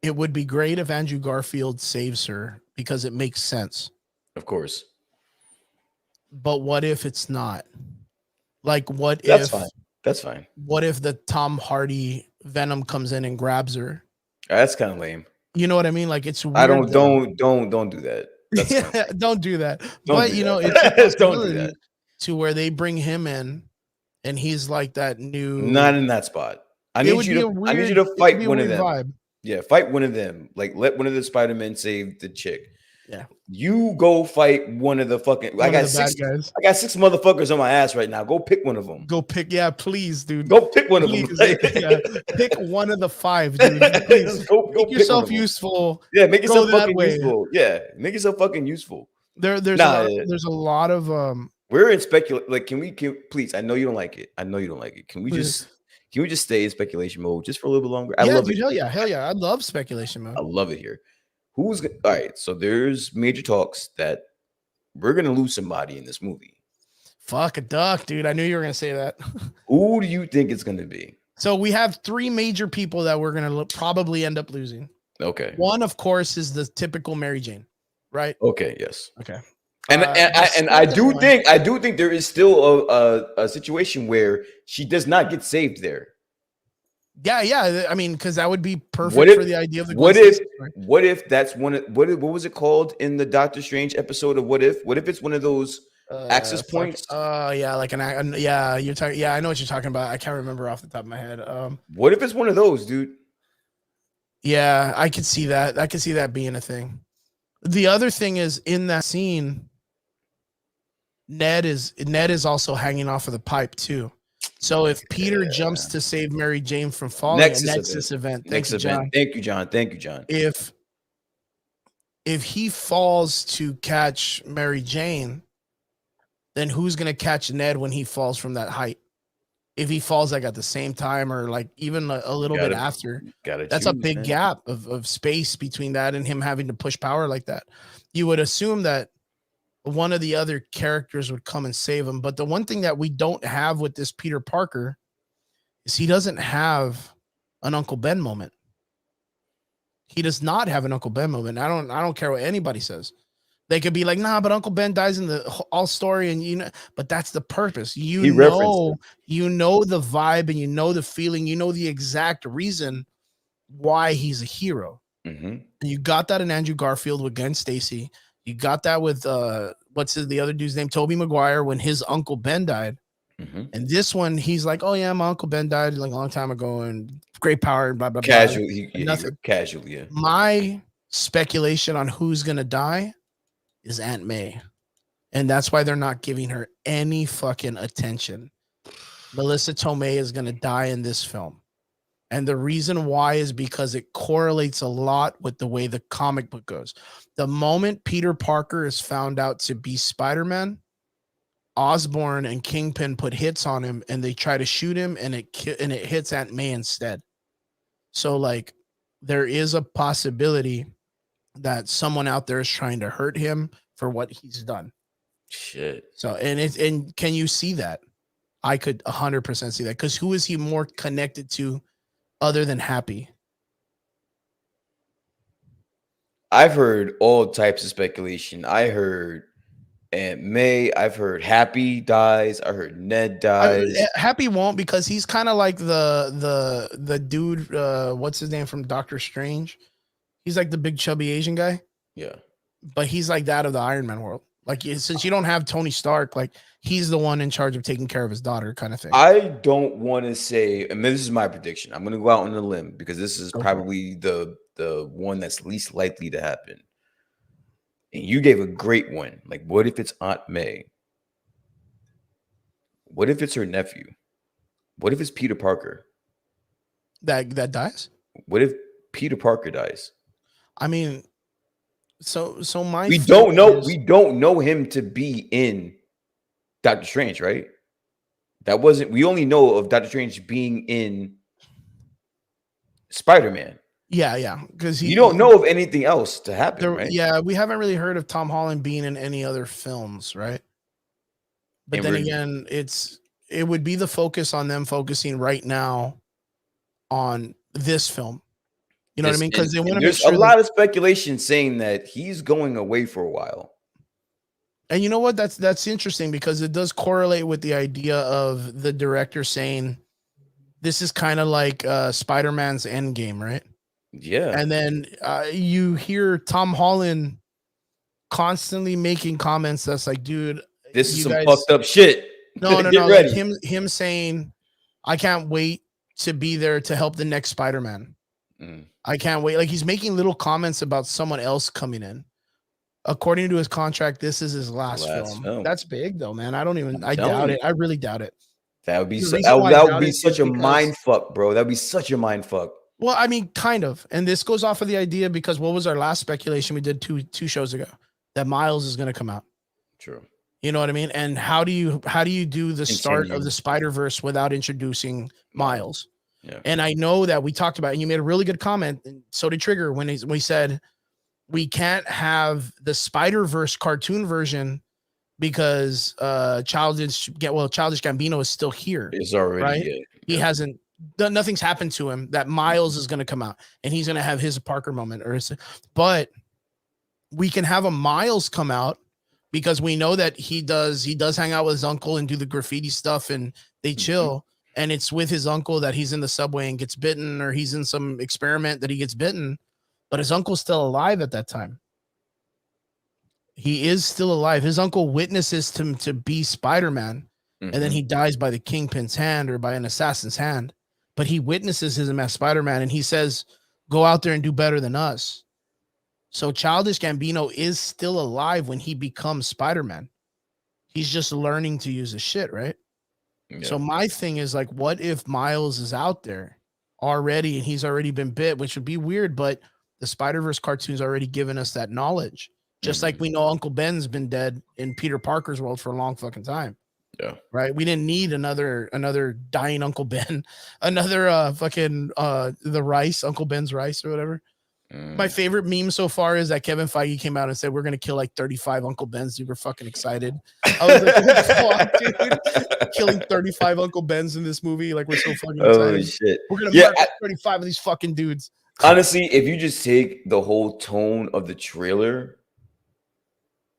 it would be great if Andrew Garfield saves her because it makes sense. Of course. But what if it's not? Like, That's fine. That's fine. What if the Tom Hardy Venom comes in and grabs her? That's kind of lame. You know what I mean? Like, it's I weird. don't do that. That's kind of lame. Don't do that. Don't But do that. it's a Don't do that. possibility to where they bring him in, and he's like that new. Not in that spot. I need you to fight one of them. Vibe. Yeah, fight one of them. Like, let one of the Spider-Men save the chick. Yeah. You go fight one of the fucking. I got 6 motherfuckers on my ass right now. Go pick one of them. Go pick. Yeah, please, dude. Go pick one of them. Yeah, pick one of the 5, dude. Please. go make yourself useful. Yeah, make yourself fucking useful. Yeah, make yourself fucking useful. There's a lot of We're in speculation. Like, can we please? I know you don't like it. Can we just stay in speculation mode just for a little bit longer? I love it. Hell yeah. I love speculation mode. I love it here. All right? So there's major talks that we're gonna lose somebody in this movie. Fuck a duck, dude. I knew you were gonna say that. Who do you think it's gonna be? So we have 3 major people that we're gonna probably end up losing. Okay. One, of course, is the typical Mary Jane, right? Okay. Yes. Okay. And I do think there is still a situation where she does not get saved there. Yeah. I mean, because that would be perfect for the idea of the. What if that's what was it called in the Doctor Strange episode of What If? What if it's one of those access points? Yeah, like you're talking. Yeah, I know what you're talking about. I can't remember off the top of my head. What if it's one of those, dude? Yeah, I could see that. I could see that being a thing. The other thing is in that scene, Ned is also hanging off of the pipe too. So if Peter jumps to save Mary Jane from falling, Nexus event. Thank you, John. Thank you, John. If he falls to catch Mary Jane, then who's gonna catch Ned when he falls from that height? If he falls like at the same time or like even a little bit after, that's a big gap of space between that and him having to push power like that. You would assume that one of the other characters would come and save him. But the one thing that we don't have with this Peter Parker is he doesn't have an Uncle Ben moment. He does not have an Uncle Ben moment. I don't care what anybody says. They could be like, nah, but Uncle Ben dies in the all story, and but that's the purpose. You know the vibe, and you know the feeling, you know the exact reason why he's a hero. Mm-hmm. And you got that in Andrew Garfield with Gwen Stacy. You got that with what's the other dude's name? Tobey Maguire when his Uncle Ben died. Mm-hmm. And this one, he's like, oh yeah, my Uncle Ben died like a long time ago, and great power, and blah blah blah. Nothing. Casual, yeah. My speculation on who's gonna die is Aunt May. And that's why they're not giving her any fucking attention. Melissa Tomei is gonna die in this film. And the reason why is because it correlates a lot with the way the comic book goes. The moment Peter Parker is found out to be Spider-Man, Osborn and Kingpin put hits on him and they try to shoot him and it hits Aunt May instead. So like there is a possibility that someone out there is trying to hurt him for what he's done. Shit. So and can you see that? I could 100% see that because who is he more connected to other than Happy? I've heard all types of speculation. I heard Aunt May. I've heard Happy dies. I heard Ned dies. Happy won't because he's kind of like the dude. What's his name from Doctor Strange? He's like the big chubby Asian guy. Yeah, but he's like that of the Iron Man world. Like since you don't have Tony Stark, like he's the one in charge of taking care of his daughter, kind of thing. I don't want to say, and this is my prediction. I'm going to go out on a limb because this is probably the one that's least likely to happen. And you gave a great one. Like, what if it's Aunt May? What if it's her nephew? What if it's Peter Parker? That dies? What if Peter Parker dies? I mean, so we don't know him to be in Doctor Strange, right? We only know of Doctor Strange being in Spider-Man. Yeah, because You don't know of anything else to happen, right? Yeah, we haven't really heard of Tom Holland being in any other films, right? But And then we're again, it would be the focus on them focusing right now on this film. You know what I this, mean? Because they want to make there's a sure that. lot of speculation saying that he's going away for a while. And you know what? That's interesting because it does correlate with the idea of the director saying this is kind of like Spider-Man's Endgame, right? Yeah. And then you hear Tom Holland constantly making comments that's like, dude, This is you some guys. fucked up shit. No, Get like ready. him saying, I can't wait to be there to help the next Spider-Man. I can't wait. Like he's making little comments about someone else coming in. According to his contract, this is his last film. That's big though, man. I doubt it. I really doubt it. That would be The so, reason why I that would doubt be it such is a because- mind fuck, bro. That'd be such a mind fuck. Well, I mean, kind of. And this goes off of the idea because what was our last speculation we did two shows ago? That Miles is going to come out. True. You know what I mean? And how do you do the start of the Spider-Verse without introducing Miles? Yeah. And I know that we talked about, and you made a really good comment, and so did Trigger when we said we can't have the Spider-Verse cartoon version because Childish Gambino is still here. It's already right. Yeah. He hasn't done, nothing's happened to him. That Miles is going to come out and he's going to have his Parker moment, but we can have a Miles come out because we know that he does hang out with his uncle and do the graffiti stuff and they chill. And it's with his uncle that he's in the subway and gets bitten, or he's in some experiment that he gets bitten, but his uncle's still alive at that time. He is still alive. His uncle witnesses him to be Spider-Man, and then he dies by the Kingpin's hand or by an assassin's hand. But he witnesses him as Spider-Man, and he says, go out there and do better than us. So Childish Gambino is still alive when he becomes Spider-Man. He's just learning to use his shit, right? Yeah. So my thing is like, what if Miles is out there already and he's already been bit, which would be weird, but the Spider-Verse cartoon's already given us that knowledge. Just like we know Uncle Ben's been dead in Peter Parker's world for a long fucking time. Yeah. Right. We didn't need another dying Uncle Ben, another the rice, Uncle Ben's rice or whatever. My favorite meme so far is that Kevin Feige came out and said, we're going to kill like 35 Uncle Bens. Dude, we're fucking excited. I was like, what the fuck, dude? Killing 35 Uncle Bens in this movie. Like, we're so fucking excited. Oh, shit. We're going to murder 35 of these fucking dudes. Honestly, if you just take the whole tone of the trailer,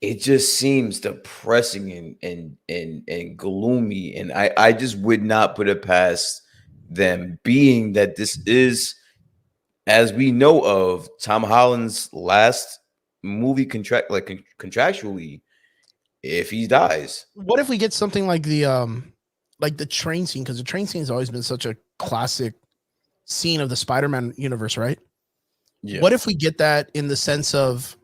it just seems depressing and gloomy. And I just would not put it past them, being that this is, as we know of, Tom Holland's last movie contract, like contractually, if he dies. What if we get something like the train scene? Because the train scene has always been such a classic scene of the Spider-Man universe, right? Yeah. What if we get that in the sense of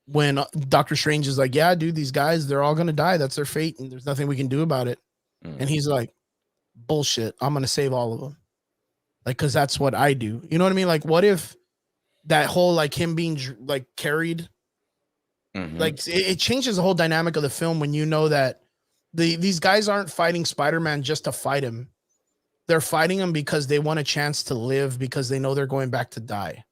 when Doctor Strange is like, yeah, dude, these guys, they're all going to die. That's their fate. And there's nothing we can do about it. And he's like, bullshit. I'm going to save all of them. Like, cause that's what I do. You know what I mean? Like, what if that whole, like him being like carried, like it changes the whole dynamic of the film when you know that these guys aren't fighting Spider-Man just to fight him. They're fighting him because they want a chance to live, because they know they're going back to die.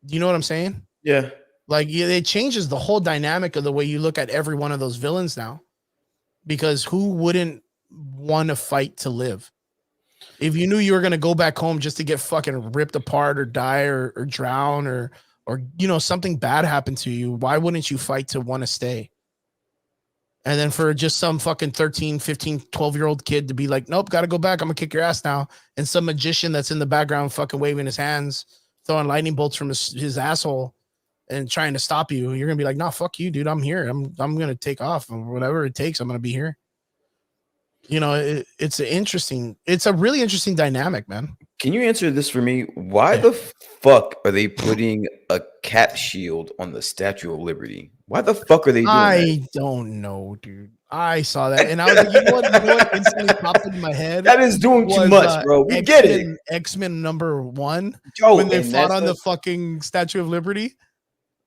You know what I'm saying? Yeah. Like it changes the whole dynamic of the way you look at every one of those villains now, because who wouldn't want to fight to live? If you knew you were going to go back home just to get fucking ripped apart or die or drown or, you know, something bad happened to you, why wouldn't you fight to want to stay? And then for just some fucking 13, 15, 12-year-old kid to be like, nope, got to go back. I'm going to kick your ass now. And some magician that's in the background fucking waving his hands, throwing lightning bolts from his asshole and trying to stop you. You're going to be like, nah, fuck you, dude. I'm here. I'm going to take off, or whatever it takes. I'm going to be here. You know, it's a really interesting dynamic, man. Can you answer this for me? Why the fuck are they putting a cap shield on the Statue of Liberty? Why the fuck are they doing that? I don't know, dude. I saw that and I was like, you know what instantly popped into my head? That is doing too much, bro. We get it. X-Men #1 Yo, when they fought on the fucking Statue of Liberty.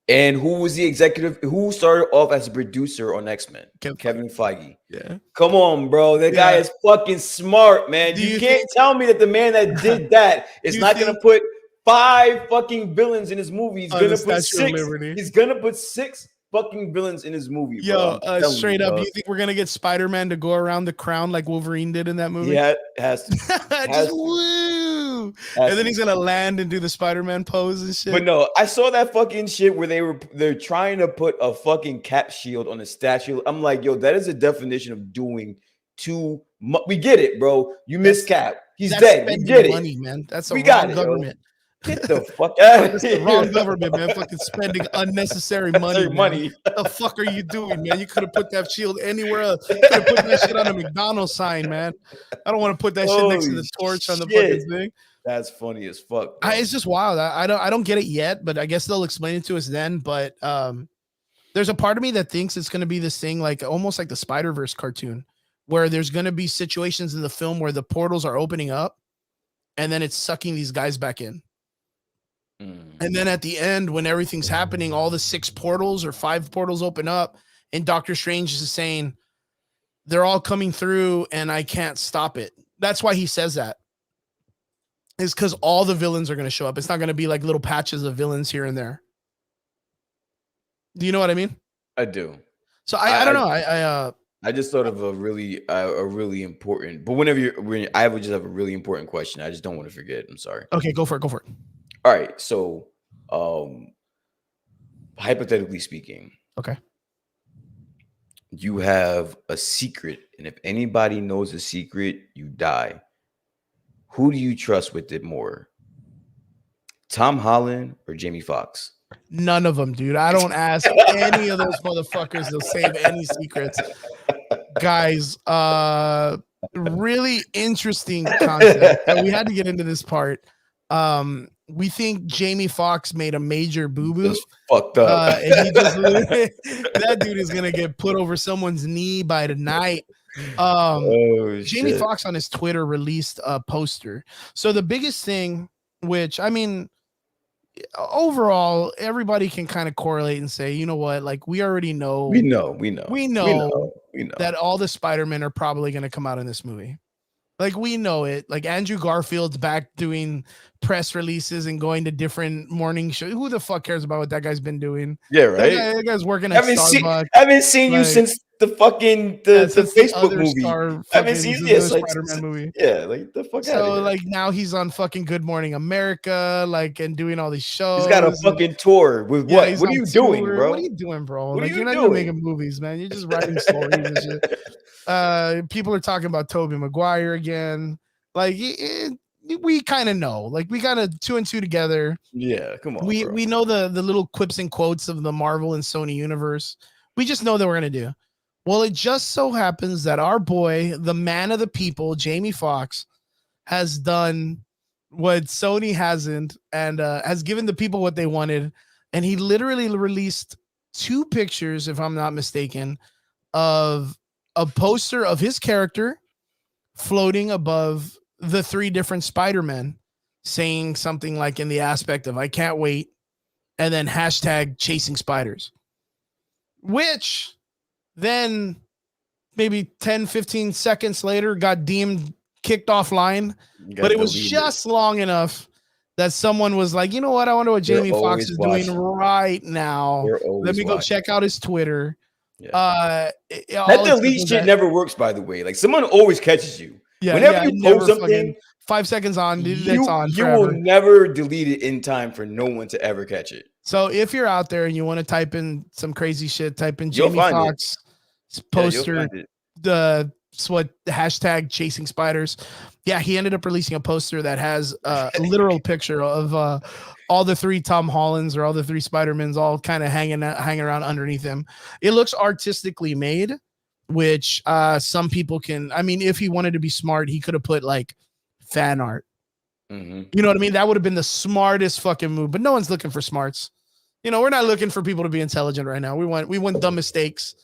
And who was the executive? Who started off as a producer on X-Men? Kevin Feige. Yeah. Come on, bro. That guy is fucking smart, man. You can't tell me that the man that did that is not going to put 5 fucking villains in his movie. He's going to put 6. He's going to put 6 fucking villains in his movie, bro. Straight up, you think we're going to get Spider-Man to go around the crown like Wolverine did in that movie? Yeah, has to. Just woo. And then he's going to land and do the Spider-Man pose and shit. But no, I saw that fucking shit where they're trying to put a fucking cap shield on a statue. I'm like, yo, that is a definition of doing too much. We get it, bro. You miss Cap. He's dead. We get money, it. Man. That's a we wrong got it, government. Get the fuck out of here. The wrong government, man. Fucking spending unnecessary money. What the fuck are you doing, man? You could have put that shield anywhere else. You could have put that shit on a McDonald's sign, man. I don't want to put that shit next to the torch on the fucking thing. That's funny as fuck. It's just wild. I don't get it yet, but I guess they'll explain it to us then. But there's a part of me that thinks it's going to be this thing like almost like the Spider-Verse cartoon, where there's going to be situations in the film where the portals are opening up and then it's sucking these guys back in. And then at the end, when everything's happening, all the 6 portals or 5 portals open up, and Doctor Strange is saying they're all coming through and I can't stop it. That's why he says that. Is because all the villains are going to show up. It's not going to be like little patches of villains here and there. Do you know what I mean? I do. So I don't know. I just thought of a really important. But I would just have a really important question. I just don't want to forget. I'm sorry. Okay, go for it. All right. So, hypothetically speaking, okay, you have a secret, and if anybody knows a secret, you die. Who do you trust with it more? Tom Holland or Jamie Foxx? None of them, dude. I don't ask any of those motherfuckers to save any secrets. Guys, really interesting concept. And we had to get into this part. We think Jamie Foxx made a major boo-boo. Just fucked up. And that dude is gonna get put over someone's knee by tonight. Jamie Foxx on his Twitter released a poster. So the biggest thing, which I mean, overall, everybody can kind of correlate and say, you know what, like we already know. We know that all the Spider-Men are probably gonna come out in this movie. Like we know it. Like Andrew Garfield's back doing press releases and going to different morning shows. Who the fuck cares about what that guy's been doing? Yeah, right. That guy's working at Starbucks. Haven't seen you since the fucking the Facebook movie. Haven't seen this Spider-Man movie. Yeah, like the fuck. So like now he's on fucking Good Morning America, like and doing all these shows. He's got a fucking tour with what? What are you doing, bro? What are you doing, bro? Like you're not even making movies, man. You're just writing stories and shit. People are talking about Tobey Maguire again. Like we kind of know. Like we got 2 and 2 together. Yeah, come on. We know the little quips and quotes of the Marvel and Sony universe. We just know that we're gonna do. Well, it just so happens that our boy, the man of the people, Jamie Foxx, has done what Sony hasn't and has given the people what they wanted. And he literally released 2 pictures, if I'm not mistaken, of a poster of his character floating above the 3 different Spider-Men, saying something like in the aspect of, I can't wait, and then hashtag chasing spiders, which then maybe 10, 15 seconds later got deemed kicked offline, but it was just long enough that someone was like, you know what? I wonder what Jamie Foxx is doing right now. Let me go check out his Twitter. Yeah. That delete shit never works, by the way. Like someone always catches you. Yeah, whenever you post something, 5 seconds on, it's on. You will never delete it in time for no one to ever catch it. So if you're out there and you want to type in some crazy shit, type in Jamie Foxx poster, the hashtag chasing spiders. Yeah, he ended up releasing a poster that has a literal picture of all the 3 Tom Hollands or all the 3 Spider-Mans all kind of hanging around underneath him. It looks artistically made, which some people can. I mean, if he wanted to be smart, he could have put like fan art. Mm-hmm. You know what I mean? That would have been the smartest fucking move. But no one's looking for smarts. You know, we're not looking for people to be intelligent right now. We want dumb mistakes.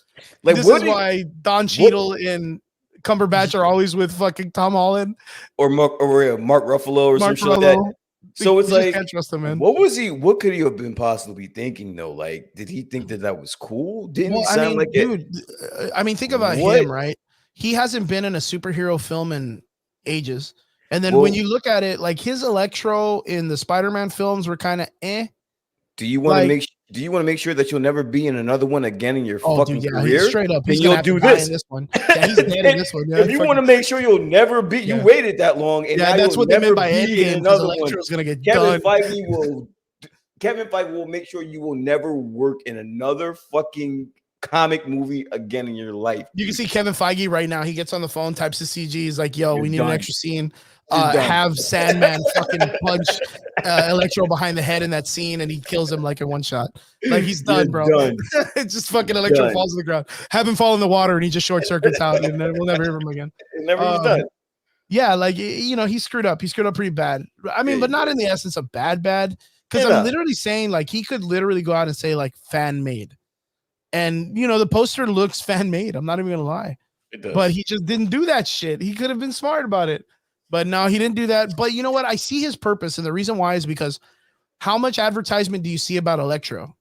Like this is why Don Cheadle and Cumberbatch are always with fucking Tom Holland or Mark Ruffalo or some shit like that. So it's You just like, can't trust him, man. what was he? What could he have been possibly thinking though? Like, did he think that that was cool? Didn't Well, I sound mean, like it. dude, I mean, think about What? him, right? He hasn't been in a superhero film in ages. And then when Well, you look at it, like his Electro in the Spider-Man films were kind of eh. do you want to Like, make? Do you want to make sure that you'll never be in another one again in your oh, dude, fucking yeah, he's career? straight up. Then He's gonna you'll have to do die in this. this one. Yeah, he's dead in this one. Yeah, If you want to make sure you'll never be, you Yeah. waited that long, and Yeah, now that's you'll what they never meant by be in Endgame, because another one. Electro's gonna get Kevin done. Feige will. Kevin Feige will make sure you will never work in another fucking comic movie again in your life. You can see Kevin Feige right now. He gets on the phone, types to CG. He's like, "Yo, You're we need done. an extra scene. You're done. Have Sandman fucking punch Electro behind the head in that scene, and he kills him like in one shot. Like he's done, You're bro. done. It's just fucking Electro Done. falls to the ground. Have him fall in the water, and he just short circuits out, and we'll never hear him again. It never was done. Yeah, like you know, he screwed up. He screwed up pretty bad. I mean, Yeah, but not in the essence of bad, because Yeah, I'm no. literally saying like he could literally go out and say like fan made, and you know the poster looks fan made. I'm not even gonna lie. It does. But he just didn't do that shit. He could have been smart about it. But no, he didn't do that. But you know what? I see his purpose. And the reason why is because how much advertisement do you see about Electro?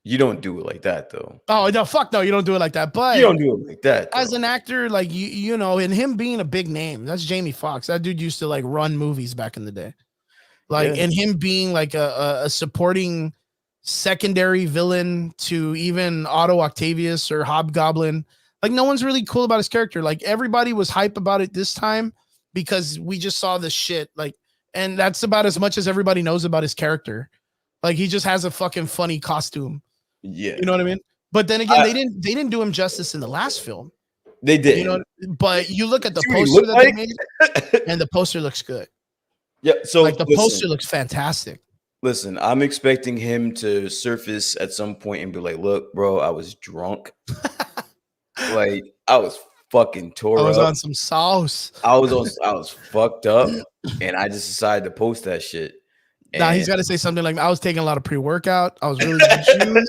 You don't do it like that, though. Oh, no, fuck no. You don't do it like that. But You don't do it like that. as though. an actor, like, you know, and him being a big name, that's Jamie Foxx. That dude used to like run movies back in the day. Like, Yeah. and him being like a supporting secondary villain to even Otto Octavius or Hobgoblin. Like no one's really cool about his character. Like everybody was hype about it this time because we just saw this shit. Like, and that's about as much as everybody knows about his character. Like he just has a fucking funny costume. Yeah. You know what I mean? But then again, they didn't do him justice in the last film. They did. You know, but you look at the See what he poster looked that they like? made, and the poster looks good. Yeah. So Like the poster looks fantastic. Listen, I'm expecting him to surface at some point and be like, "Look, bro, I was drunk. Like I was fucking tore I was up. on some sauce. I was fucked up, and I just decided to post that shit." Now he's got to say something like, "I was taking a lot of pre-workout. I was really good shoes.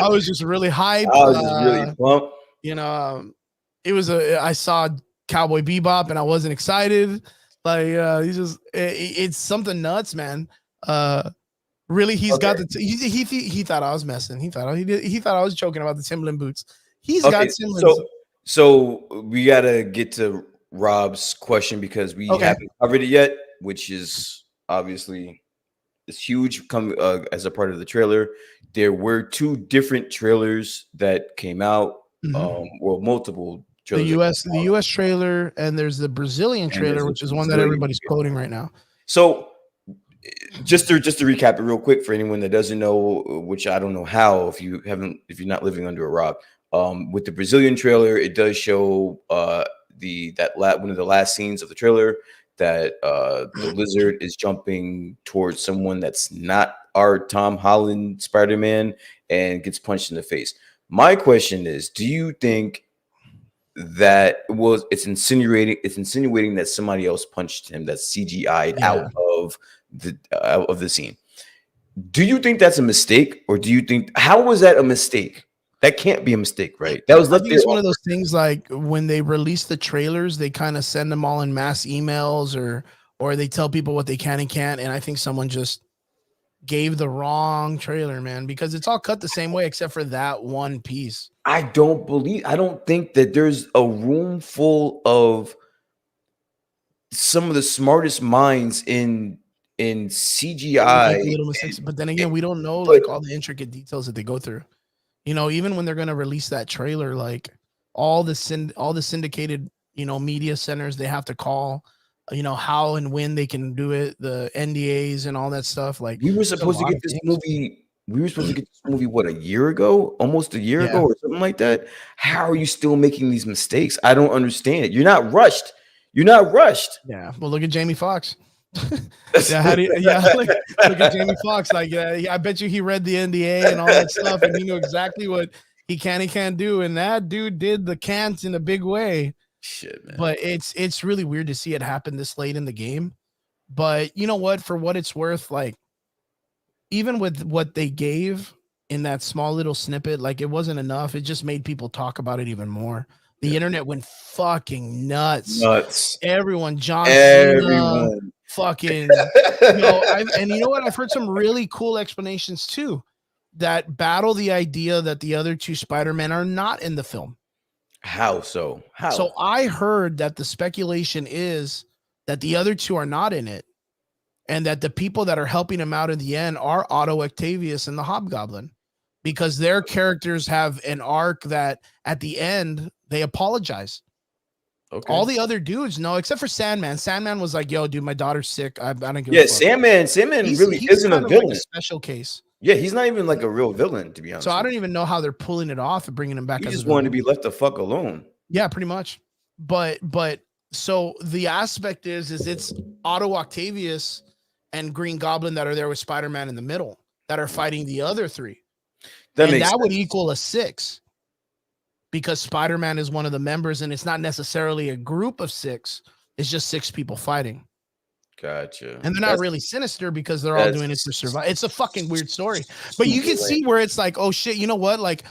I was just really hyped. I was just really pumped. You know, I saw Cowboy Beebop and I wasn't excited. Like it's something nuts, man. Really, he's got he thought I was messing. He thought I was joking about the Timberland boots. He's got Timberlands. So we gotta get to Rob's question because we haven't covered it yet, which is obviously it's huge. As a part of the trailer, there were two different trailers that came out. Well, multiple trailers. The US trailer, and there's the Brazilian trailer, which is one that everybody's quoting right now. So just to recap it real quick for anyone that doesn't know, which I don't know how, if you're not living under a rock, with the Brazilian trailer, it does show one of the last scenes of the trailer that the lizard is jumping towards someone that's not our Tom Holland Spider-Man and gets punched in the face. My question is, do you think that it's insinuating that somebody else punched him, that's CGI'd out of the scene? Do you think that's a mistake, or do you think, how was that a mistake? That can't be a mistake, right? That was left there. It's one of those things like when they release the trailers, they kind of send them all in mass emails or they tell people what they can and can't. And I think someone just gave the wrong trailer, man, because it's all cut the same way except for that one piece. I don't think that there's a room full of some of the smartest minds in CGI. But then again, we don't know like all the intricate details that they go through. You know, even when they're going to release that trailer, like all the syndicated, you know, media centers, they have to call, you know, how and when they can do it, the NDAs and all that stuff. Like we were supposed to get this movie. What, a year ago, almost a year ago or something like that. How are you still making these mistakes? I don't understand it. You're not rushed. Yeah. Well, look at Jamie Foxx. Look at Jamie Foxx. Like, I bet you he read the NDA and all that stuff, and he knew exactly what he can and can't do. And that dude did the can't in a big way. Shit, man. But it's really weird to see it happen this late in the game. But you know what? For what it's worth, like even with what they gave in that small little snippet, like it wasn't enough. It just made people talk about it even more. The internet went fucking nuts. Everyone, John Cena, fucking, and you know what? I've heard some really cool explanations too that battle the idea that the other two Spider-Men are not in the film. How so? How? So I heard that the speculation is that the other two are not in it, and that the people that are helping him out in the end are Otto Octavius and the Hobgoblin, because their characters have an arc that at the end they apologize. Okay. All the other dudes know, except for Sandman. Sandman was like, "Yo, dude, my daughter's sick. I don't give a fuck." Sandman really isn't a villain. Like a special case. Yeah, he's not even like a real villain, to be honest. So I don't even know how they're pulling it off and bringing him back. He just wanted to be left the fuck alone. Yeah, pretty much. But so the aspect is it's Otto Octavius and Green Goblin that are there with Spider-Man in the middle that are fighting the other three. That would equal a 6. Because Spider-Man is one of the members, and it's not necessarily a group of 6. It's just 6 people fighting. Gotcha. And they're not really sinister because they're all doing it to survive. It's a fucking weird story. But you can see where it's like, oh shit, you know what? Like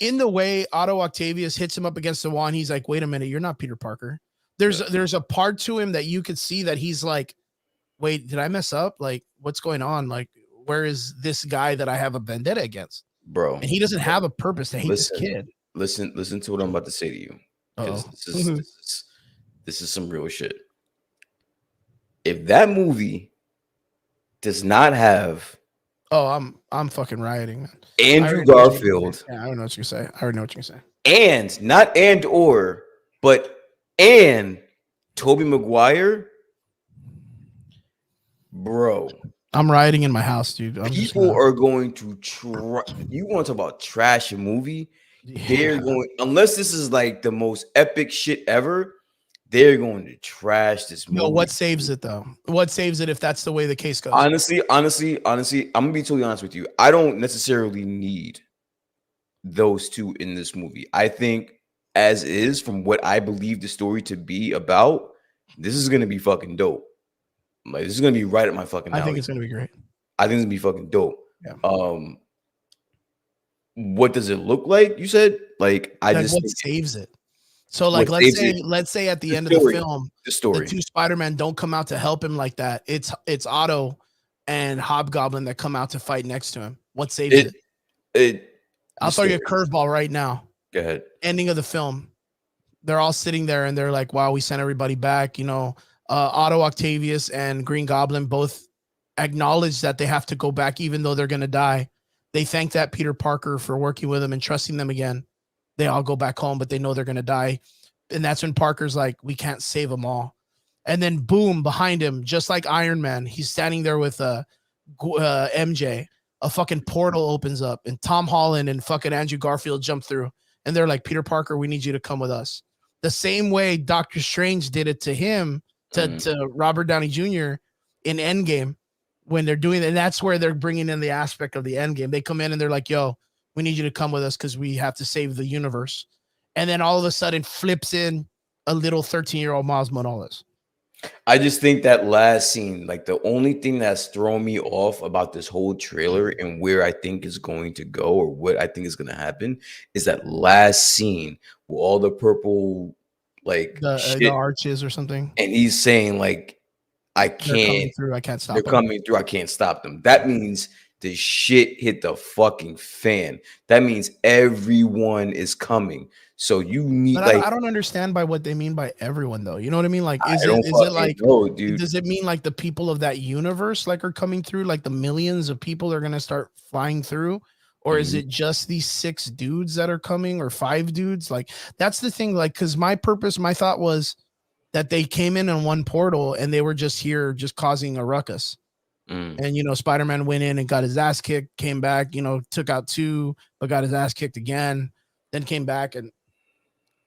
in the way Otto Octavius hits him up against the wall, and he's like, wait a minute, you're not Peter Parker. There's a part to him that you could see that he's like, wait, did I mess up? Like, what's going on? Like, where is this guy that I have a vendetta against? Bro. And he doesn't have a purpose to hate this kid. Listen to what I'm about to say to you. Because this is some real shit. If that movie does not have I'm fucking rioting, man. Andrew Garfield. Yeah, I don't know what you're saying. I already know what you're saying. And not Tobey Maguire, bro. I'm rioting in my house, dude. People are going to try. You want to talk about trash a movie? Yeah. They're going, unless this is like the most epic shit ever, they're going to trash this movie. No, what saves it though? What saves it if that's the way the case goes? Honestly, I'm gonna be totally honest with you. I don't necessarily need those two in this movie. I think as is, from what I believe the story to be about, this is gonna be fucking dope. Like, this is gonna be right at my fucking alley. I think it's gonna be great. I think it's gonna be fucking dope. Yeah. What does it look like? You said like what saves it. So like let's say at the end of the film, the two Spider-Men don't come out to help him like that. It's Otto and Hobgoblin that come out to fight next to him. What saves it? I'll throw you a curveball right now. Go ahead. Ending of the film. They're all sitting there and they're like, wow, we sent everybody back. You know, Otto Octavius and Green Goblin both acknowledge that they have to go back even though they're going to die. They thank that Peter Parker for working with them and trusting them again. They all go back home, but they know they're going to die. And that's when Parker's like, we can't save them all. And then boom, behind him, just like Iron Man, he's standing there with MJ. A fucking portal opens up and Tom Holland and fucking Andrew Garfield jump through. And they're like, Peter Parker, we need you to come with us. The same way Doctor Strange did it to him, to Robert Downey Jr. in Endgame when they're doing it. And that's where they're bringing in the aspect of the Endgame. They come in and they're like, yo, we need you to come with us because we have to save the universe. And then all of a sudden flips in a little 13-year-old Miles Morales. I just think that last scene, like the only thing that's thrown me off about this whole trailer and where I think is going to go or what I think is going to happen is that last scene with all the purple, like the arches or something. And he's saying like, I can't stop them. They're coming through. I can't stop them. That means the shit hit the fucking fan. That means everyone is coming. So you need I don't understand by what they mean by everyone though. You know what I mean? Like, is it like, dude. Does it mean like the people of that universe like are coming through? Like the millions of people are going to start flying through? Or is it just these 6 dudes that are coming or 5 dudes? Like, that's the thing. Like, cause my thought was that they came in one portal and they were just here, just causing a ruckus. And, you know, Spider-Man went in and got his ass kicked, came back, you know, took out 2, but got his ass kicked again, then came back and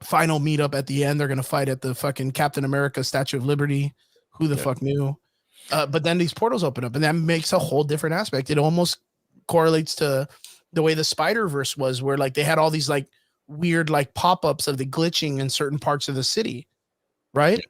final meetup at the end. They're going to fight at the fucking Captain America Statue of Liberty. Who the fuck knew? But then these portals open up and that makes a whole different aspect. It almost correlates to the way the Spider-Verse was, where like they had all these like weird like pop-ups of the glitching in certain parts of the city. Right.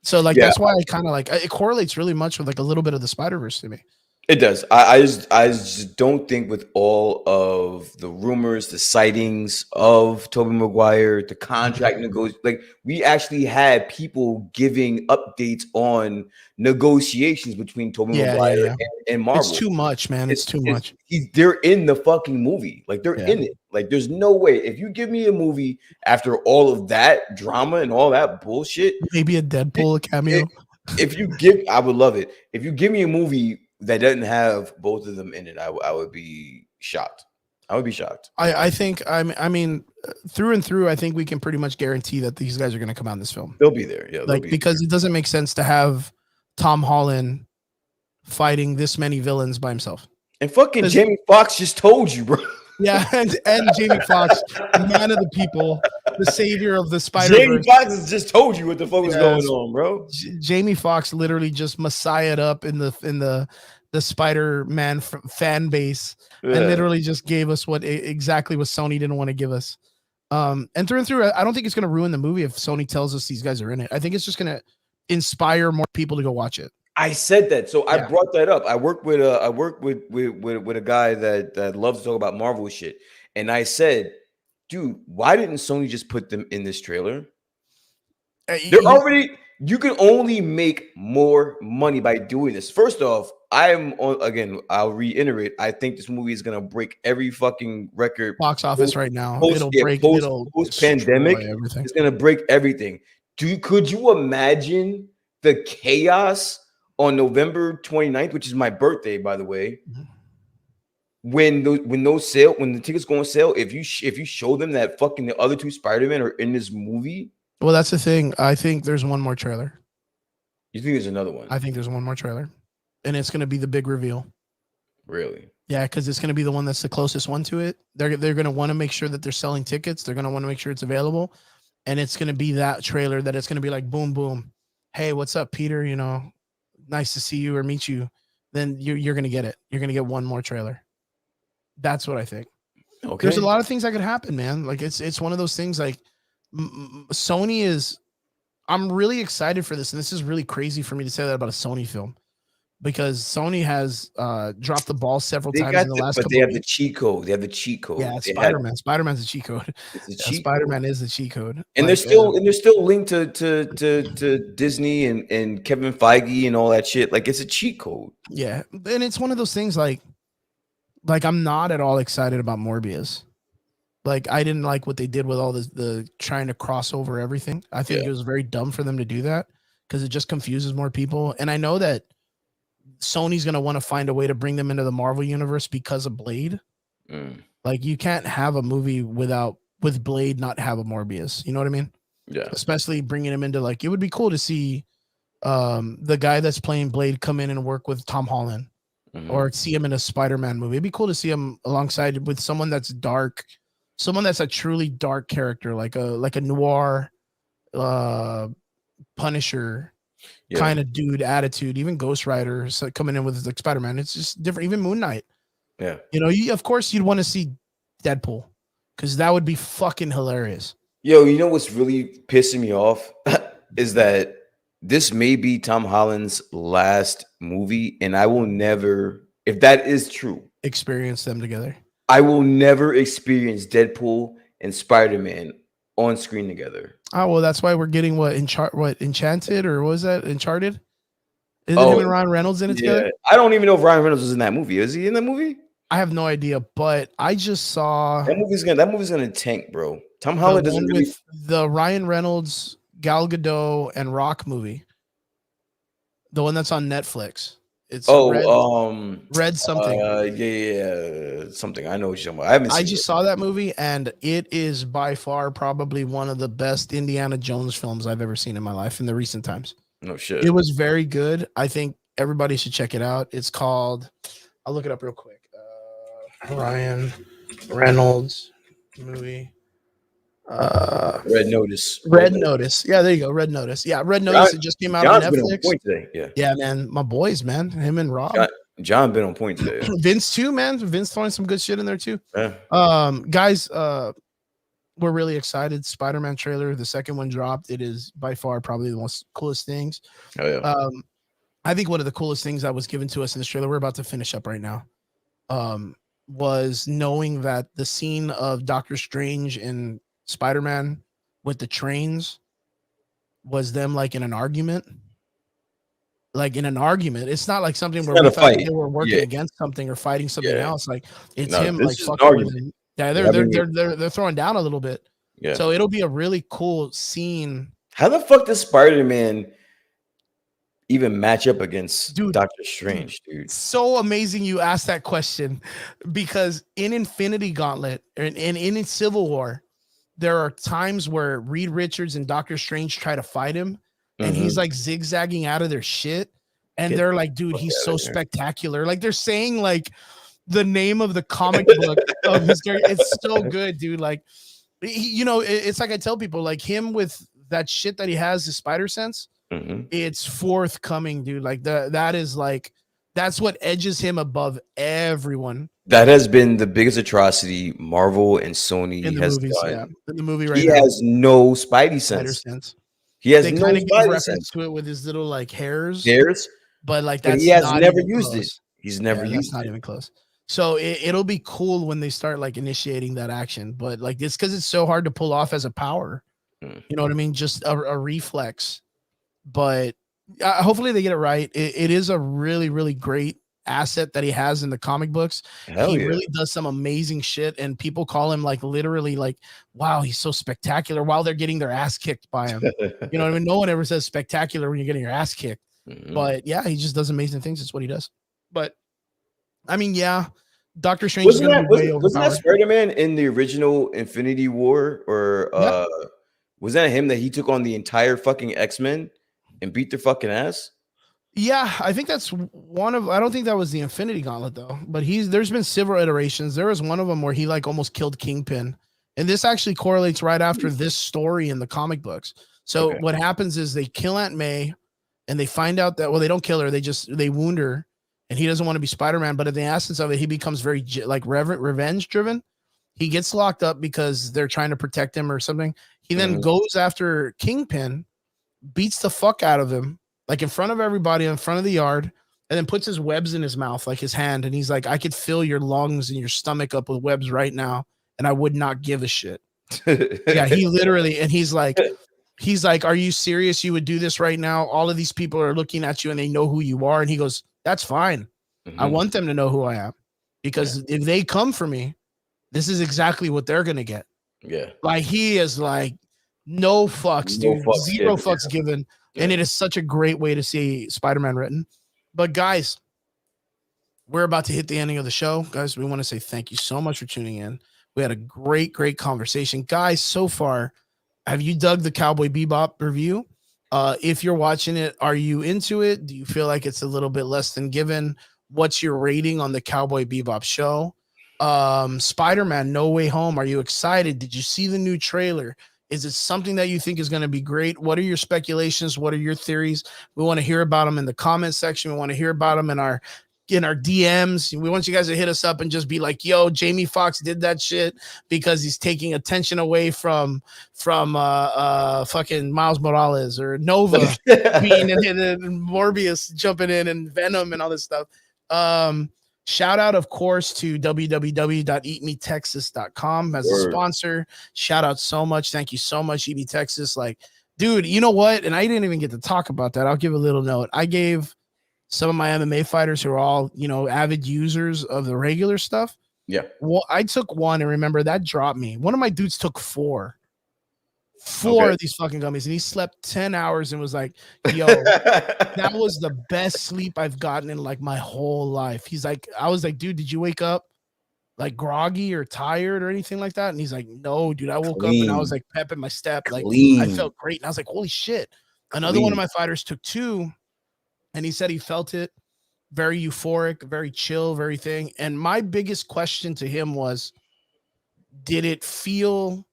So like, that's why I kind of like, it correlates really much with like a little bit of the Spider-Verse to me. It does. I just don't think with all of the rumors, the sightings of Tobey Maguire, the contract negotiation, like we actually had people giving updates on negotiations between Tobey Maguire Yeah. and It's Marvel. too much, man. It's too much. They're in the fucking movie. Like they're Yeah. in it. Like there's no way. If you give me a movie after all of that drama and all that bullshit, Maybe a Deadpool cameo. if you give, I would love it. If you give me a movie that doesn't have both of them in it, I would be shocked. I would be shocked. I think I mean through and through, I think we can pretty much guarantee that these guys are going to come out in this film. They'll be there. Yeah, they'll Like be because there. it doesn't make sense to have Tom Holland fighting this many villains by himself. And fucking Jamie Foxx just told you, bro. Yeah, and Jamie Foxx, the man of the people, the savior of the Spider-Verse. Jamie Foxx has just told you what the fuck is going on, bro. Jamie Foxx literally just messiahed up in the Spider-Man fan base and literally just gave us exactly what Sony didn't want to give us. And through and through, I don't think it's going to ruin the movie if Sony tells us these guys are in it. I think it's just going to inspire more people to go watch it. I said that, so I brought that up. I work with a guy that loves to talk about Marvel shit, and I said, dude, why didn't Sony just put them in this trailer? They're already. You can only make more money by doing this. First off, I'll reiterate. I think this movie is gonna break every fucking record box office right now. It'll break post pandemic. It's gonna break everything. Could you imagine the chaos on November 29th, which is my birthday, by the way? When the tickets go on sale, if you show them that fucking the other two Spider-Man are in this movie. Well, that's the thing. I think there's one more trailer. You think there's another one? I think there's one more trailer, and it's going to be the big reveal. Really? Yeah, because it's going to be the one that's the closest one to it. They're going to want to make sure that they're selling tickets. They're going to want to make sure it's available, and it's going to be that trailer that it's going to be like boom, boom. Hey, what's up, Peter? You know, nice to see you or meet you. Then you're going to get it. You're going to get one more trailer. That's what I think. Okay. There's a lot of things that could happen, man. Like it's one of those things. Like Sony is. I'm really excited for this, and this is really crazy for me to say that about a Sony film, because Sony has dropped the ball several times in the last couple. But they have the cheat code. They have the cheat code. Yeah, Spider-Man. Spider-Man's a cheat code. Spider-Man is the cheat code. And they're still linked to Disney and Kevin Feige and all that shit. Like it's a cheat code. Yeah, and it's one of those things. Like I'm not at all excited about Morbius. Like I didn't like what they did with all the trying to cross over everything. I think it was very dumb for them to do that because it just confuses more people. And I know that Sony's going to want to find a way to bring them into the Marvel universe because of Blade. Like you can't have a movie with Blade not have a Morbius. You know what I mean? Yeah. Especially bringing him into, like, it would be cool to see the guy that's playing Blade come in and work with Tom Holland or see him in a Spider-Man movie. It'd be cool to see him alongside with someone that's dark. Someone that's a truly dark character, like a noir, Punisher kind of dude attitude. Even Ghost Rider coming in with like Spider-Man. It's just different. Even Moon Knight. Yeah, you know, of course you'd want to see Deadpool because that would be fucking hilarious. Yo, you know what's really pissing me off is that this may be Tom Holland's last movie, and I will never, if that is true, experience them together. I will never experience Deadpool and Spider-Man on screen together. Oh, well, that's why we're getting Enchanted, or what was that? Uncharted? Is it him and Ryan Reynolds in it together? I don't even know if Ryan Reynolds was in that movie. Is he in that movie? I have no idea, but I just saw that movie's gonna tank, bro. Tom Holland doesn't really with the Ryan Reynolds, Gal Gadot, and Rock movie. The one that's on Netflix. It's Red something. Something. I know what you're talking about. I just saw that movie, and it is by far probably one of the best Indiana Jones films I've ever seen in my life in the recent times. No shit. It was very good. I think everybody should check it out. It's called, I'll look it up real quick. Ryan Reynolds movie. Red Notice. Red Notice. Yeah, there you go. Red Notice. Yeah, Red Notice. It just came out on Netflix. Been on point today. Yeah, man. My boys, man. Him and Rob. John been on point today. Vince too, man. Vince throwing some good shit in there too. Yeah. Guys, we're really excited. Spider-Man trailer. The second one dropped. It is by far probably the most coolest things. Oh yeah. I think one of the coolest things that was given to us in this trailer, we're about to finish up right now, was knowing that the scene of Doctor Strange and Spider-Man with the trains was them like in an argument. Like in an argument. It's not like something It's where not we a thought that fight. they were working Yeah, against something or fighting something yeah. else. Like it's No, him this like is an fucking with argument. him. Yeah, They're having they're throwing down a little bit. yeah. So it'll be a really cool scene. How the fuck does Spider-Man even match up against Dude, Doctor Strange, dude? so amazing you asked that question because in Infinity Gauntlet and in Civil War, there are times where Reed Richards and Doctor Strange try to fight him and he's like zigzagging out of their shit. And Get they're like, dude, fuck he's outta so here. spectacular. Like they're saying like the name of the comic book of his character. It's so good, dude. Like, it's like I tell people, like him with that shit that he has, his spider sense. It's forthcoming, dude. Like that's what edges him above everyone That has been the biggest atrocity Marvel and Sony in the has movies. Yeah, done. in the movie right He now, has no Spidey spider sense. sense. He has They no kind of give Spidey reference sense. to it with his little like hairs, There's, but like but he that's has not never even used it. close. He's never Yeah, used that's not it. even close. So it'll be cool when they start like initiating that action, but like it's because it's so hard to pull off as a power. You know what I mean? Just a reflex. But hopefully they get it right. It is a really, really great asset that he has in the comic books. Hell He yeah. really does some amazing shit, and people call him like literally like, wow, he's so spectacular while they're getting their ass kicked by him. You know what I mean? No one ever says spectacular when you're getting your ass kicked. But yeah, he just does amazing things. That's what he does. But I mean, yeah, Doctor Strange is Wasn't going to that be way wasn't that overpowered. Spider-Man in the original Infinity War, or Yep. was that him that he took on the entire fucking X-Men and beat their fucking ass? Yeah, I think that's one of. I don't think that was the Infinity Gauntlet though, but there's been several iterations. There was one of them where he like almost killed Kingpin, and this actually correlates right after this story in the comic books. So Okay. what happens is they kill Aunt May, and they find out that they don't kill her, they wound her, and he doesn't want to be Spider-Man. But in the essence of it, he becomes very like revenge driven. He gets locked up because they're trying to protect him or something. He then goes after Kingpin, beats the fuck out of him, like in front of everybody, in front of the yard, and then puts his webs in his mouth, like his hand. And he's like, I could fill your lungs and your stomach up with webs right now, and I would not give a shit. Yeah, he literally, and he's like, are you serious? You would do this right now? All of these people are looking at you and they know who you are. And he goes, that's fine. I want them to know who I am, because if they come for me, this is exactly what they're going to get. Yeah. Like he is like, no fucks, dude. Zero fucks given. Yeah. And it is such a great way to see Spider-Man written. But guys, we're about to hit the ending of the show. Guys, we want to say thank you so much for tuning in. We had a great, great conversation. Guys, so far, have you dug the Cowboy Bebop review? If you're watching it, are you into it? Do you feel like it's a little bit less than given? What's your rating on the Cowboy Bebop show? Spider-Man No Way Home, are you excited? Did you see the new trailer? Is it something that you think is going to be great? What are your speculations? What are your theories? We want to hear about them in the comment section. We want to hear about them in our DMs. We want you guys to hit us up and just be like, yo, Jamie Foxx did that shit because he's taking attention away from fucking Miles Morales, or Nova being in Morbius jumping in, and Venom and all this stuff. Shout out, of course, to www.eatmetexas.com as a sponsor. Shout out so much. Thank you so much, Eat Me Texas. Like, dude, you know what? And I didn't even get to talk about that. I'll give a little note. I gave some of my MMA fighters who are all, avid users of the regular stuff. Yeah. Well, I took one, and remember that dropped me. One of my dudes took four of these fucking gummies, and he slept 10 hours and was like, yo, that was the best sleep I've gotten in like my whole life. He's like, I was like, dude, did you wake up like groggy or tired or anything like that? And he's like, no, dude, I woke up and I was like pepping my step. Like I felt great. And I was like, holy shit. Another one of my fighters took two, and he said he felt it very euphoric, very chill, very thing. And my biggest question to him was, did it feel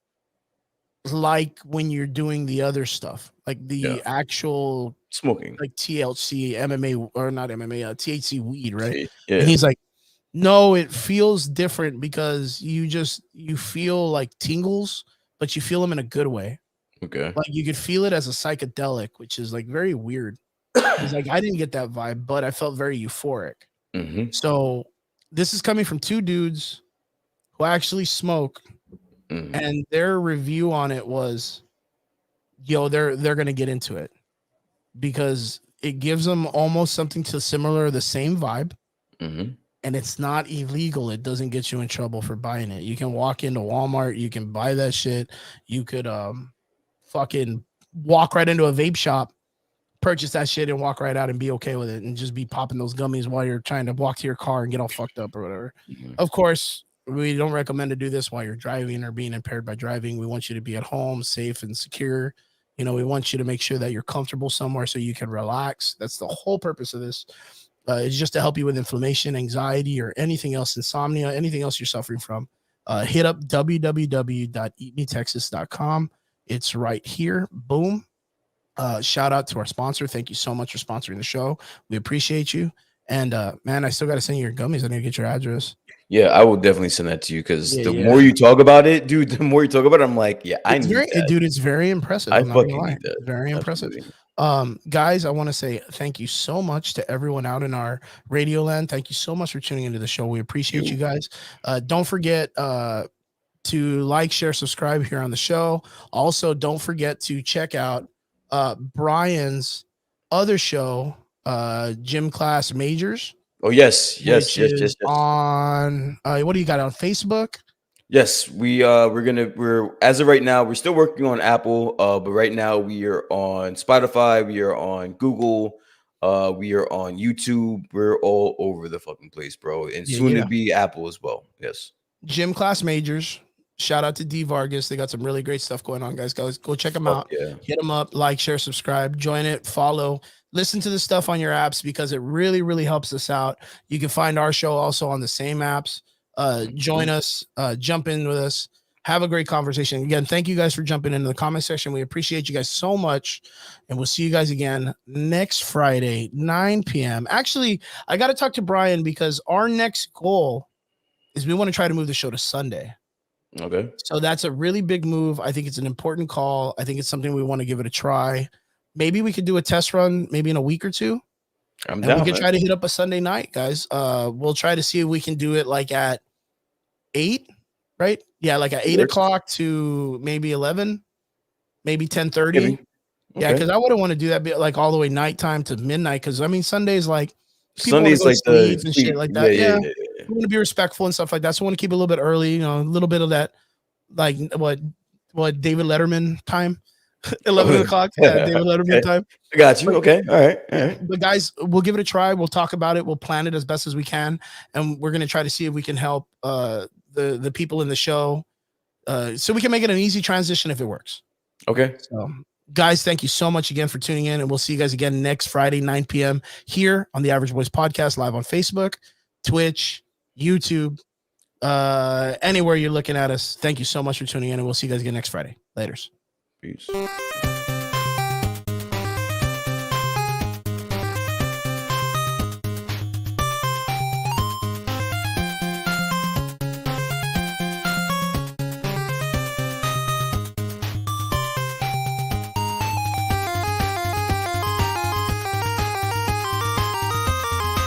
like when you're doing the other stuff, like the actual smoking, like THC, MMA, or not MMA, THC weed, right? Yeah. And he's like, no, it feels different because you feel like tingles, but you feel them in a good way. Okay. Like you could feel it as a psychedelic, which is like very weird. He's like, I didn't get that vibe, but I felt very euphoric. Mm-hmm. So this is coming from two dudes who actually smoke, and their review on it was, yo, they're gonna get into it because it gives them almost something to similar, the same vibe. And it's not illegal. It doesn't get you in trouble for buying it. You can walk into Walmart, you can buy that shit. You could fucking walk right into a vape shop, purchase that shit, and walk right out and be okay with it, and just be popping those gummies while you're trying to walk to your car and get all fucked up or whatever. Of course, we don't recommend to do this while you're driving or being impaired by driving. We want you to be at home, safe and secure. You know, we want you to make sure that you're comfortable somewhere so you can relax. That's the whole purpose of this. It's just to help you with inflammation, anxiety, or anything else, insomnia, anything else you're suffering from. Hit up www.eatmetexas.com. It's right here. Boom. Shout out to our sponsor. Thank you so much for sponsoring the show. We appreciate you. And man, I still got to send you your gummies. I need to get your address. Yeah, I will definitely send that to you because more you talk about it, dude, the more you talk about it, I'm like, yeah, I need that. Dude, it's very impressive. I fucking need that. Very impressive. Guys, I want to say thank you so much to everyone out in our radio land. Thank you so much for tuning into the show. We appreciate you guys. Don't forget to like, share, subscribe here on the show. Also, don't forget to check out Brian's other show, Gym Class Majors. Oh, yes. On what do you got on Facebook? Yes, we're as of right now, we're still working on Apple, but right now we are on Spotify, we are on Google, we are on YouTube, we're all over the fucking place, bro. And soon to be Apple as well. Yes. Gym Class Majors. Shout out to D Vargas. They got some really great stuff going on, guys. Go check them out. Yeah. Hit them up, like, share, subscribe, join it, follow, listen to the stuff on your apps because it really, really helps us out. You can find our show also on the same apps. Join us, jump in with us, have a great conversation. Again, thank you guys for jumping into the comment section. We appreciate you guys so much, and we'll see you guys again next Friday, 9 p.m. Actually, I got to talk to Brian because our next goal is we want to try to move the show to Sunday. Okay. So that's a really big move. I think it's an important call. I think it's something we want to give it a try. Maybe we could do a test run maybe in a week or two. I'm down. We could try to hit up a Sunday night, guys. We'll try to see if we can do it like at 8, right? Yeah, like at 8 o'clock to maybe 11, maybe 10:30. Okay. Yeah, because I wouldn't want to do that like all the way nighttime to midnight. Because I mean, Sundays like Sundays like the and shit like that. Yeah. We want to be respectful and stuff like that. So we want to keep it a little bit early, you know, a little bit of that, like what David Letterman time, 11 o'clock. Yeah, David Letterman time. I got you. Okay. All right. But guys, we'll give it a try. We'll talk about it. We'll plan it as best as we can. And we're going to try to see if we can help the people in the show so we can make it an easy transition if it works. Okay. So guys, thank you so much again for tuning in. And we'll see you guys again next Friday, 9 p.m. here on the Average Boys Podcast, live on Facebook, Twitch, YouTube, anywhere you're looking at us. Thank you so much for tuning in, and we'll see you guys again next Friday. Laters. Peace.